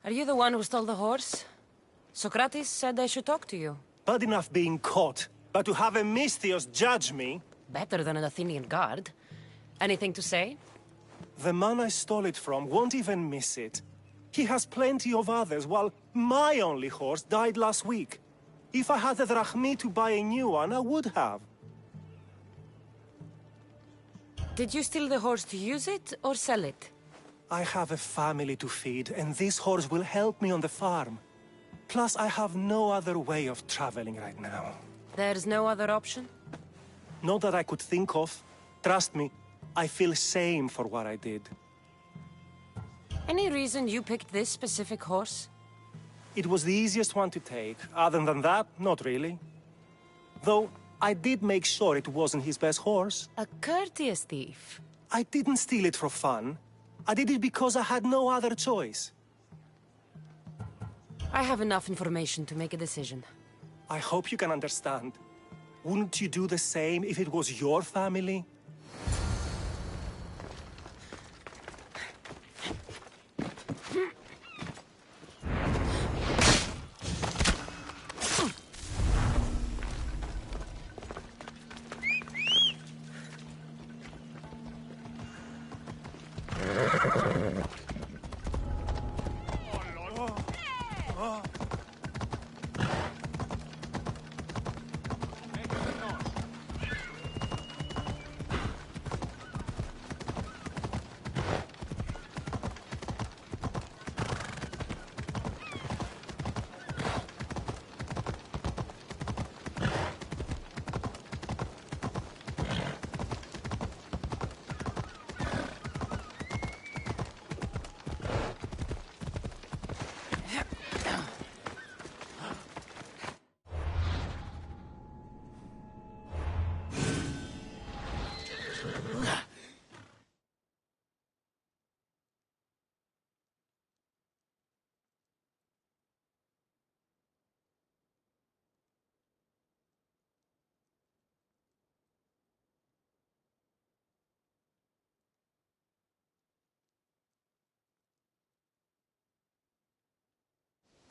Are you the one who stole the horse? Socrates said I should talk to you. Bad enough being caught, but to have a Misthios judge me... Better than an Athenian guard. Anything to say? The man I stole it from won't even miss it. He has plenty of others, while my only horse died last week. If I had the drachmi to buy a new one, I would have. Did you steal the horse to use it, or sell it? I have a family to feed, and this horse will help me on the farm. Plus, I have no other way of traveling right now. There's no other option? Not that I could think of. Trust me, I feel shame for what I did. Any reason you picked this specific horse? It was the easiest one to take. Other than that, not really. Though, I did make sure it wasn't his best horse. A courteous thief. I didn't steal it for fun. I did it because I had no other choice. I have enough information to make a decision. I hope you can understand. Wouldn't you do the same if it was your family?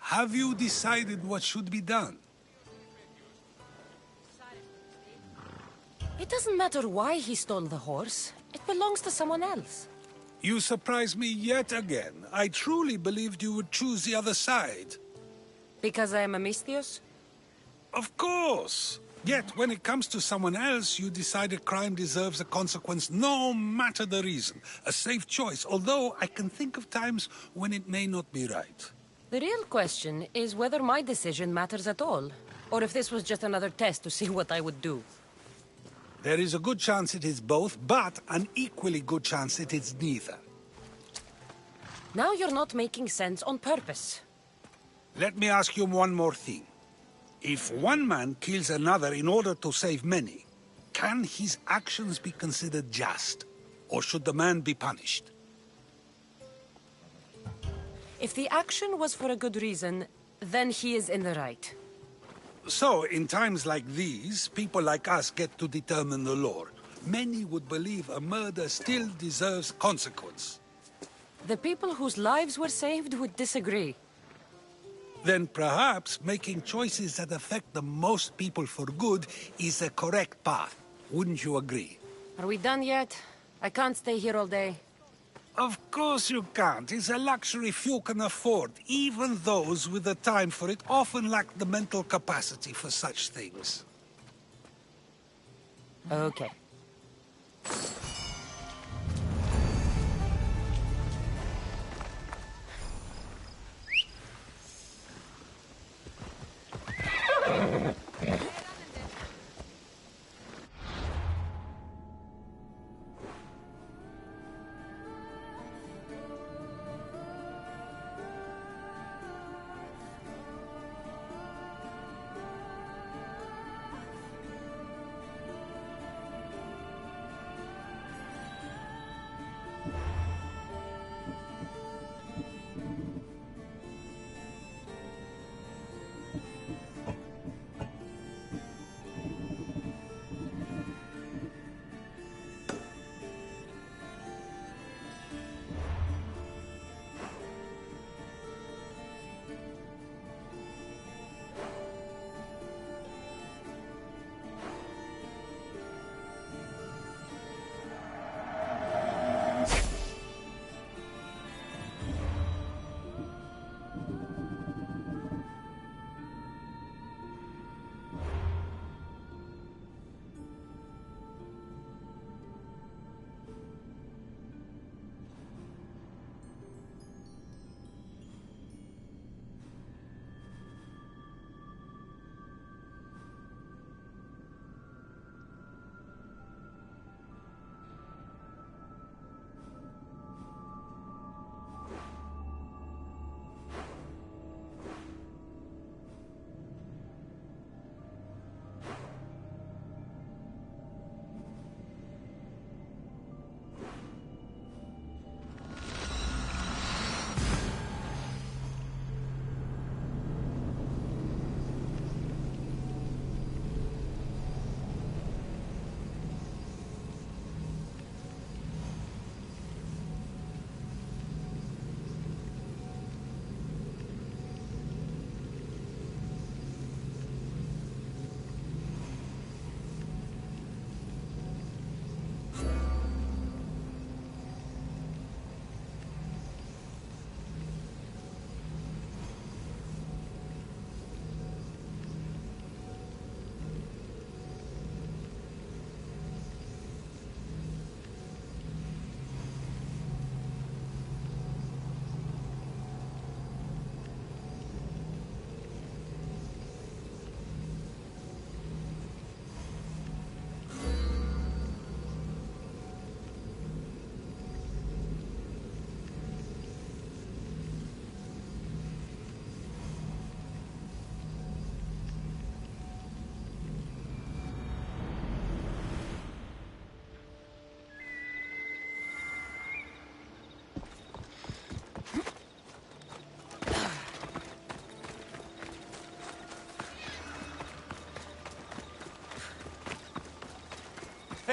Have you decided what should be done? It doesn't matter why he stole the horse. It belongs to someone else. You surprise me yet again. I truly believed you would choose the other side. Because I am a Misthios? Of course! Yet, when it comes to someone else, you decide a crime deserves a consequence no matter the reason. A safe choice, although I can think of times when it may not be right. The real question is whether my decision matters at all, or if this was just another test to see what I would do. There is a good chance it is both, but an equally good chance it is neither. Now you're not making sense on purpose. Let me ask you one more thing. If one man kills another in order to save many, can his actions be considered just? Or should the man be punished? If the action was for a good reason, then he is in the right. So, in times like these, people like us get to determine the law. Many would believe a murder still deserves consequence. The people whose lives were saved would disagree. Then perhaps making choices that affect the most people for good is the correct path. Wouldn't you agree? Are we done yet? I can't stay here all day. Of course you can't. It's a luxury few can afford. Even those with the time for it often lack the mental capacity for such things. Okay.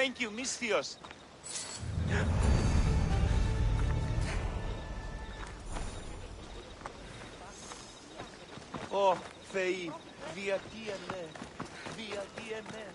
Thank you, Misthios. Oh, Θεοί, γιατί εμέ, γιατί εμέ.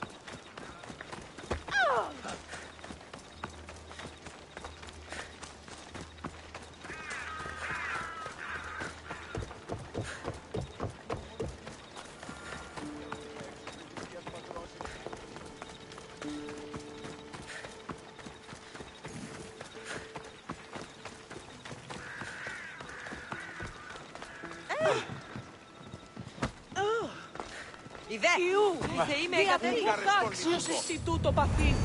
Ιού, θεοί με εγκατέλειπαν. Ποιος εσύ τούτο παθήν.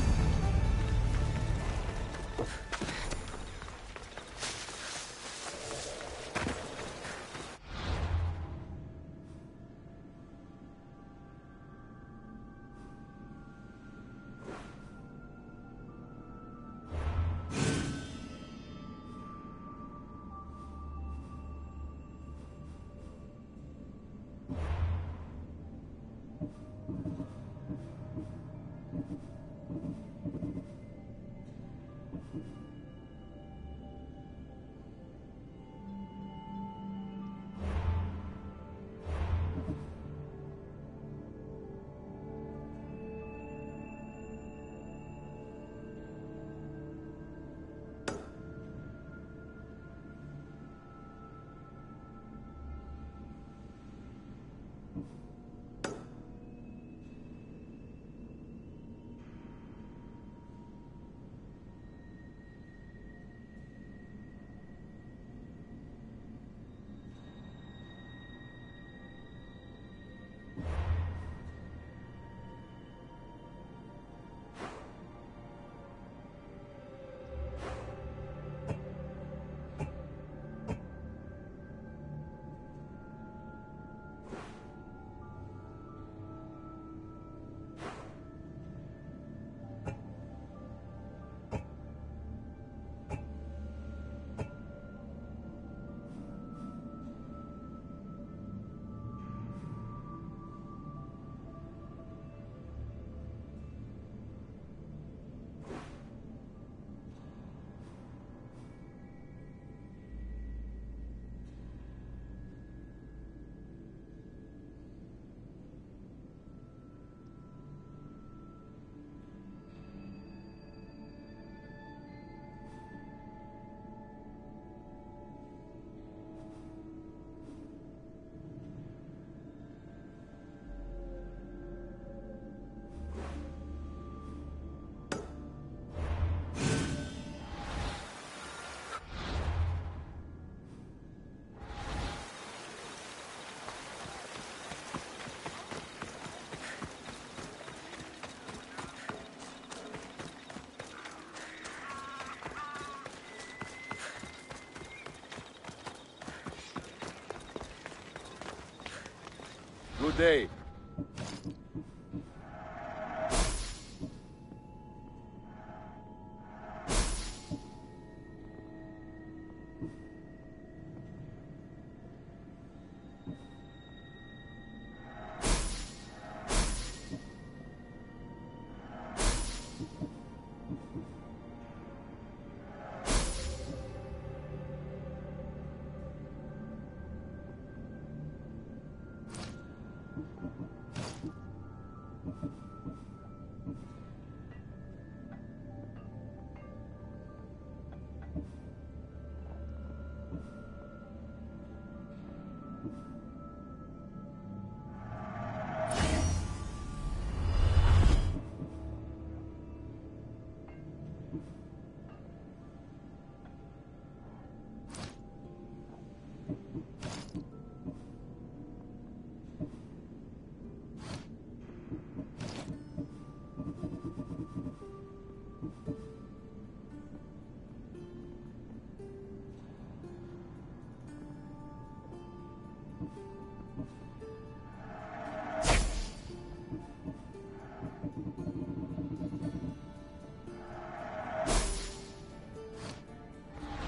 Good day.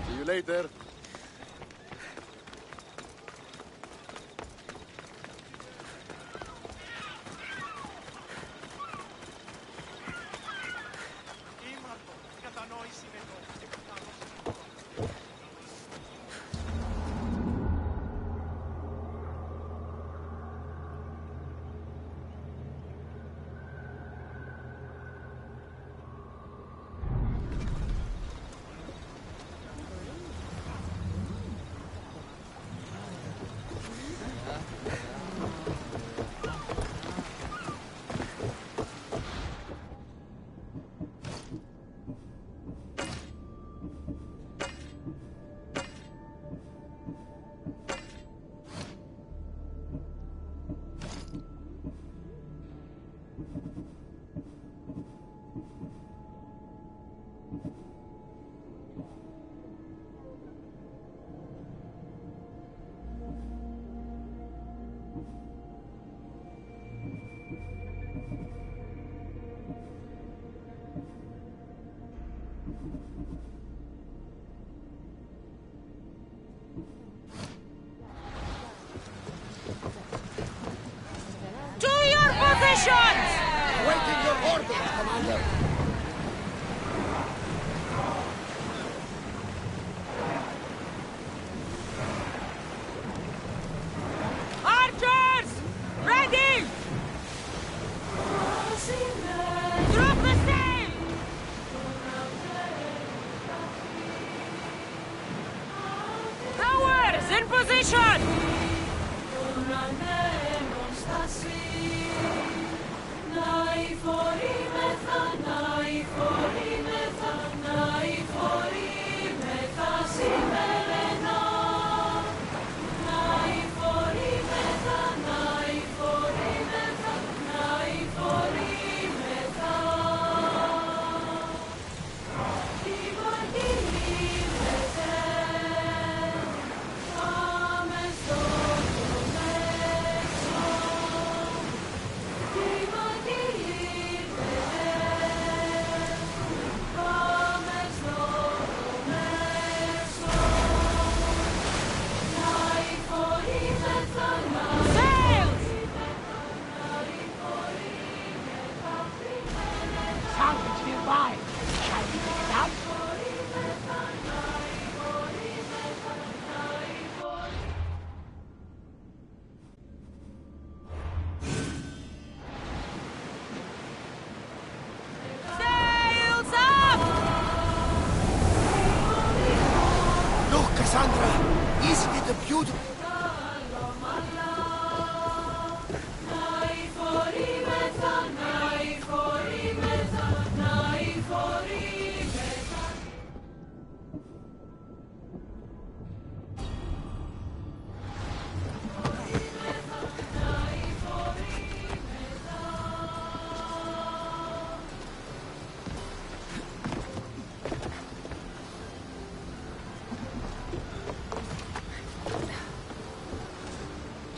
See you later. positions! Awaiting your orders, Commander. Archers! Ready! Drop the sail! Towers in position! Salvage nearby. Shall we pick it up? Sails up! Look, Cassandra! Isn't it a beautiful...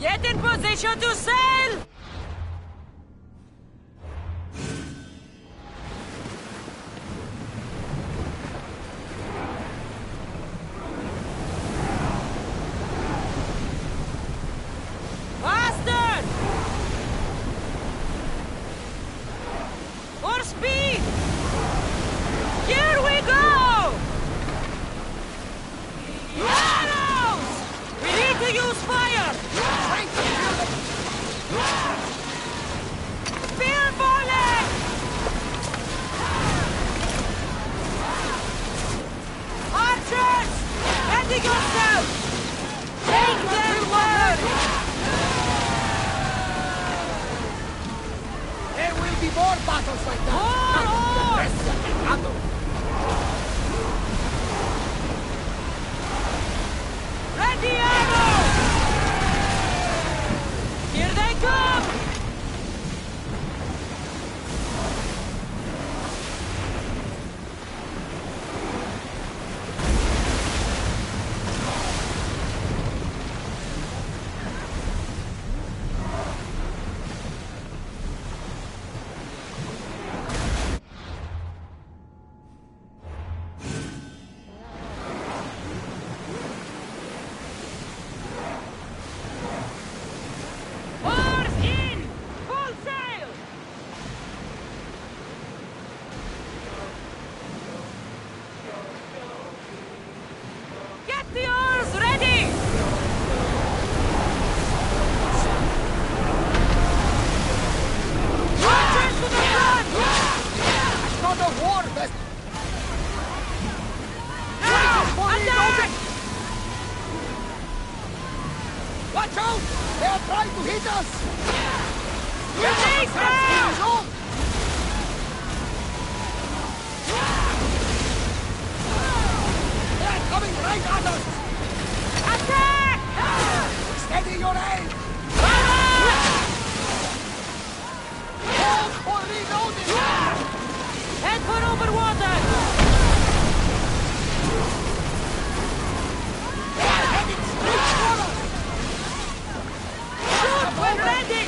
Get in position to sail! Faster! For speed! Here we go! Arrows! We need to use fire! Spear volley! Archers! Ready yourself! Take their word! There will be more battles like that! More! Ready, arrow! Here they come! Oars in! Full sail! Get the oars ready! Archers to the front! I've got a war vest! Now! Attack! Watch out! They are trying to hit us! Release them! They are coming right at us! Attack! Steady your aim! Hold for reloading! Head for over water! They are heading straight for us! Shoot when ready!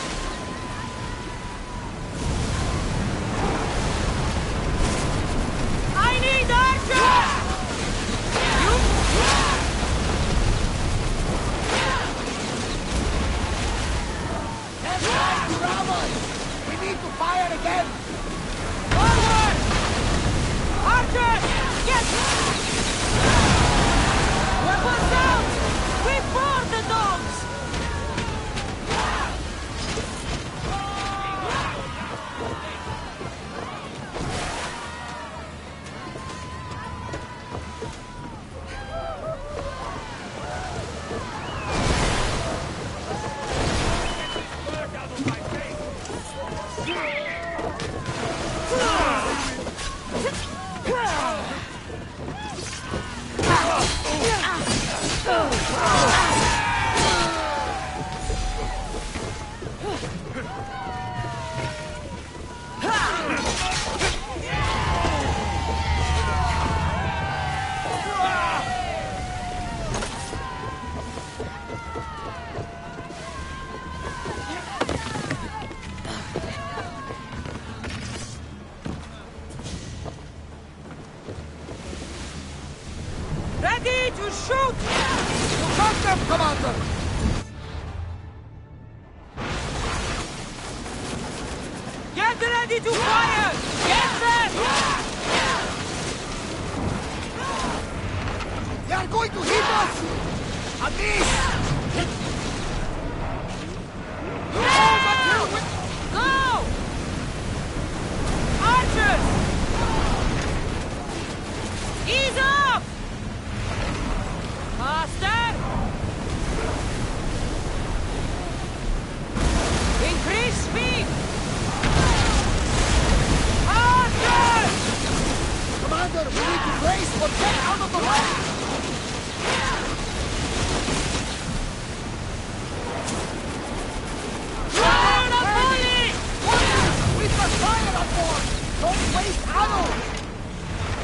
I need archers! Got them, Commander! Get ready to fire! Get them! They are going to hit us! At least! Go! Archers! Ease up! Faster! Increase speed! Archers! Commander, we need to brace or get out of the way! Fire the bully! We've got fire on board! Don't waste ammo!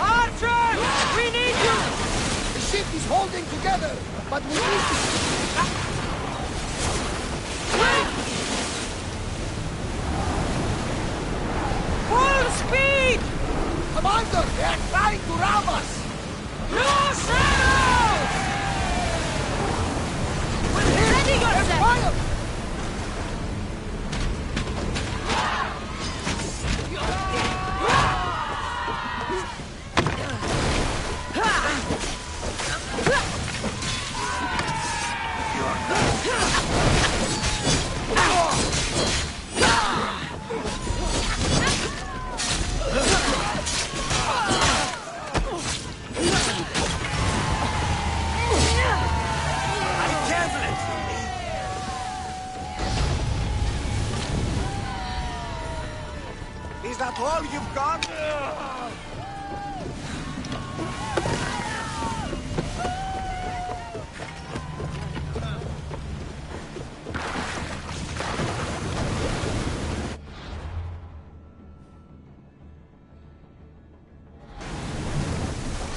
Archers! We need you! The ship is holding together, but we need to... Full speed! Commander, they are trying to ram us! Loose arrows! Ready yourself! Fire! Is that all you've got?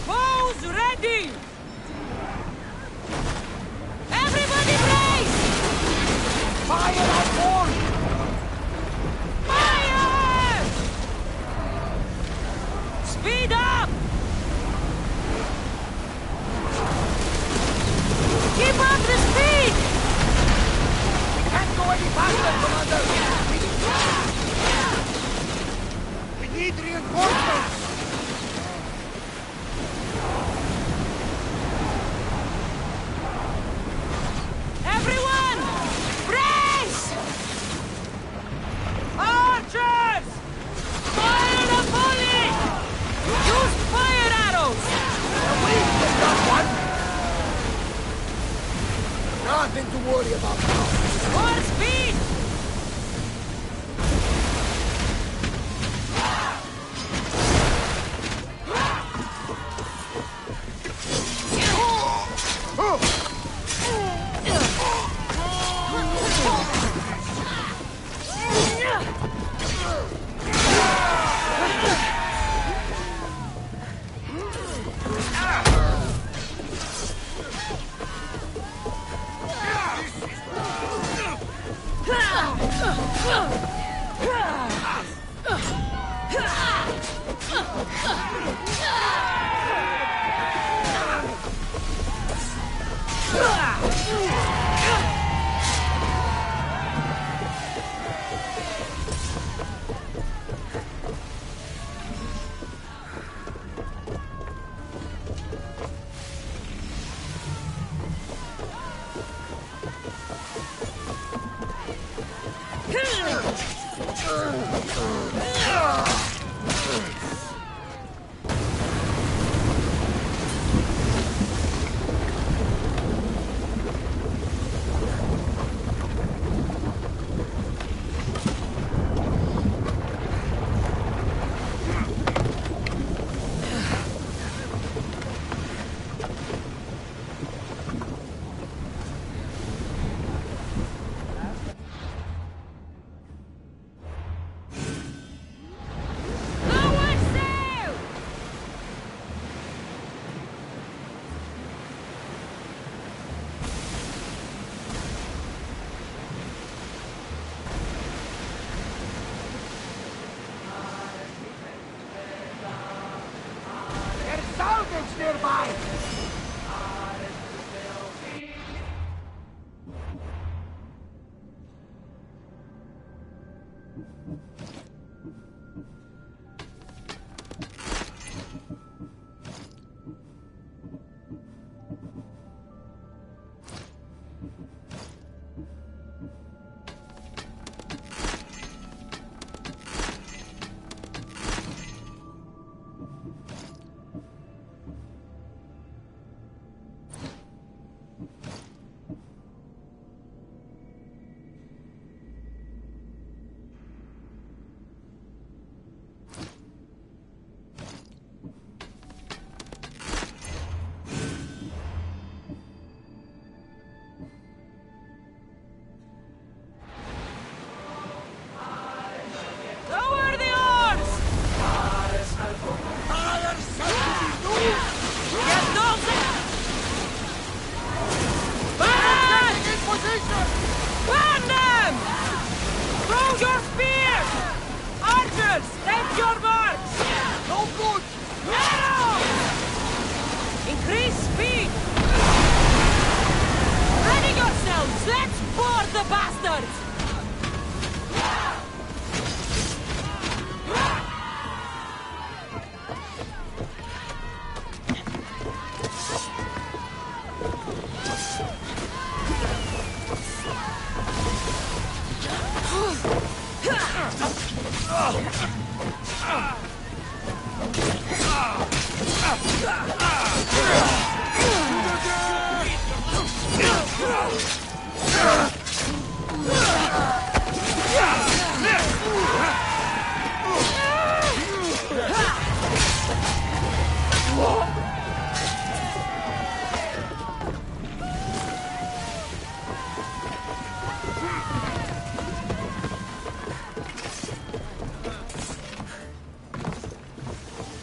Bows ready! Everybody brace! Fire on board! Fire! Speed up! Keep up the speed! We can't go any faster, Commander! We need reinforcements! Everyone! Brace! Archers! Fire the bully! Use fire arrows! We've got one! Nothing to worry about now. More speed!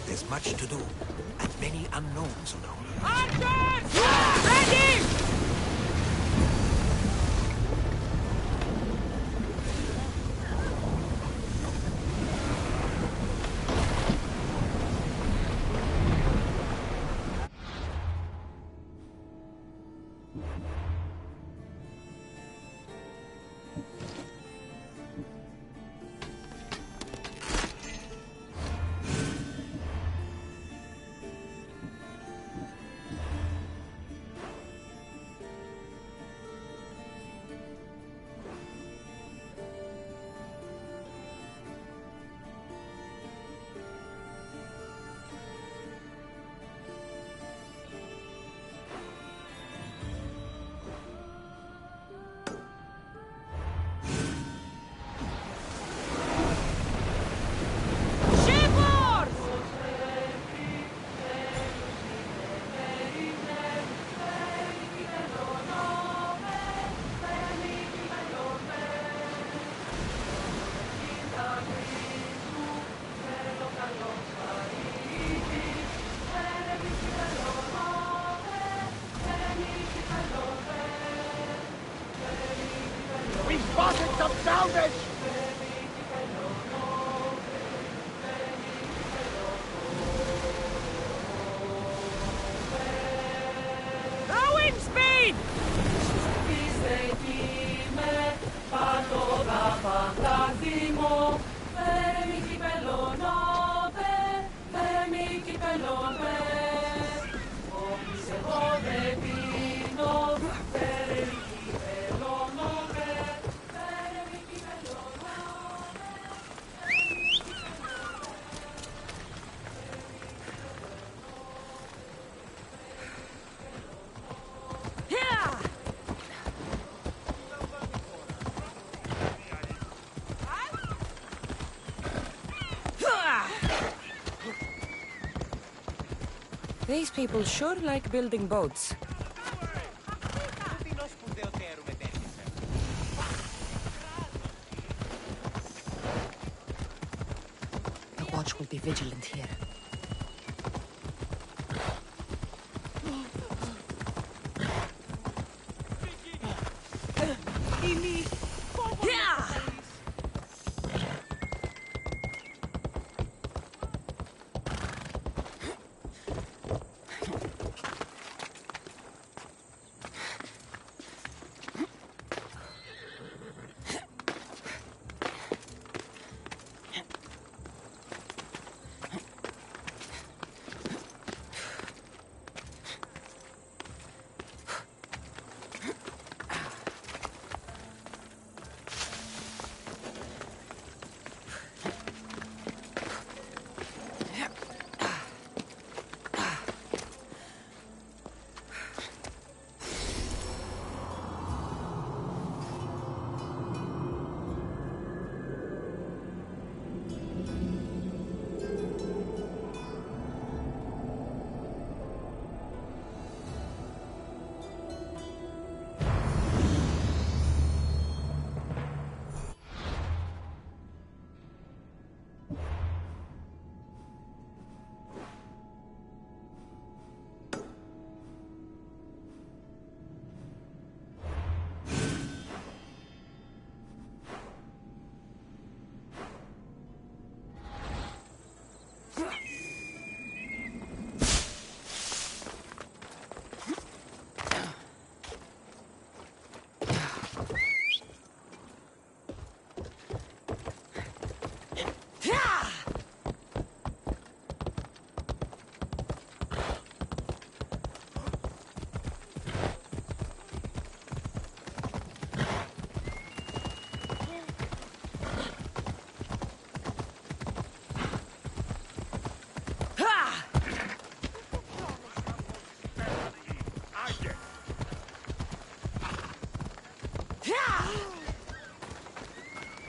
There's much to do, and many unknowns around. Archers! Ready! We spotted some salvage! The wind speed! These people sure like building boats. The watch will be vigilant here.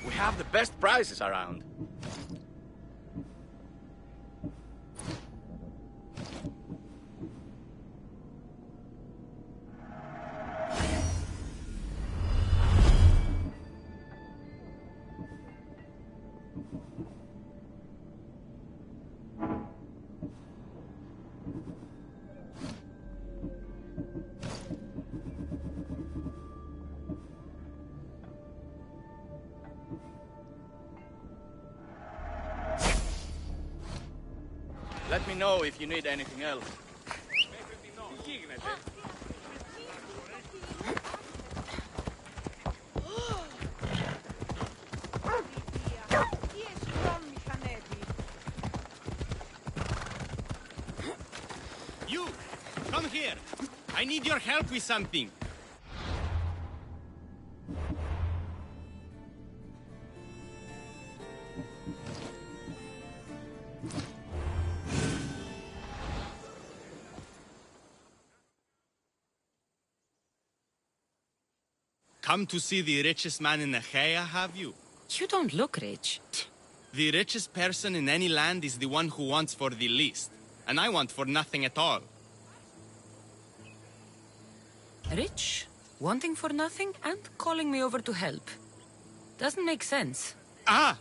We have the best prizes around. Let me know if you need anything else. You! Come here! I need your help with something! Come to see the richest man in Achaia, have you? You don't look rich. The richest person in any land is the one who wants for the least. And I want for nothing at all. Rich, wanting for nothing, and calling me over to help. Doesn't make sense. Ah!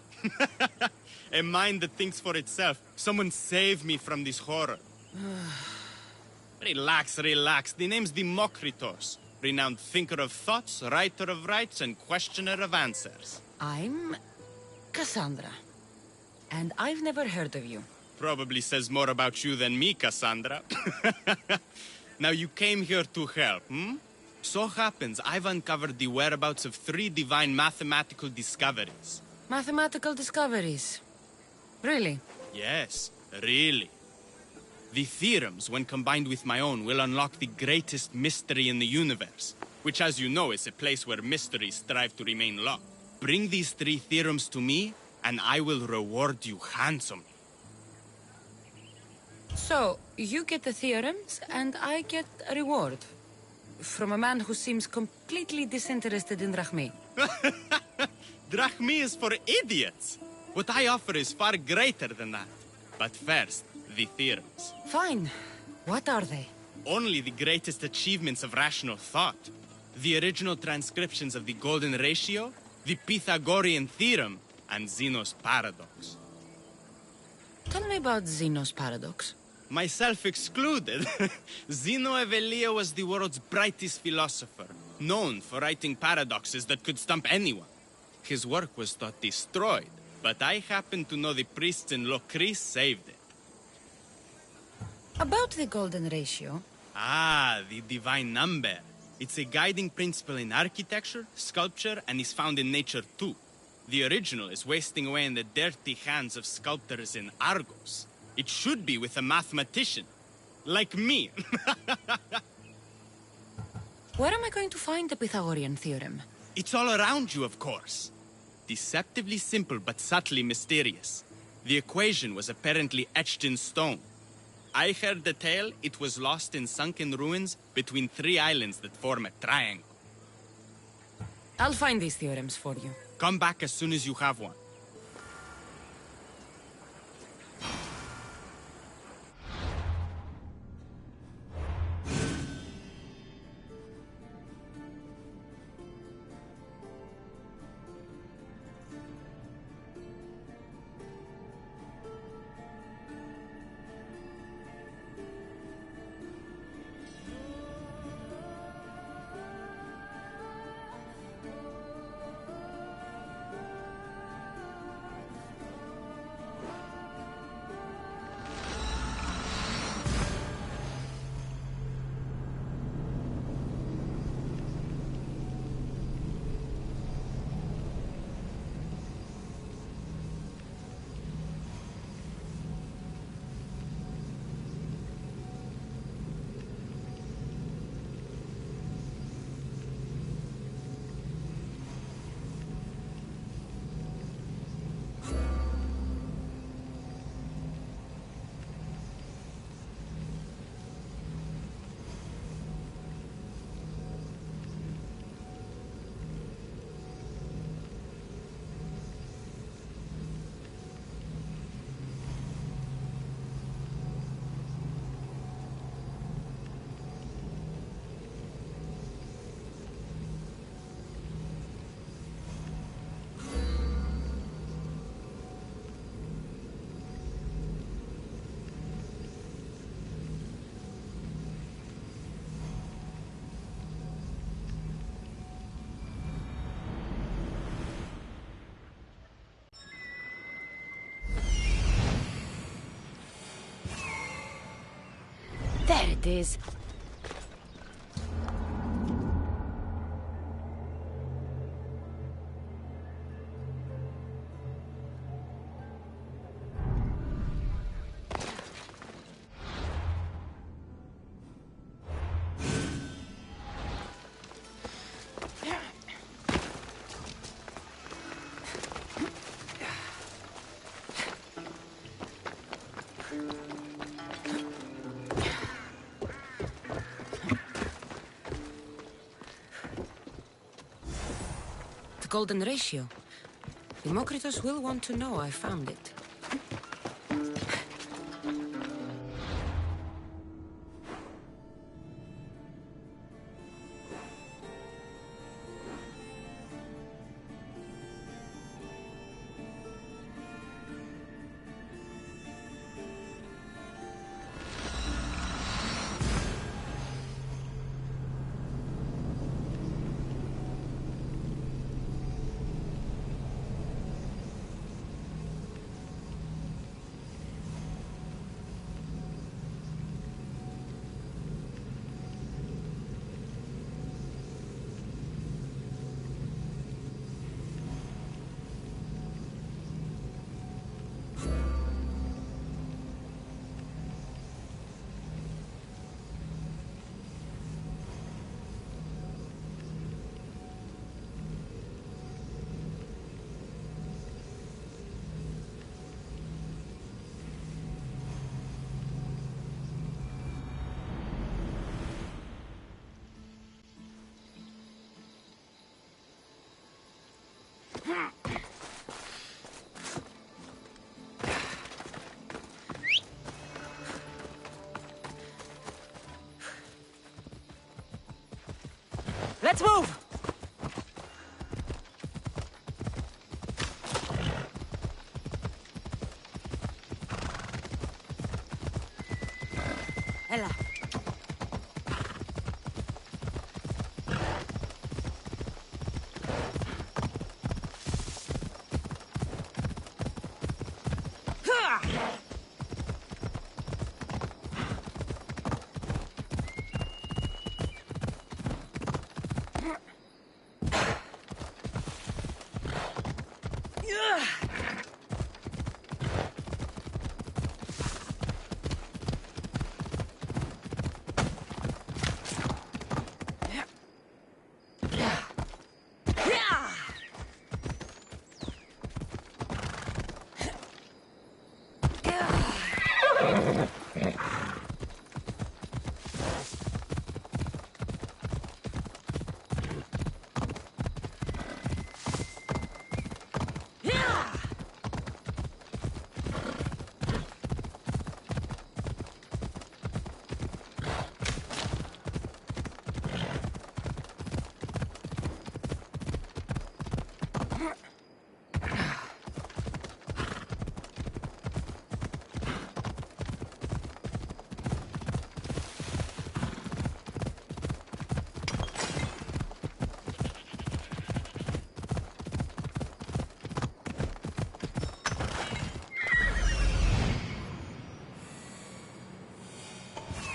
A mind that thinks for itself. Someone save me from this horror. Relax, relax. The name's Democritus. Renowned thinker of thoughts, writer of rights, and questioner of answers. I'm Cassandra. And I've never heard of you. Probably says more about you than me, Cassandra. Now you came here to help, hmm? So happens I've uncovered the whereabouts of 3 divine mathematical discoveries. Mathematical discoveries? Really? Yes, really. The theorems, when combined with my own, will unlock the greatest mystery in the universe, which, as you know, is a place where mysteries strive to remain locked. Bring these 3 theorems to me, and I will reward you handsomely. So, you get the theorems, and I get a reward. From a man who seems completely disinterested in Drachmi. Drachmi is for idiots! What I offer is far greater than that. But first, the theorems. Fine. What are they? Only the greatest achievements of rational thought. The original transcriptions of the Golden Ratio, the Pythagorean Theorem, and Zeno's Paradox. Tell me about Zeno's Paradox. Myself excluded. Zeno of Elea was the world's brightest philosopher, known for writing paradoxes that could stump anyone. His work was thought destroyed, but I happen to know the priests in Locris saved it. About the Golden Ratio. Ah, the divine number. It's a guiding principle in architecture, sculpture, and is found in nature too. The original is wasting away in the dirty hands of sculptors in Argos. It should be with a mathematician. Like me. Where am I going to find the Pythagorean theorem? It's all around you, of course. Deceptively simple, but subtly mysterious. The equation was apparently etched in stone. I heard the tale it was lost in sunken ruins between 3 islands that form a triangle. I'll find these theorems for you. Come back as soon as you have one. it is. The golden ratio. Democritus will want to know I found it. Let's move! Ella.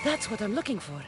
That's what I'm looking for.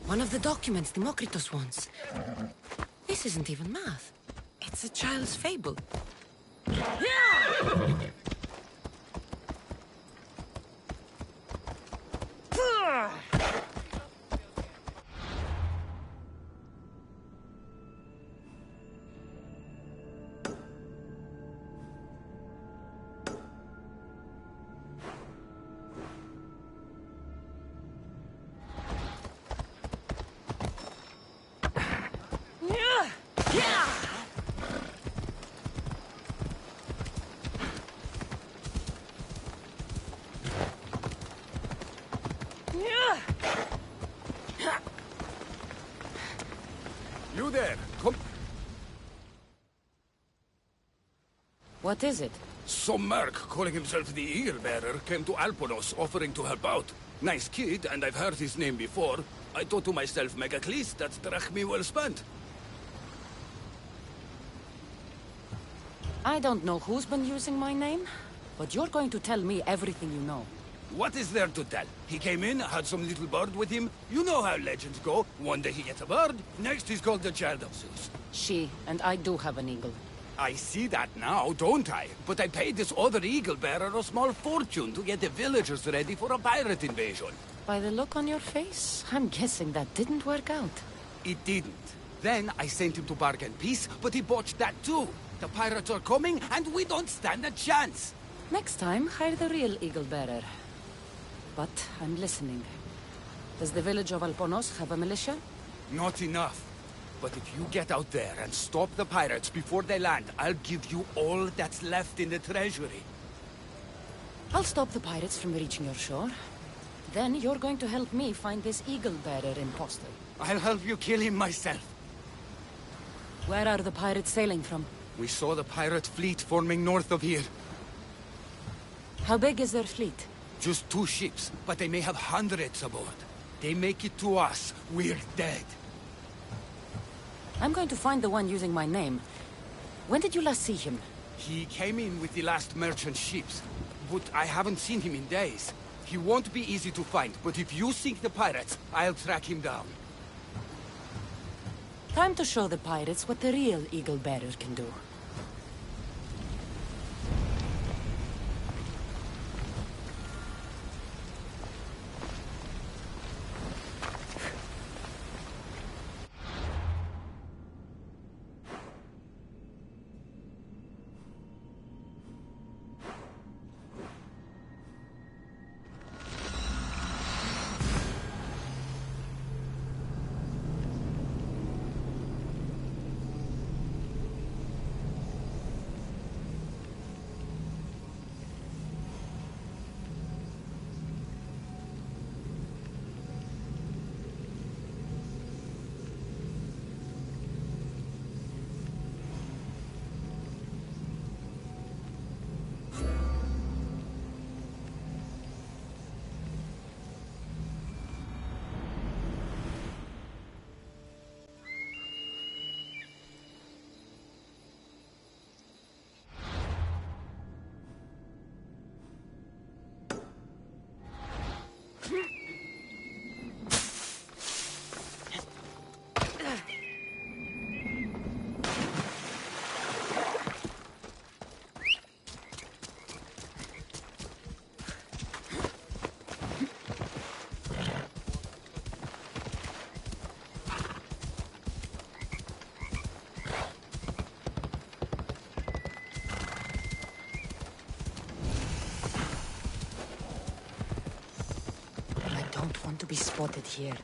One of the documents Democritus wants. This isn't even math. It's a child's fable. What is it? Some merc calling himself the Eagle Bearer came to Alponos offering to help out. Nice kid, and I've heard his name before. I thought to myself, Megacles, that's drachmi well spent. I don't know who's been using my name, but you're going to tell me everything you know. What is there to tell? He came in, had some little bird with him. You know how legends go. One day he gets a bird, next he's called the child of Zeus. And I do have an eagle. I see that now, don't I? But I paid this other eagle bearer a small fortune to get the villagers ready for a pirate invasion. By the look on your face, I'm guessing that didn't work out. It didn't. Then I sent him to bargain peace, but he botched that too. The pirates are coming, and we don't stand a chance. Next time, hire the real eagle bearer. But I'm listening. Does the village of Alponos have a militia? Not enough. But if you get out there and stop the pirates before they land, I'll give you all that's left in the treasury. I'll stop the pirates from reaching your shore. Then you're going to help me find this eagle bearer imposter. I'll help you kill him myself. Where are the pirates sailing from? We saw the pirate fleet forming north of here. How big is their fleet? Just 2 ships, but they may have hundreds aboard. They make it to us, we're dead. I'm going to find the one using my name. When did you last see him? He came in with the last merchant ships, but I haven't seen him in days. He won't be easy to find, but if you sink the pirates, I'll track him down. Time to show the pirates what the real eagle bearer can do. To be spotted here.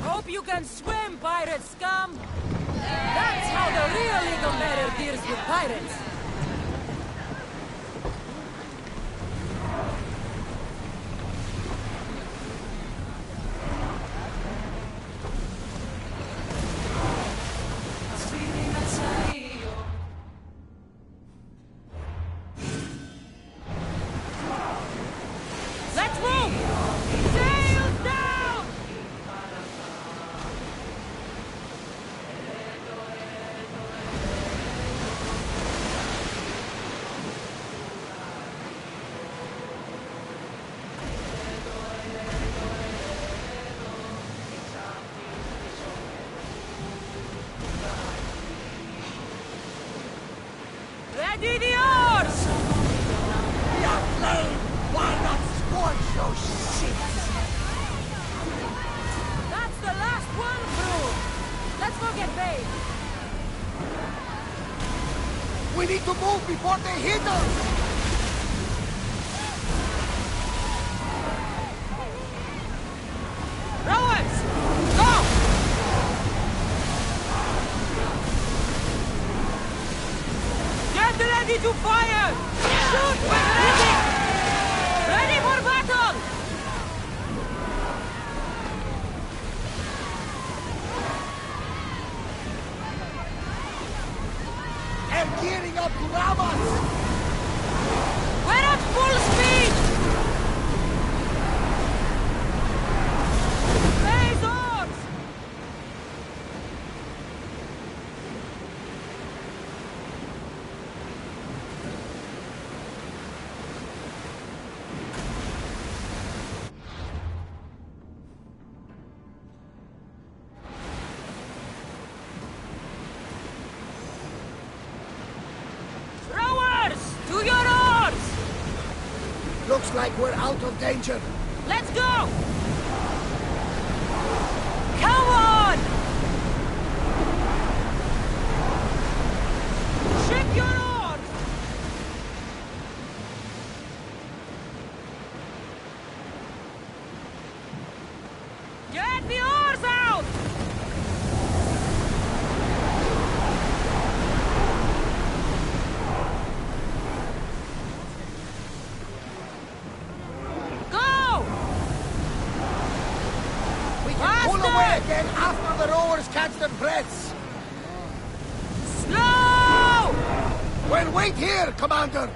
Hope you can swim, pirate scum! That's how the real eagle bearer deals with pirates! Ready the oars! Your flame! Why not scorch those shits? That's the last one, crew! Let's go get paid! We need to move before they hit us! Rowers! Go! to fire! Shoot when ready! Ready for battle! They're gearing up to ram us! We're at full speed! Raise arms! Rowers! To your oars! Looks like we're out of danger. Let's go! Come on! Ship your oars! Get the oars out! Go! We can pull away again after the rowers catch their breaths. Slow! Well, wait here, Commander.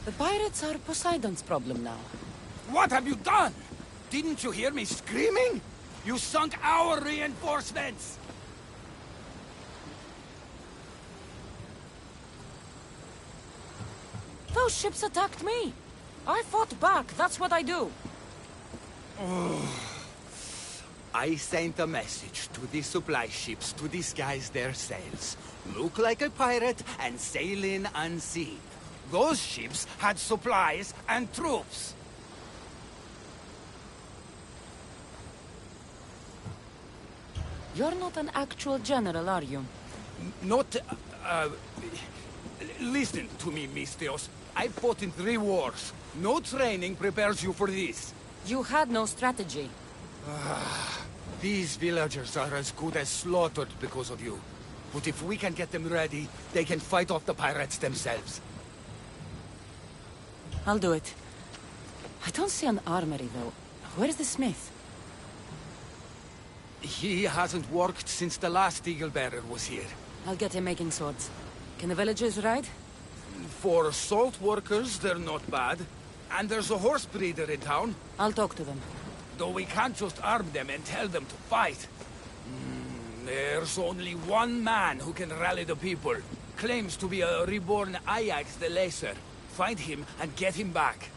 The pirates are Poseidon's problem now. What have you done? Didn't you hear me screaming? You sunk our reinforcements! Those ships attacked me. I fought back, that's what I do. I sent a message to the supply ships to disguise their sails. Look like a pirate and sail in unseen. Those ships had supplies and troops. You're not an actual general, are you? Not, listen to me, Mistios. I fought in 3 wars. No training prepares you for this. You had no strategy. These villagers are as good as slaughtered because of you. But if we can get them ready, they can fight off the pirates themselves. I'll do it. I don't see an armory, though. Where's the smith? He hasn't worked since the last eagle bearer was here. I'll get him making swords. Can the villagers ride? For salt workers, they're not bad. And there's a horse breeder in town. I'll talk to them. Though we can't just arm them and tell them to fight. There's only one man who can rally the people. Claims to be a reborn Ajax the Lesser. Find him and get him back.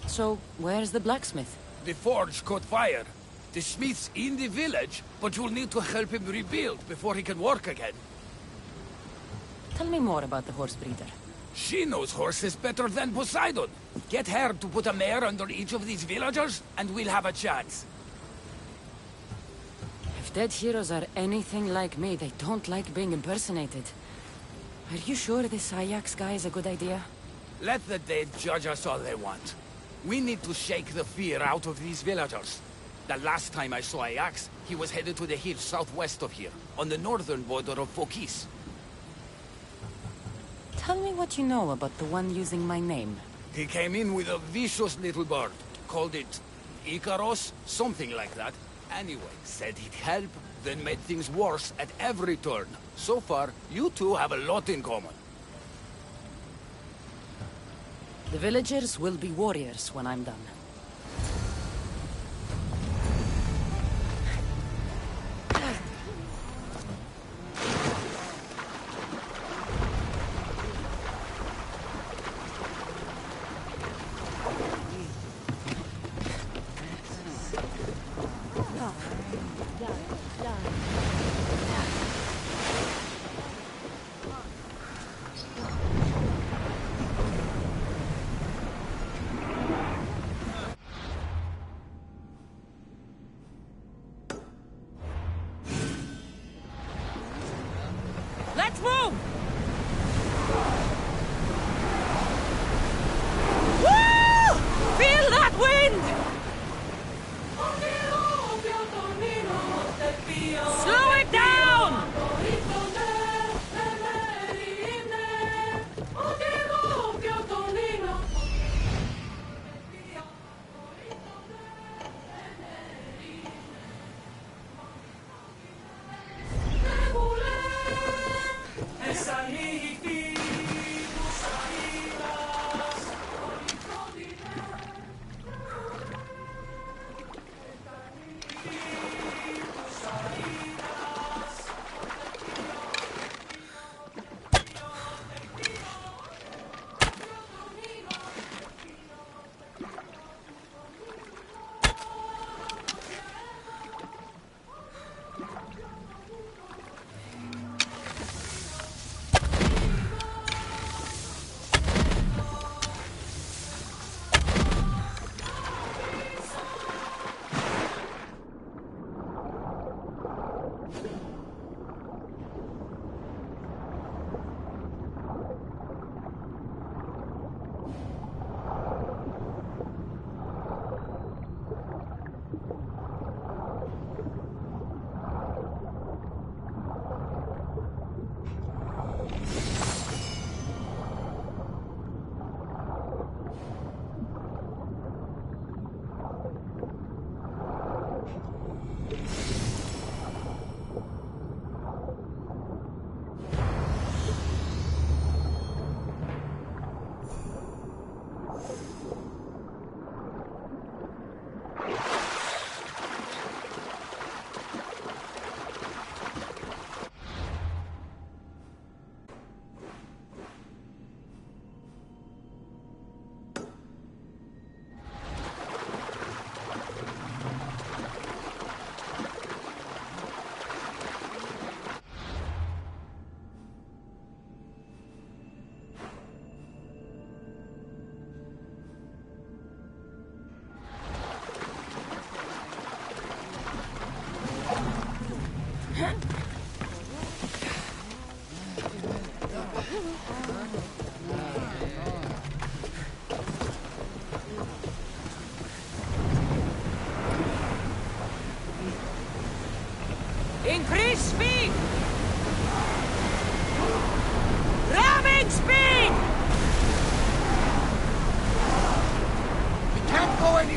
So, where's the blacksmith? The forge caught fire. The smith's in the village, but you'll need to help him rebuild before he can work again. Tell me more about the horse breeder. She knows horses better than Poseidon. Get her to put a mare under each of these villagers, and we'll have a chance. If dead heroes are anything like me, they don't like being impersonated. Are you sure this Ajax guy is a good idea? Let the dead judge us all they want. We need to shake the fear out of these villagers. The last time I saw Ajax, he was headed to the hills southwest of here, on the northern border of Phokis. Tell me what you know about the one using my name. He came in with a vicious little bird. Called it Icaros, something like that. Anyway, said he'd help, then made things worse at every turn. So far, you two have a lot in common. The villagers will be warriors when I'm done.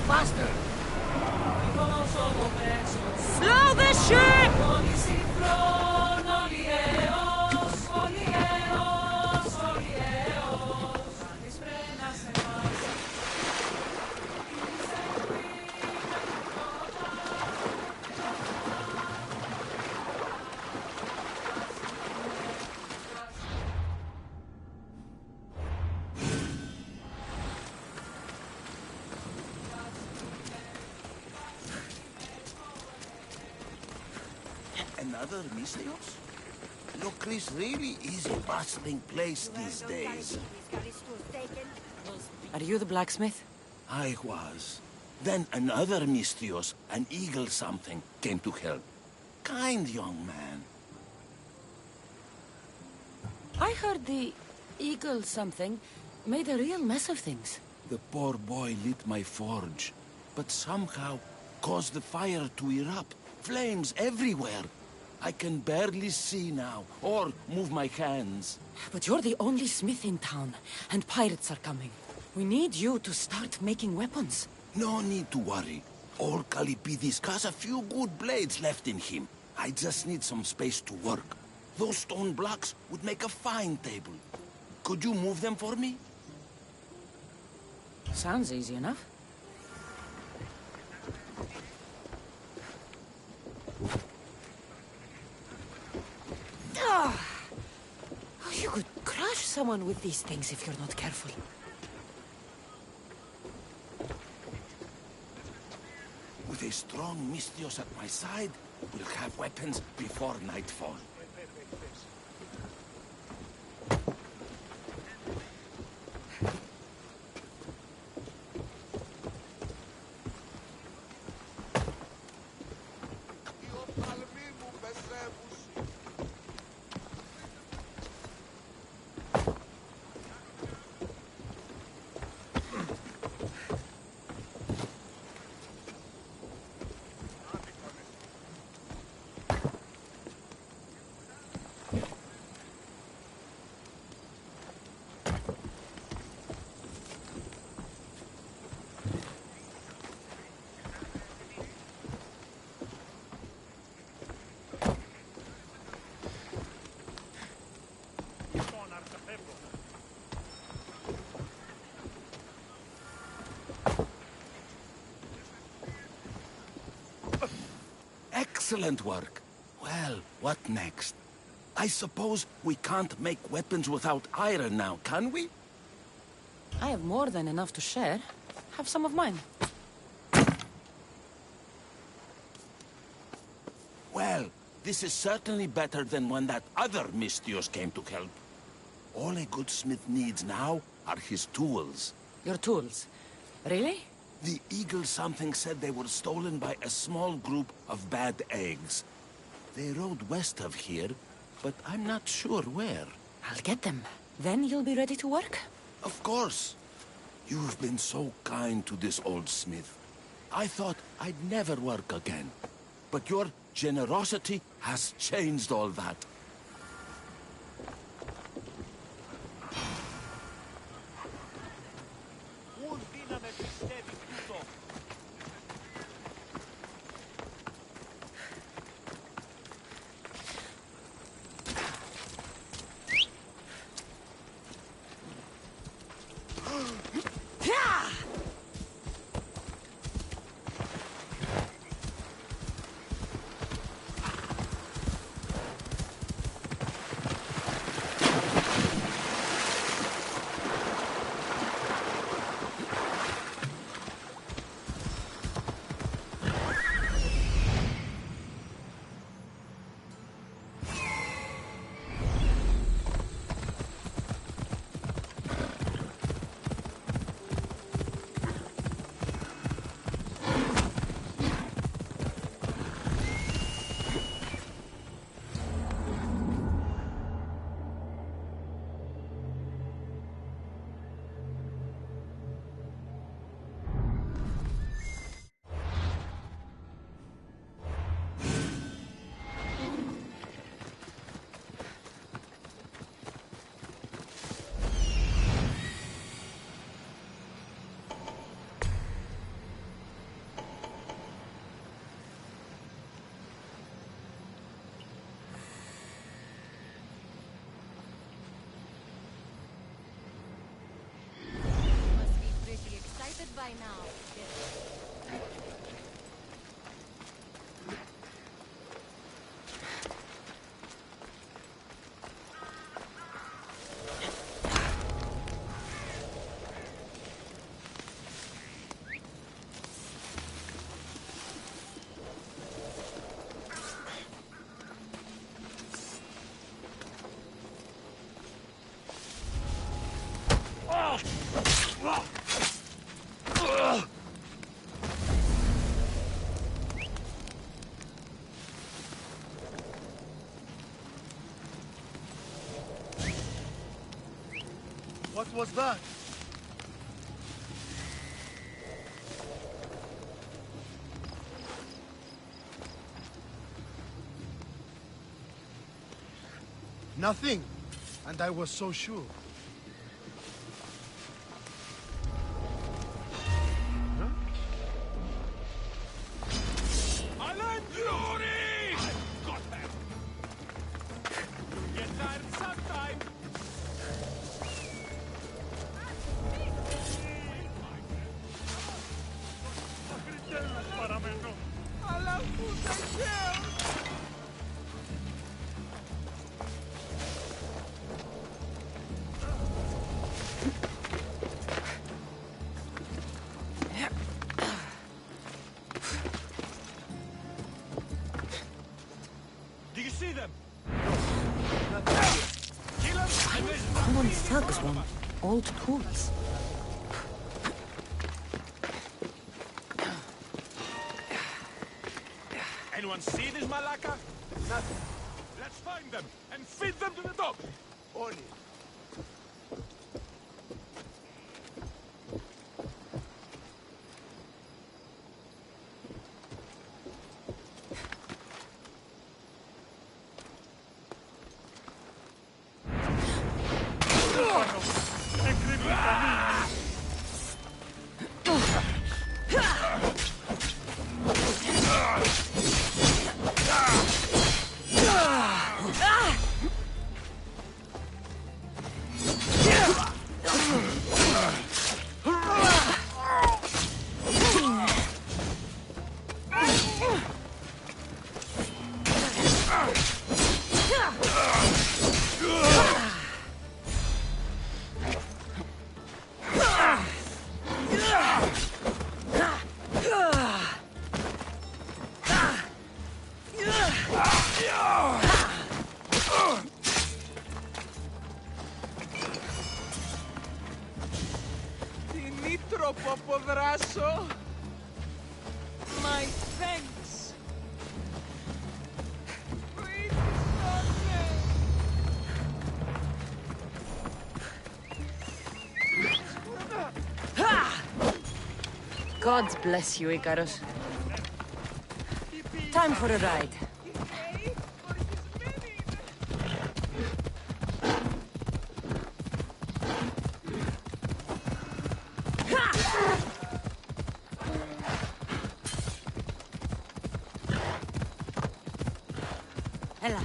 faster! Slow the ship! Another Mystios? Locris really is a bustling place these days. Are you the blacksmith? I was. Then another Mystios, an eagle something, came to help. Kind young man. I heard the eagle something made a real mess of things. The poor boy lit my forge, but somehow caused the fire to erupt. Flames everywhere. I can barely see now, or move my hands. But you're the only smith in town, and pirates are coming. We need you to start making weapons. No need to worry. Old Kalipidis has a few good blades left in him. I just need some space to work. Those stone blocks would make a fine table. Could you move them for me? Sounds easy enough. Oh, you could crush someone with these things if you're not careful. With a strong Mystios at my side, we'll have weapons before nightfall. Excellent work. Well, what next? I suppose we can't make weapons without iron now, can we? I have more than enough to share. Have some of mine. Well, this is certainly better than when that other Mystios came to help. All a good smith needs now are his tools. Your tools? Really? The eagle something said they were stolen by a small group of bad eggs. They rode west of here, but I'm not sure where. I'll get them. Then you'll be ready to work? Of course. You've been so kind to this old smith. I thought I'd never work again. But your generosity has changed all that. by now. What was that? Nothing. And I was so sure. Alan Glory! I've got them! You get tired sometime. Alan, puta shell! Do you see them? Kill them! Common thugs want old tools. Anyone see this Malaka? Nothing. Let's find them and feed them to the dogs. On it. Τινή τρόπο αποδράσω. My thanks. God bless you, Icarus. Time for a ride. Ella.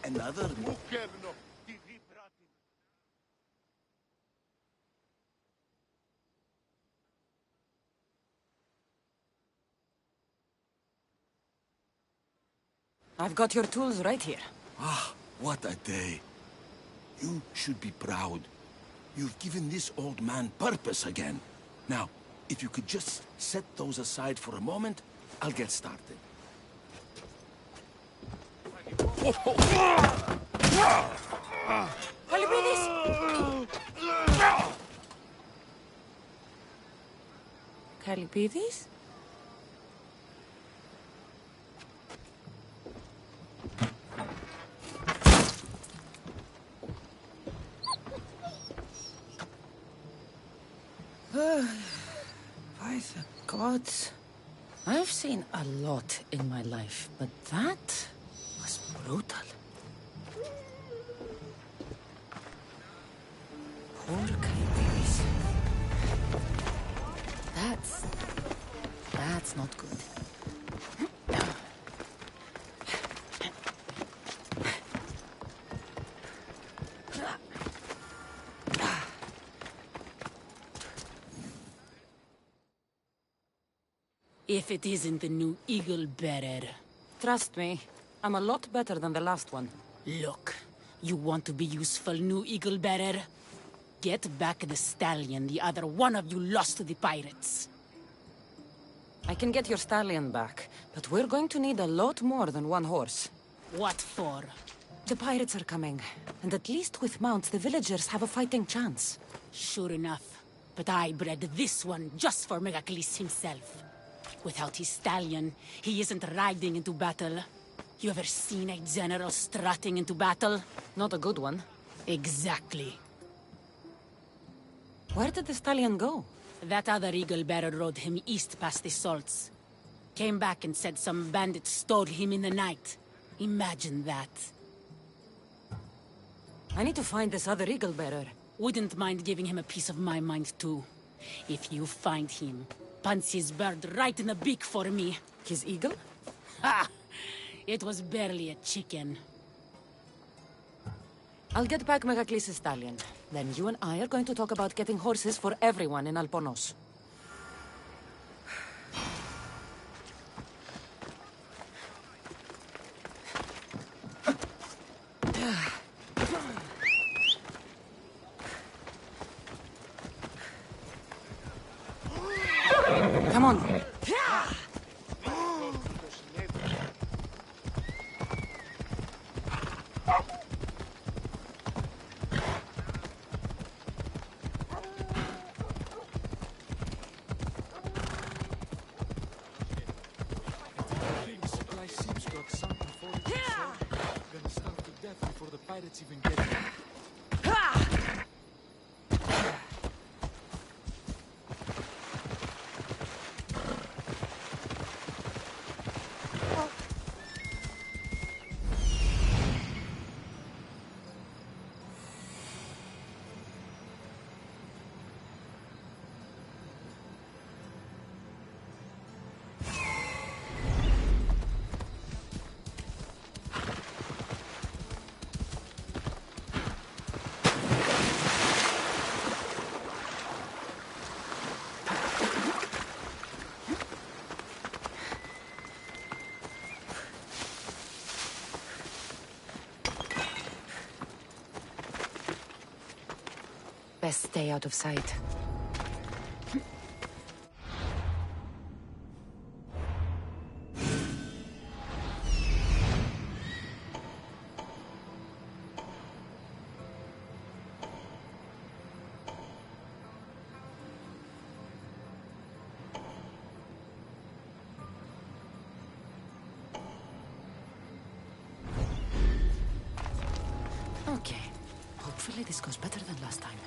Another. I've got your tools right here. Ah, what a day. You should be proud. You've given this old man purpose again. Now, if you could just set those aside for a moment, I'll get started. Kalibidis! Kalibidis? By the gods. I've seen a lot in my life, but that was brutal. That's not good. If it isn't the new Eagle Bearer. Trust me, I'm a lot better than the last one. Look, you want to be useful, new Eagle Bearer? Get back the stallion the other one of you lost to the pirates. I can get your stallion back, but we're going to need a lot more than one horse. What for? The pirates are coming, and at least with mounts, the villagers have a fighting chance. Sure enough, but I bred this one just for Megacles himself. Without his stallion, he isn't riding into battle. You ever seen a general strutting into battle? Not a good one. Exactly. Where did the stallion go? That other Eagle Bearer rode him east past the salts. Came back and said some bandit stole him in the night. Imagine that. I need to find this other Eagle Bearer. Wouldn't mind giving him a piece of my mind too. If you find him, punch his bird right in the beak for me. His eagle? Ha! It was barely a chicken. I'll get back Megacles' stallion. Then you and I are going to talk about getting horses for everyone in Alponos. Come on. Even get it. Best stay out of sight. Okay. Hopefully this goes better than last time.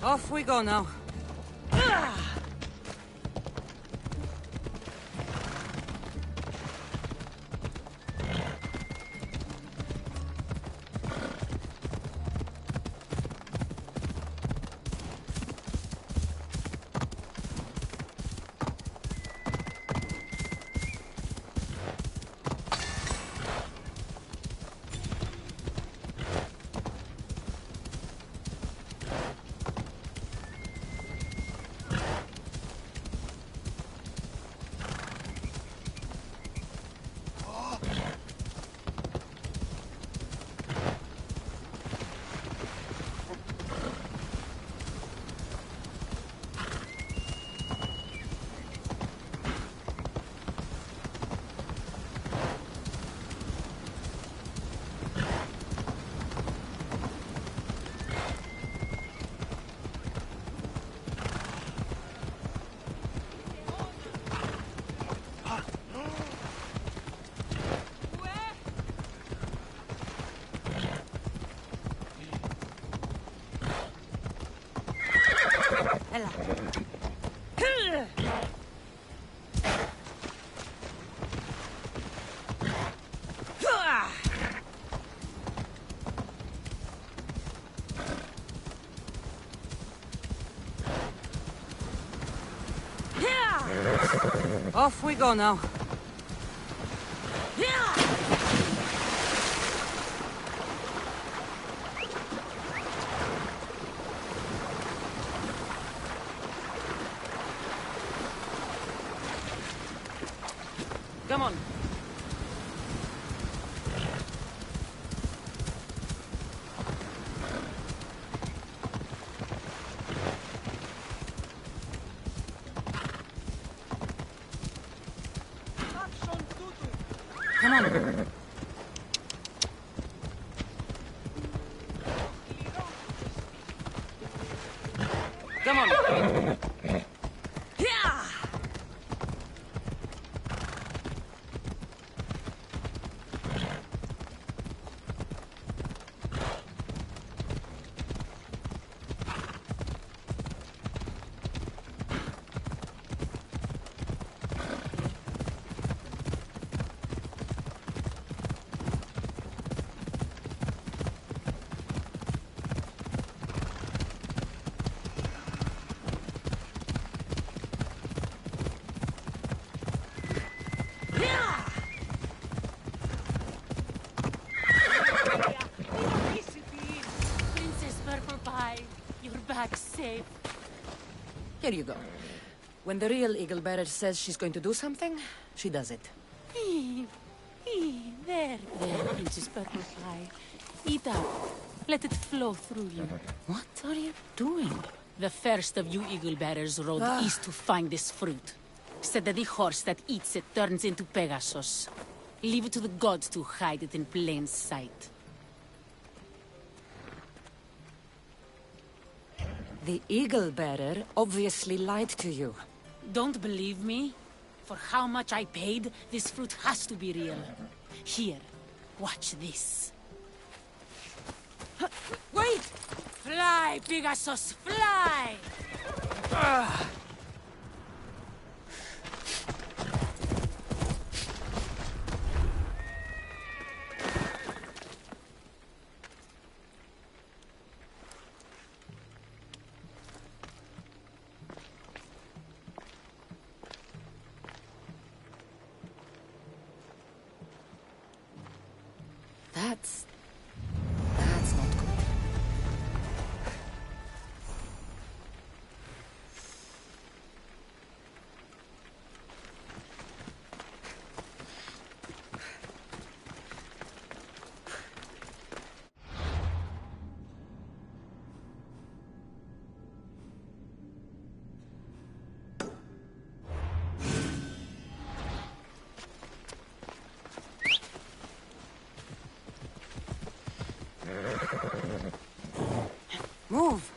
Off we go now. Hela. Off we go now. Come on. Come on. Come on. Safe. Here you go. When the real Eagle Bearer says she's going to do something, she does it. There, Princess Purple Pie. Eat up. Let it flow through you. What are you doing? The first of you Eagle Bearers rode east to find this fruit. Said that the horse that eats it turns into Pegasus. Leave it to the gods to hide it in plain sight. The Eagle Bearer obviously lied to you. Don't believe me? For how much I paid, this fruit has to be real. Here, watch this. Wait! Fly, Pegasus, fly! That's not good. Move!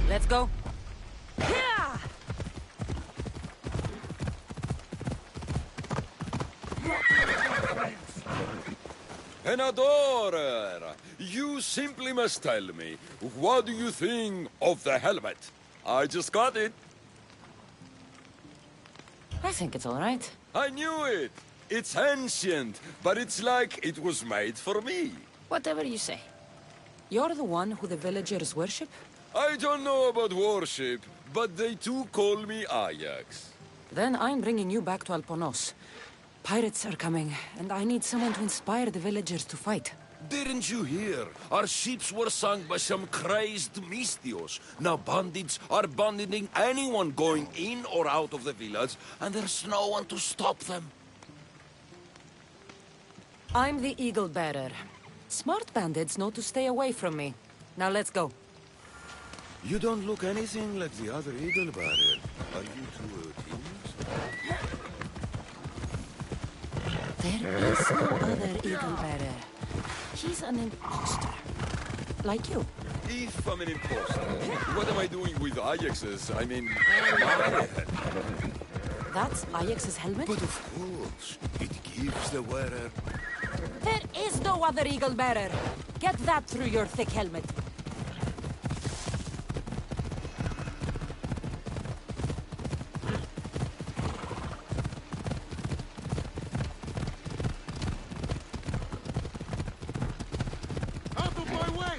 Let's go. An adorer! You simply must tell me, what do you think of the helmet? I just got it. I think it's all right. I knew it! It's ancient, but it's like it was made for me. Whatever you say. You're the one who the villagers worship? I don't know about worship, but they too call me Ajax. Then I'm bringing you back to Alponos. Pirates are coming, and I need someone to inspire the villagers to fight. Didn't you hear? Our ships were sunk by some crazed Mistios. Now bandits are banditing anyone going in or out of the village, and there's no one to stop them. I'm the Eagle Bearer. Smart bandits know to stay away from me. Now let's go. You don't look anything like the other Eagle Bearer. Are you two teams? There is no other Eagle Bearer. He's an imposter. Like you. If I'm an imposter, what am I doing with Ajax's? I mean, That's Ajax's helmet? But of course, it gives the wearer... There is no other Eagle Bearer. Get that through your thick helmet. Out of my way!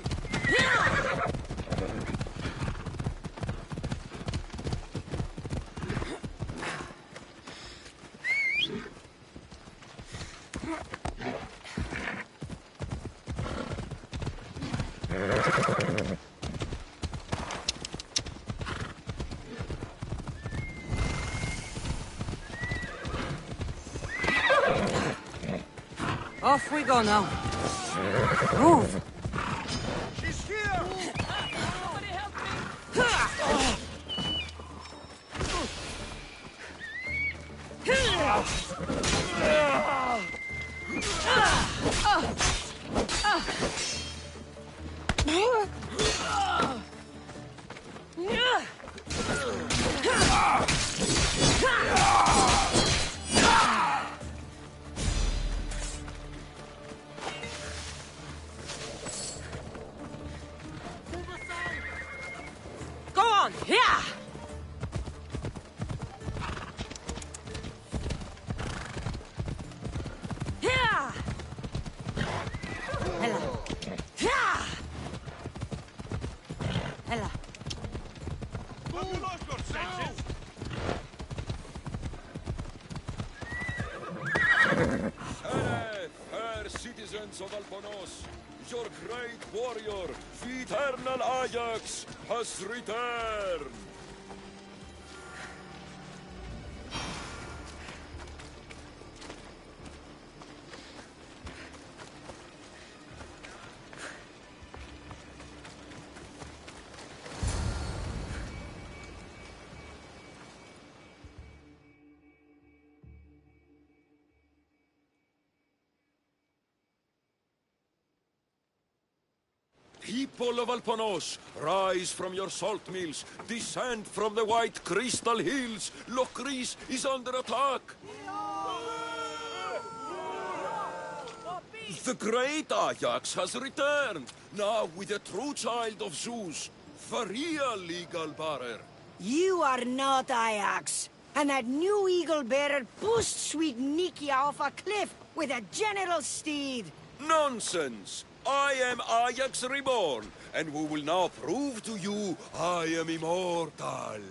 Off we go now. Move! She's here! Somebody help me! Go on! Yeah! Yeah! Hello. Yeah! Hello. Have you lost your senses? fair citizens of Alponos, your great warrior, the eternal Ajax, has returned! People of Alponos, rise from your salt mills, descend from the white crystal hills. Lokris is under attack. The great Ajax has returned, now with a true child of Zeus, the real Eagle Bearer. You are not Ajax, and that new Eagle Bearer pushed sweet Nikia off a cliff with a general steed. Nonsense! I am Ajax reborn, and we will now prove to you I am immortal.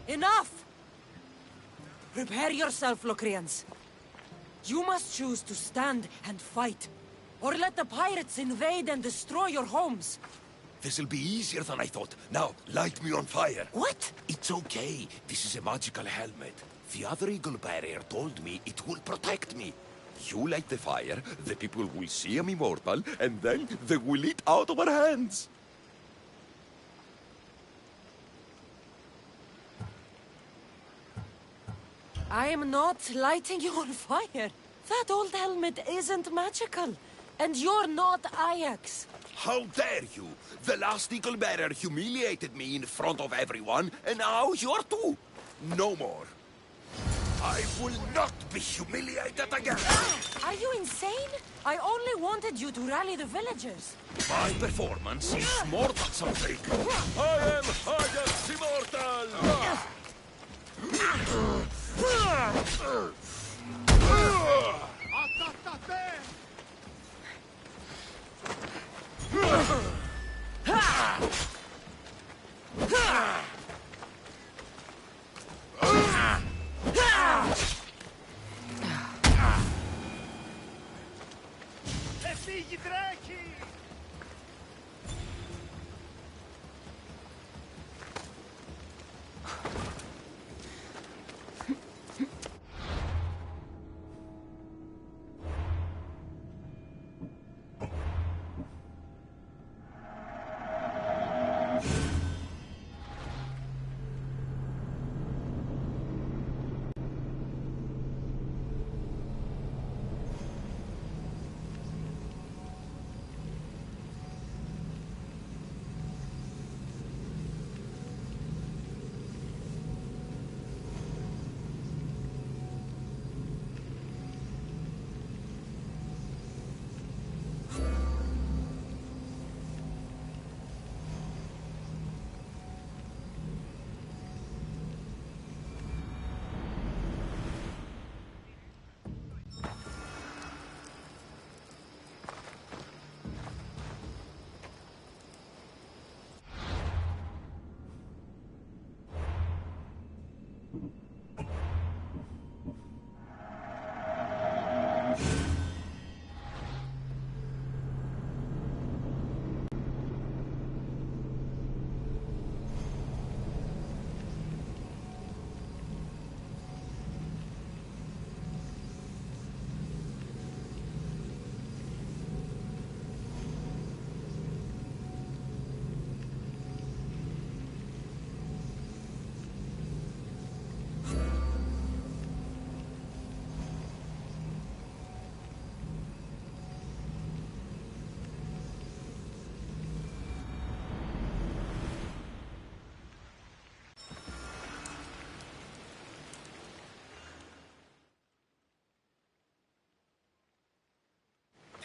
Enough! Prepare yourself, Locrians. You must choose to stand and fight, or let the pirates invade and destroy your homes. This'll be easier than I thought. Now, light me on fire. What? It's okay. This is a magical helmet. The other Eagle Barrier told me it will protect me. You light the fire, the people will see I'm immortal, and then they will eat out of our hands. I am not lighting you on fire. That old helmet isn't magical. And you're not Ajax. How dare you? The last Eagle Bearer humiliated me in front of everyone, and now you're too. No more. I will not be humiliated again. Are you insane? I only wanted you to rally the villagers. My performance is more than something. I am Ajax Immortal! me, you draki!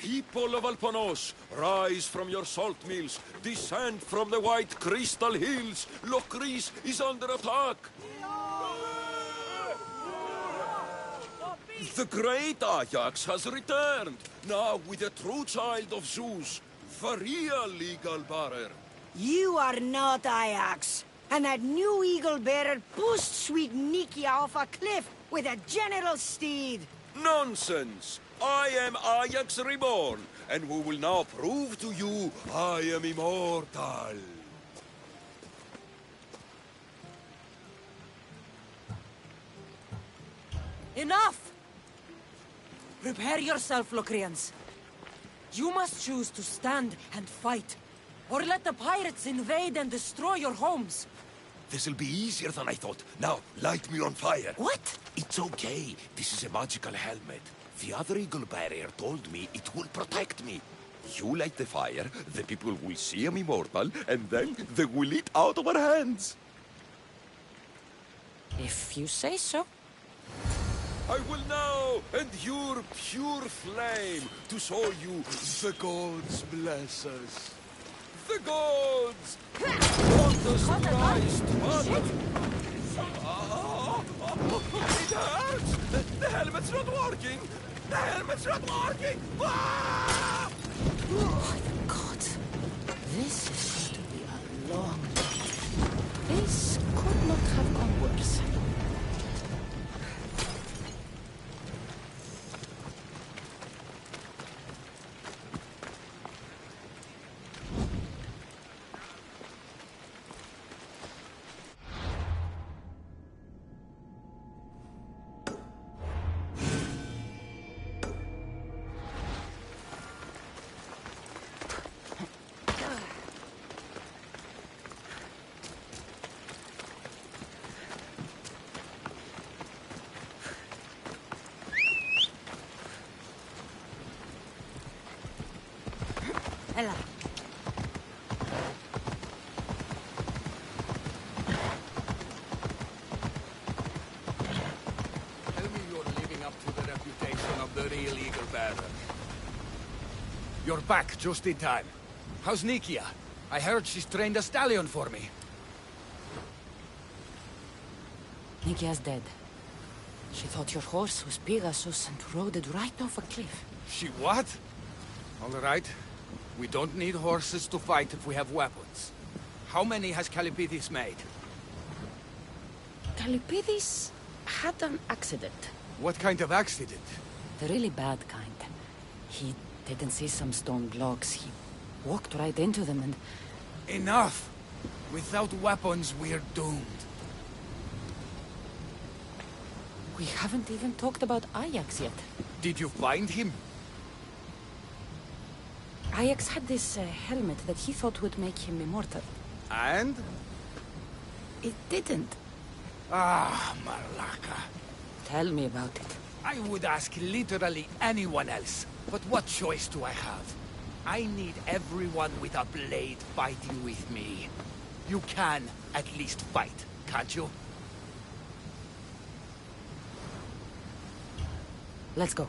People of Alpanos, rise from your salt mills, descend from the white crystal hills. Lokris is under attack. The great Ajax has returned, now with a true child of Zeus, the real legal bearer. You are not Ajax. And that new eagle bearer pushed sweet Nikia off a cliff with a general steed. Nonsense! I am Ajax reborn, and we will now prove to you I am immortal. Enough! Prepare yourself, Locrians. You must choose to stand and fight, or let the pirates invade and destroy your homes. This'll be easier than I thought. Now, light me on fire. What? It's okay. This is a magical helmet. The other eagle barrier told me it will protect me. You light the fire, the people will see I'm immortal, and then they will eat out of our hands. If you say so. I will now endure pure flame to show you the gods bless us. The gods! Want us Christ, but... It hurts! The helmet's not working! The helmet's not working! Ah! Oh, God. This is going to be a long night. This could not have gone worse. Ella. Tell me you're living up to the reputation of the real eagle bearer. You're back just in time. How's Nikia? I heard she's trained a stallion for me. Nikia's dead. She thought your horse was Pegasus and rode it right off a cliff. She what? All right. We don't need horses to fight if we have weapons. How many has Kallipides made? Kallipides had an accident. What kind of accident? The really bad kind. He Didn't see some stone blocks. He walked right into them and... Enough! Without weapons, we're doomed. We haven't even talked about Ajax yet. Did you find him? Ajax had this helmet that he thought would make him immortal. And? It didn't. Ah, Malaka. Tell me about it. I would ask literally anyone else, but what choice do I have? I need everyone with a blade fighting with me. You can at least fight, can't you? Let's go.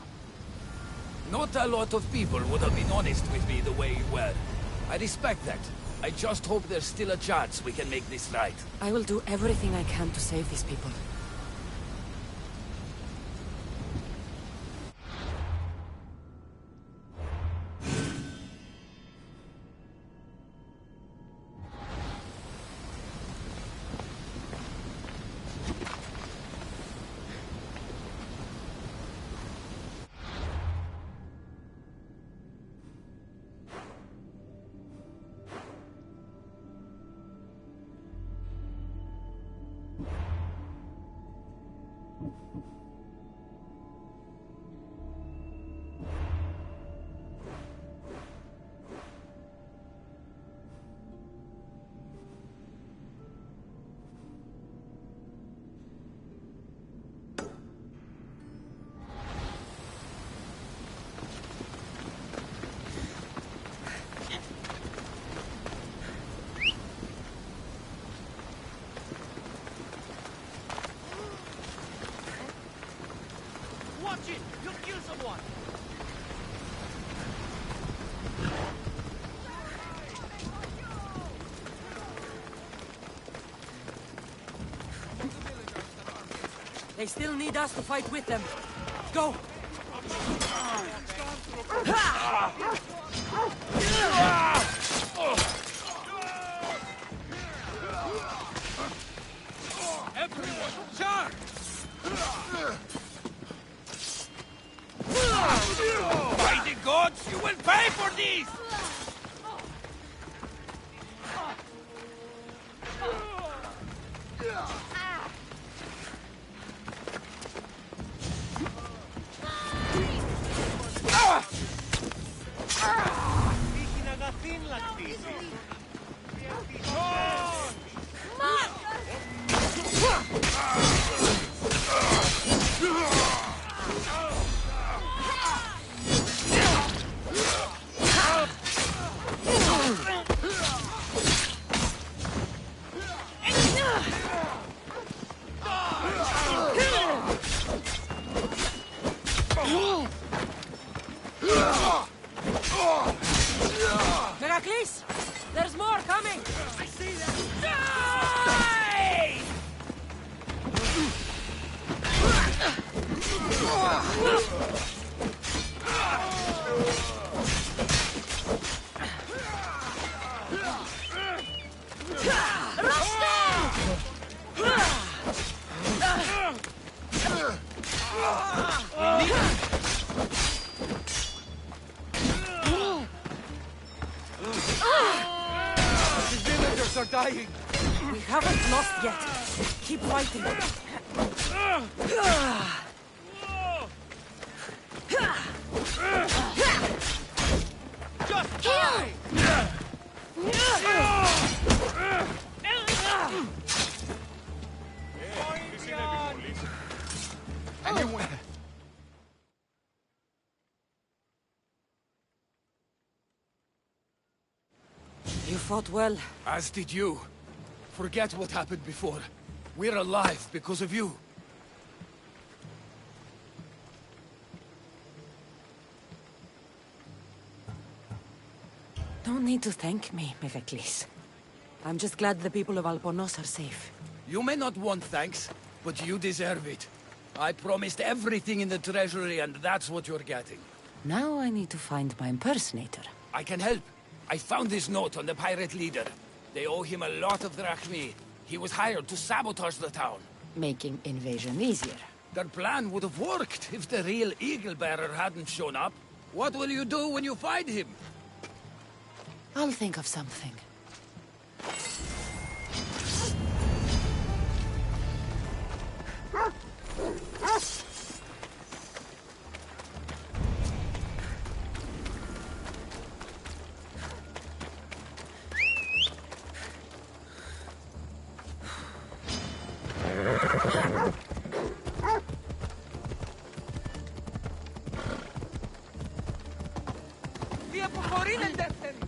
Not a lot of people would have been honest with me the way you were. I respect that. I just hope there's still a chance we can make this right. I will do everything I can to save these people. Watch it! You'll kill someone! They still need us to fight with them. Go! Everyone, charge! By the gods, you will pay for this! Heracles! There's more coming! I see them! Die! The villagers are dying! We haven't lost yet. Keep fighting. Just die! Anyone... You fought well. As did you. Forget what happened before. We're alive because of you. Don't need to thank me, Heracles. I'm just glad the people of Albornoz are safe. You may not want thanks, but you deserve it. I promised everything in the treasury, and that's what you're getting. Now I need to find my impersonator. I can help. I found this note on the pirate leader. They owe him a lot of drachmi. He was hired to sabotage the town. Making invasion easier. Their plan would have worked if the real Eagle Bearer hadn't shown up. What will you do when you find him? I'll think of something. Via Poporina il Destiny!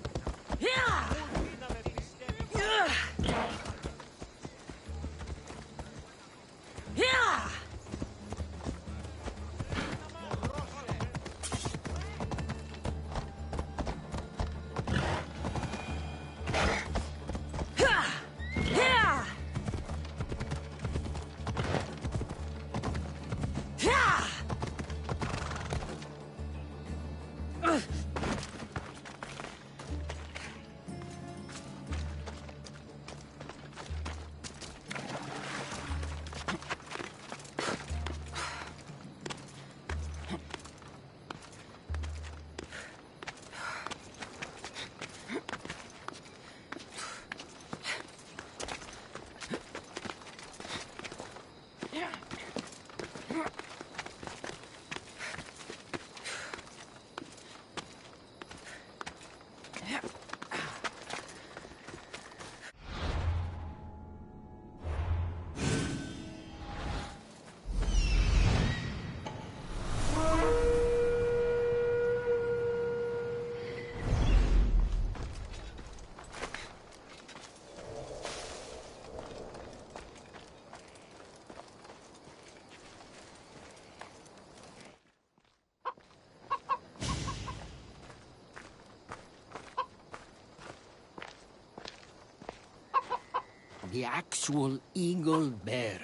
The actual eagle bearer.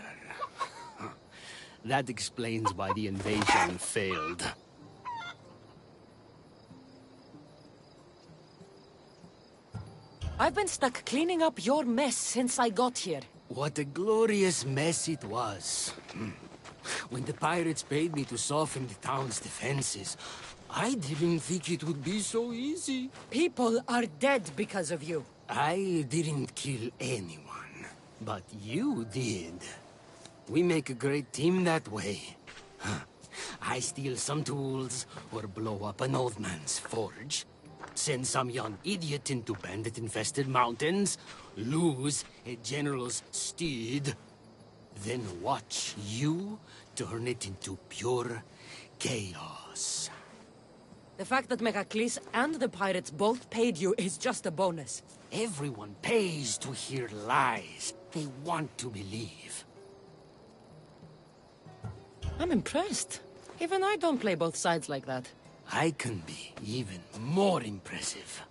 That explains why the invasion failed. I've been stuck cleaning up your mess since I got here. What a glorious mess it was. When the pirates paid me to soften the town's defenses, I didn't think it would be so easy. People are dead because of you. I didn't kill anyone, but you did. We make a great team that way. I steal some tools, or blow up an old man's forge, send some young idiot into bandit-infested mountains, lose a general's steed, then watch you turn it into pure chaos. The fact that Megacles and the pirates both paid you is just a bonus. Everyone pays to hear lies. They want to believe. I'm impressed. Even I don't play both sides like that. I can be even more impressive.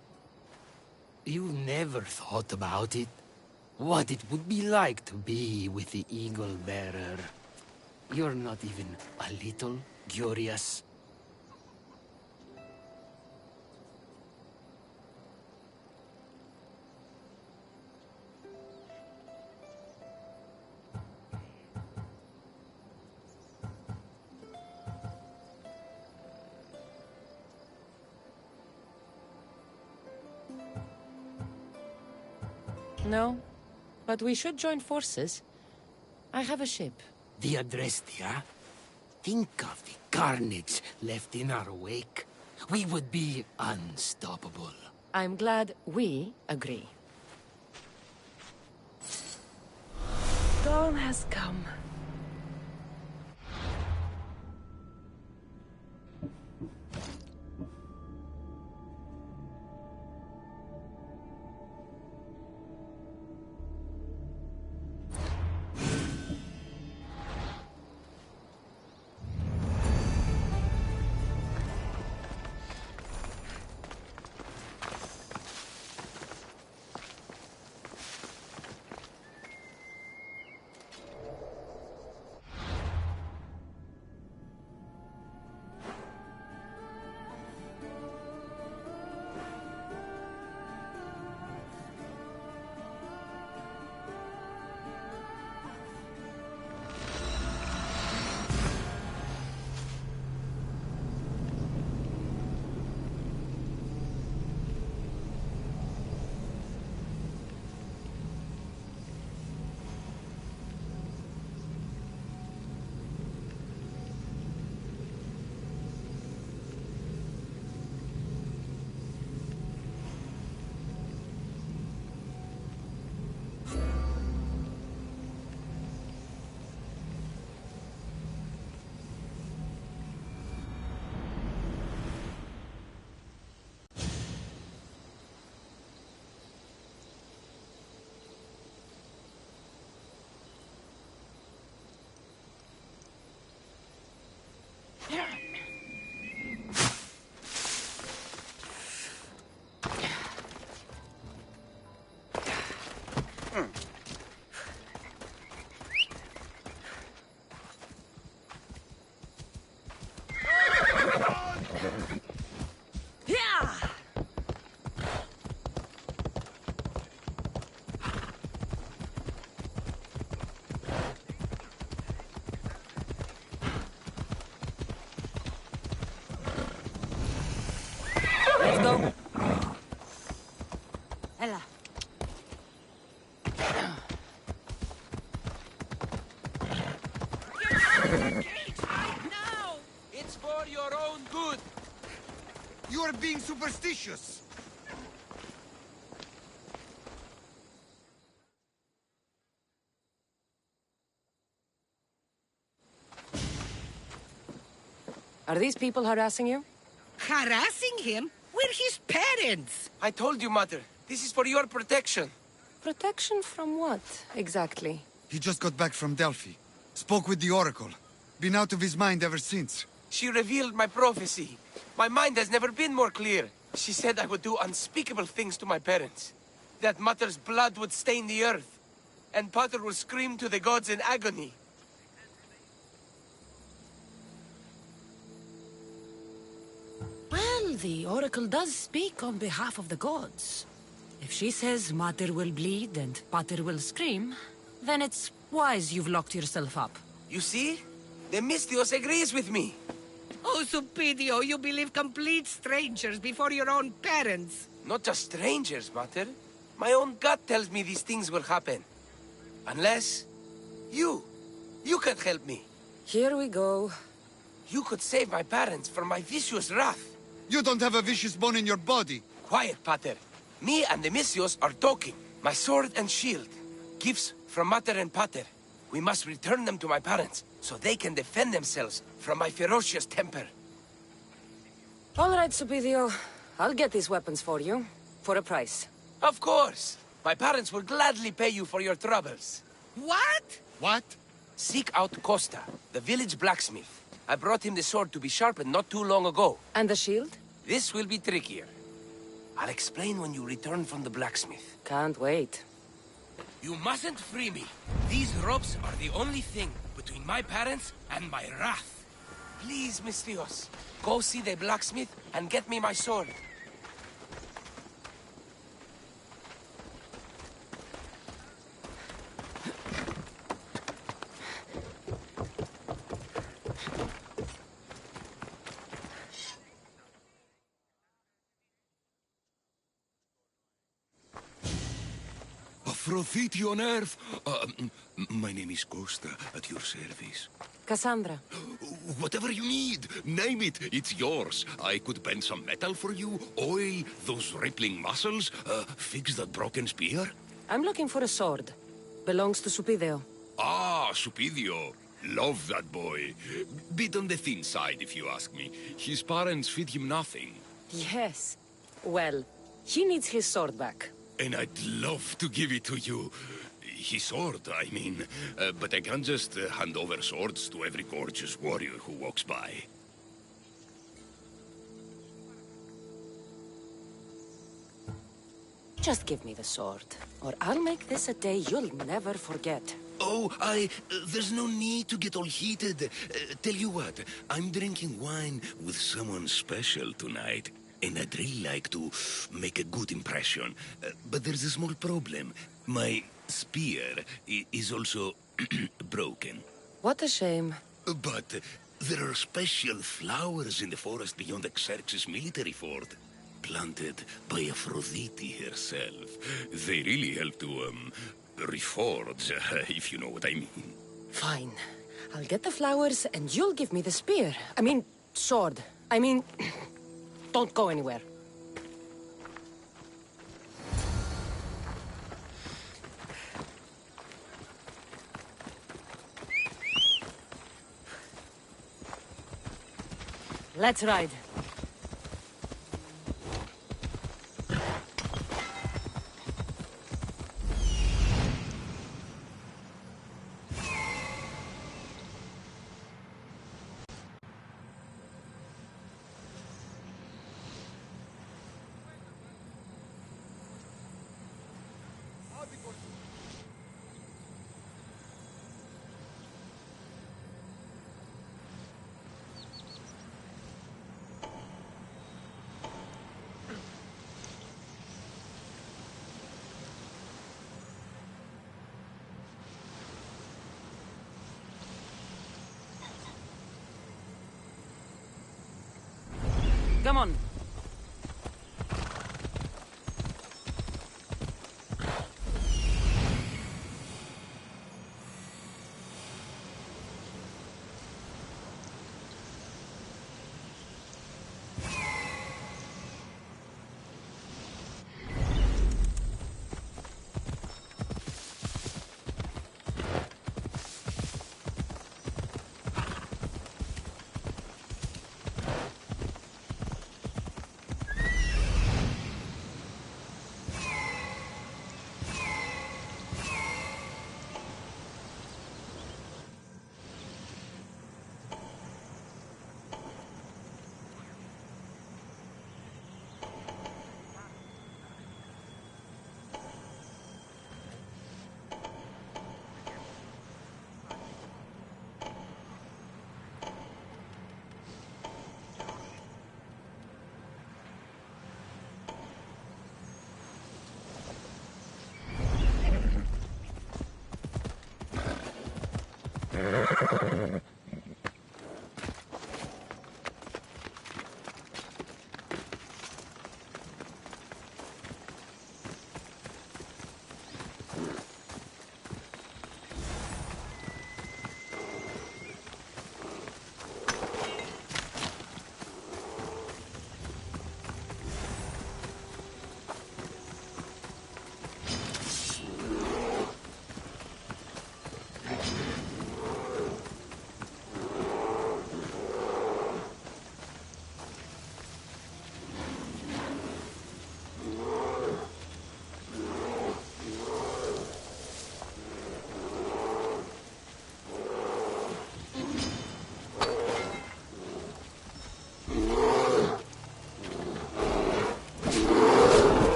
You never thought about it? What it would be like to be with the Eagle Bearer. You're not even a little curious. No, but we should join forces. I have a ship. The Adrestia? Think of the carnage left in our wake. We would be unstoppable. I'm glad we agree. Dawn has come. Ella. Now! It's for your own good. You are being superstitious. Are these people harassing you? Harassing him? We're his parents! I told you, Mother. This is for your protection. Protection from what, exactly? He just got back from Delphi. Spoke with the Oracle. Been out of his mind ever since. She revealed my prophecy. My mind has never been more clear. She said I would do unspeakable things to my parents. That Mother's blood would stain the earth. And Pater will scream to the gods in agony. Well, the Oracle does speak on behalf of the gods. If she says Mater will bleed and Pater will scream, then it's wise you've locked yourself up. You see? The Mystios agrees with me. Oh, Supidio, you believe complete strangers before your own parents. Not just strangers, Mater. My own gut tells me these things will happen. Unless... You can help me. Here we go. You could save my parents from my vicious wrath. You don't have a vicious bone in your body. Quiet, Pater. Me and the Mystios are talking. My sword and shield. Gifts from Mater and Pater. We must return them to my parents, so they can defend themselves from my ferocious temper. All right, Supidio. I'll get these weapons for you. For a price. Of course. My parents will gladly pay you for your troubles. What? What? Seek out Costa, the village blacksmith. I brought him the sword to be sharpened not too long ago. And the shield? This will be trickier. I'll explain when you return from the blacksmith. Can't wait. You mustn't free me. These ropes are the only thing between my parents and my wrath. Please, Mystios, go see the blacksmith and get me my sword. Aphrodite on Earth. My name is Costa, at your service. Cassandra. Whatever you need, name it, it's yours. I could bend some metal for you, oil those rippling muscles, fix that broken spear. I'm looking for a sword. Belongs to Supidio. Ah, Supidio. Love that boy. Bit on the thin side, if you ask me. His parents feed him nothing. Yes. Well, he needs his sword back. And I'd love to give it to you. His sword, I mean. But I can't just hand over swords to every gorgeous warrior who walks by. Just give me the sword, or I'll make this a day you'll never forget. Oh, there's no need to get all heated. Tell you what, I'm drinking wine with someone special tonight. And I'd really like to make a good impression. But there's a small problem. My spear is also broken. What a shame. But there are special flowers in the forest beyond Xerxes' military fort. Planted by Aphrodite herself. They really help to, reforge, if you know what I mean. Fine. I'll get the flowers and you'll give me the spear. I mean, sword. I mean... Don't go anywhere. Let's ride. Come on.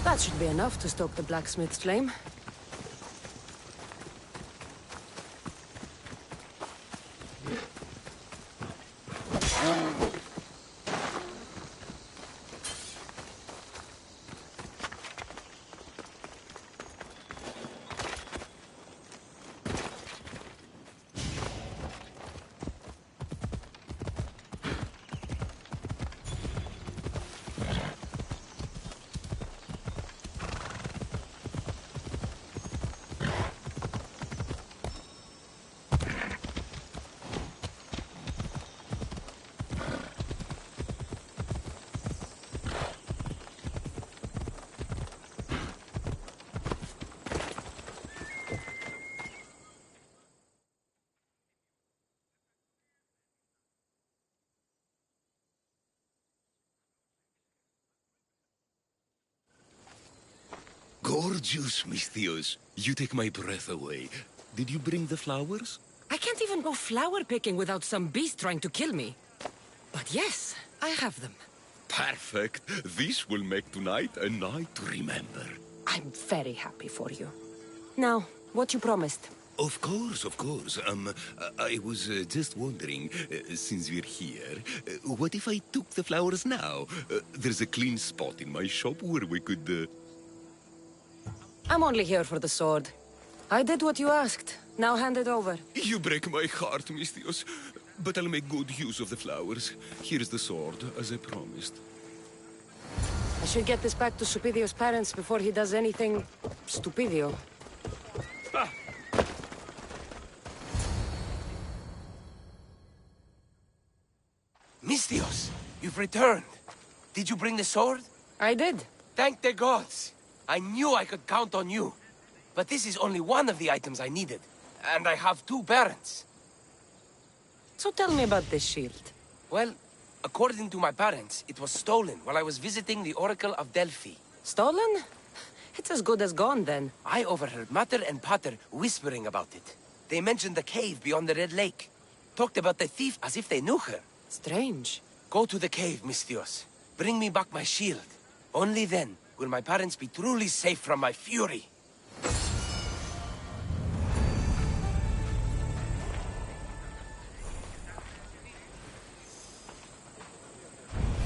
That should be enough to stoke the blacksmith's flame. Gorgeous, Misthios. You take my breath away. Did you bring the flowers? I can't even go flower picking without some beast trying to kill me. But yes, I have them. Perfect. This will make tonight a night to remember. I'm very happy for you. Now, what you promised? Of course, of course. I was just wondering, since we're here, what if I took the flowers now? There's a clean spot in my shop where we could... I'm only here for the sword. I did what you asked. Now hand it over. You break my heart, Misthios. But I'll make good use of the flowers. Here's the sword, as I promised. I should get this back to Stupidio's parents before he does anything... Stupidio. Misthios, you've returned. Did you bring the sword? I did. Thank the gods. I knew I could count on you. But this is only one of the items I needed. And I have 2 parents. So tell me about this shield. Well, according to my parents, it was stolen while I was visiting the Oracle of Delphi. Stolen? It's as good as gone, then. I overheard Mater and Pater whispering about it. They mentioned the cave beyond the Red Lake. Talked about the thief as if they knew her. Strange. Go to the cave, Misthios. Bring me back my shield. Only then will my parents be truly safe from my fury.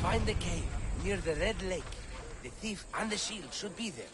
Find the cave near the Red Lake. The thief and the shield should be there.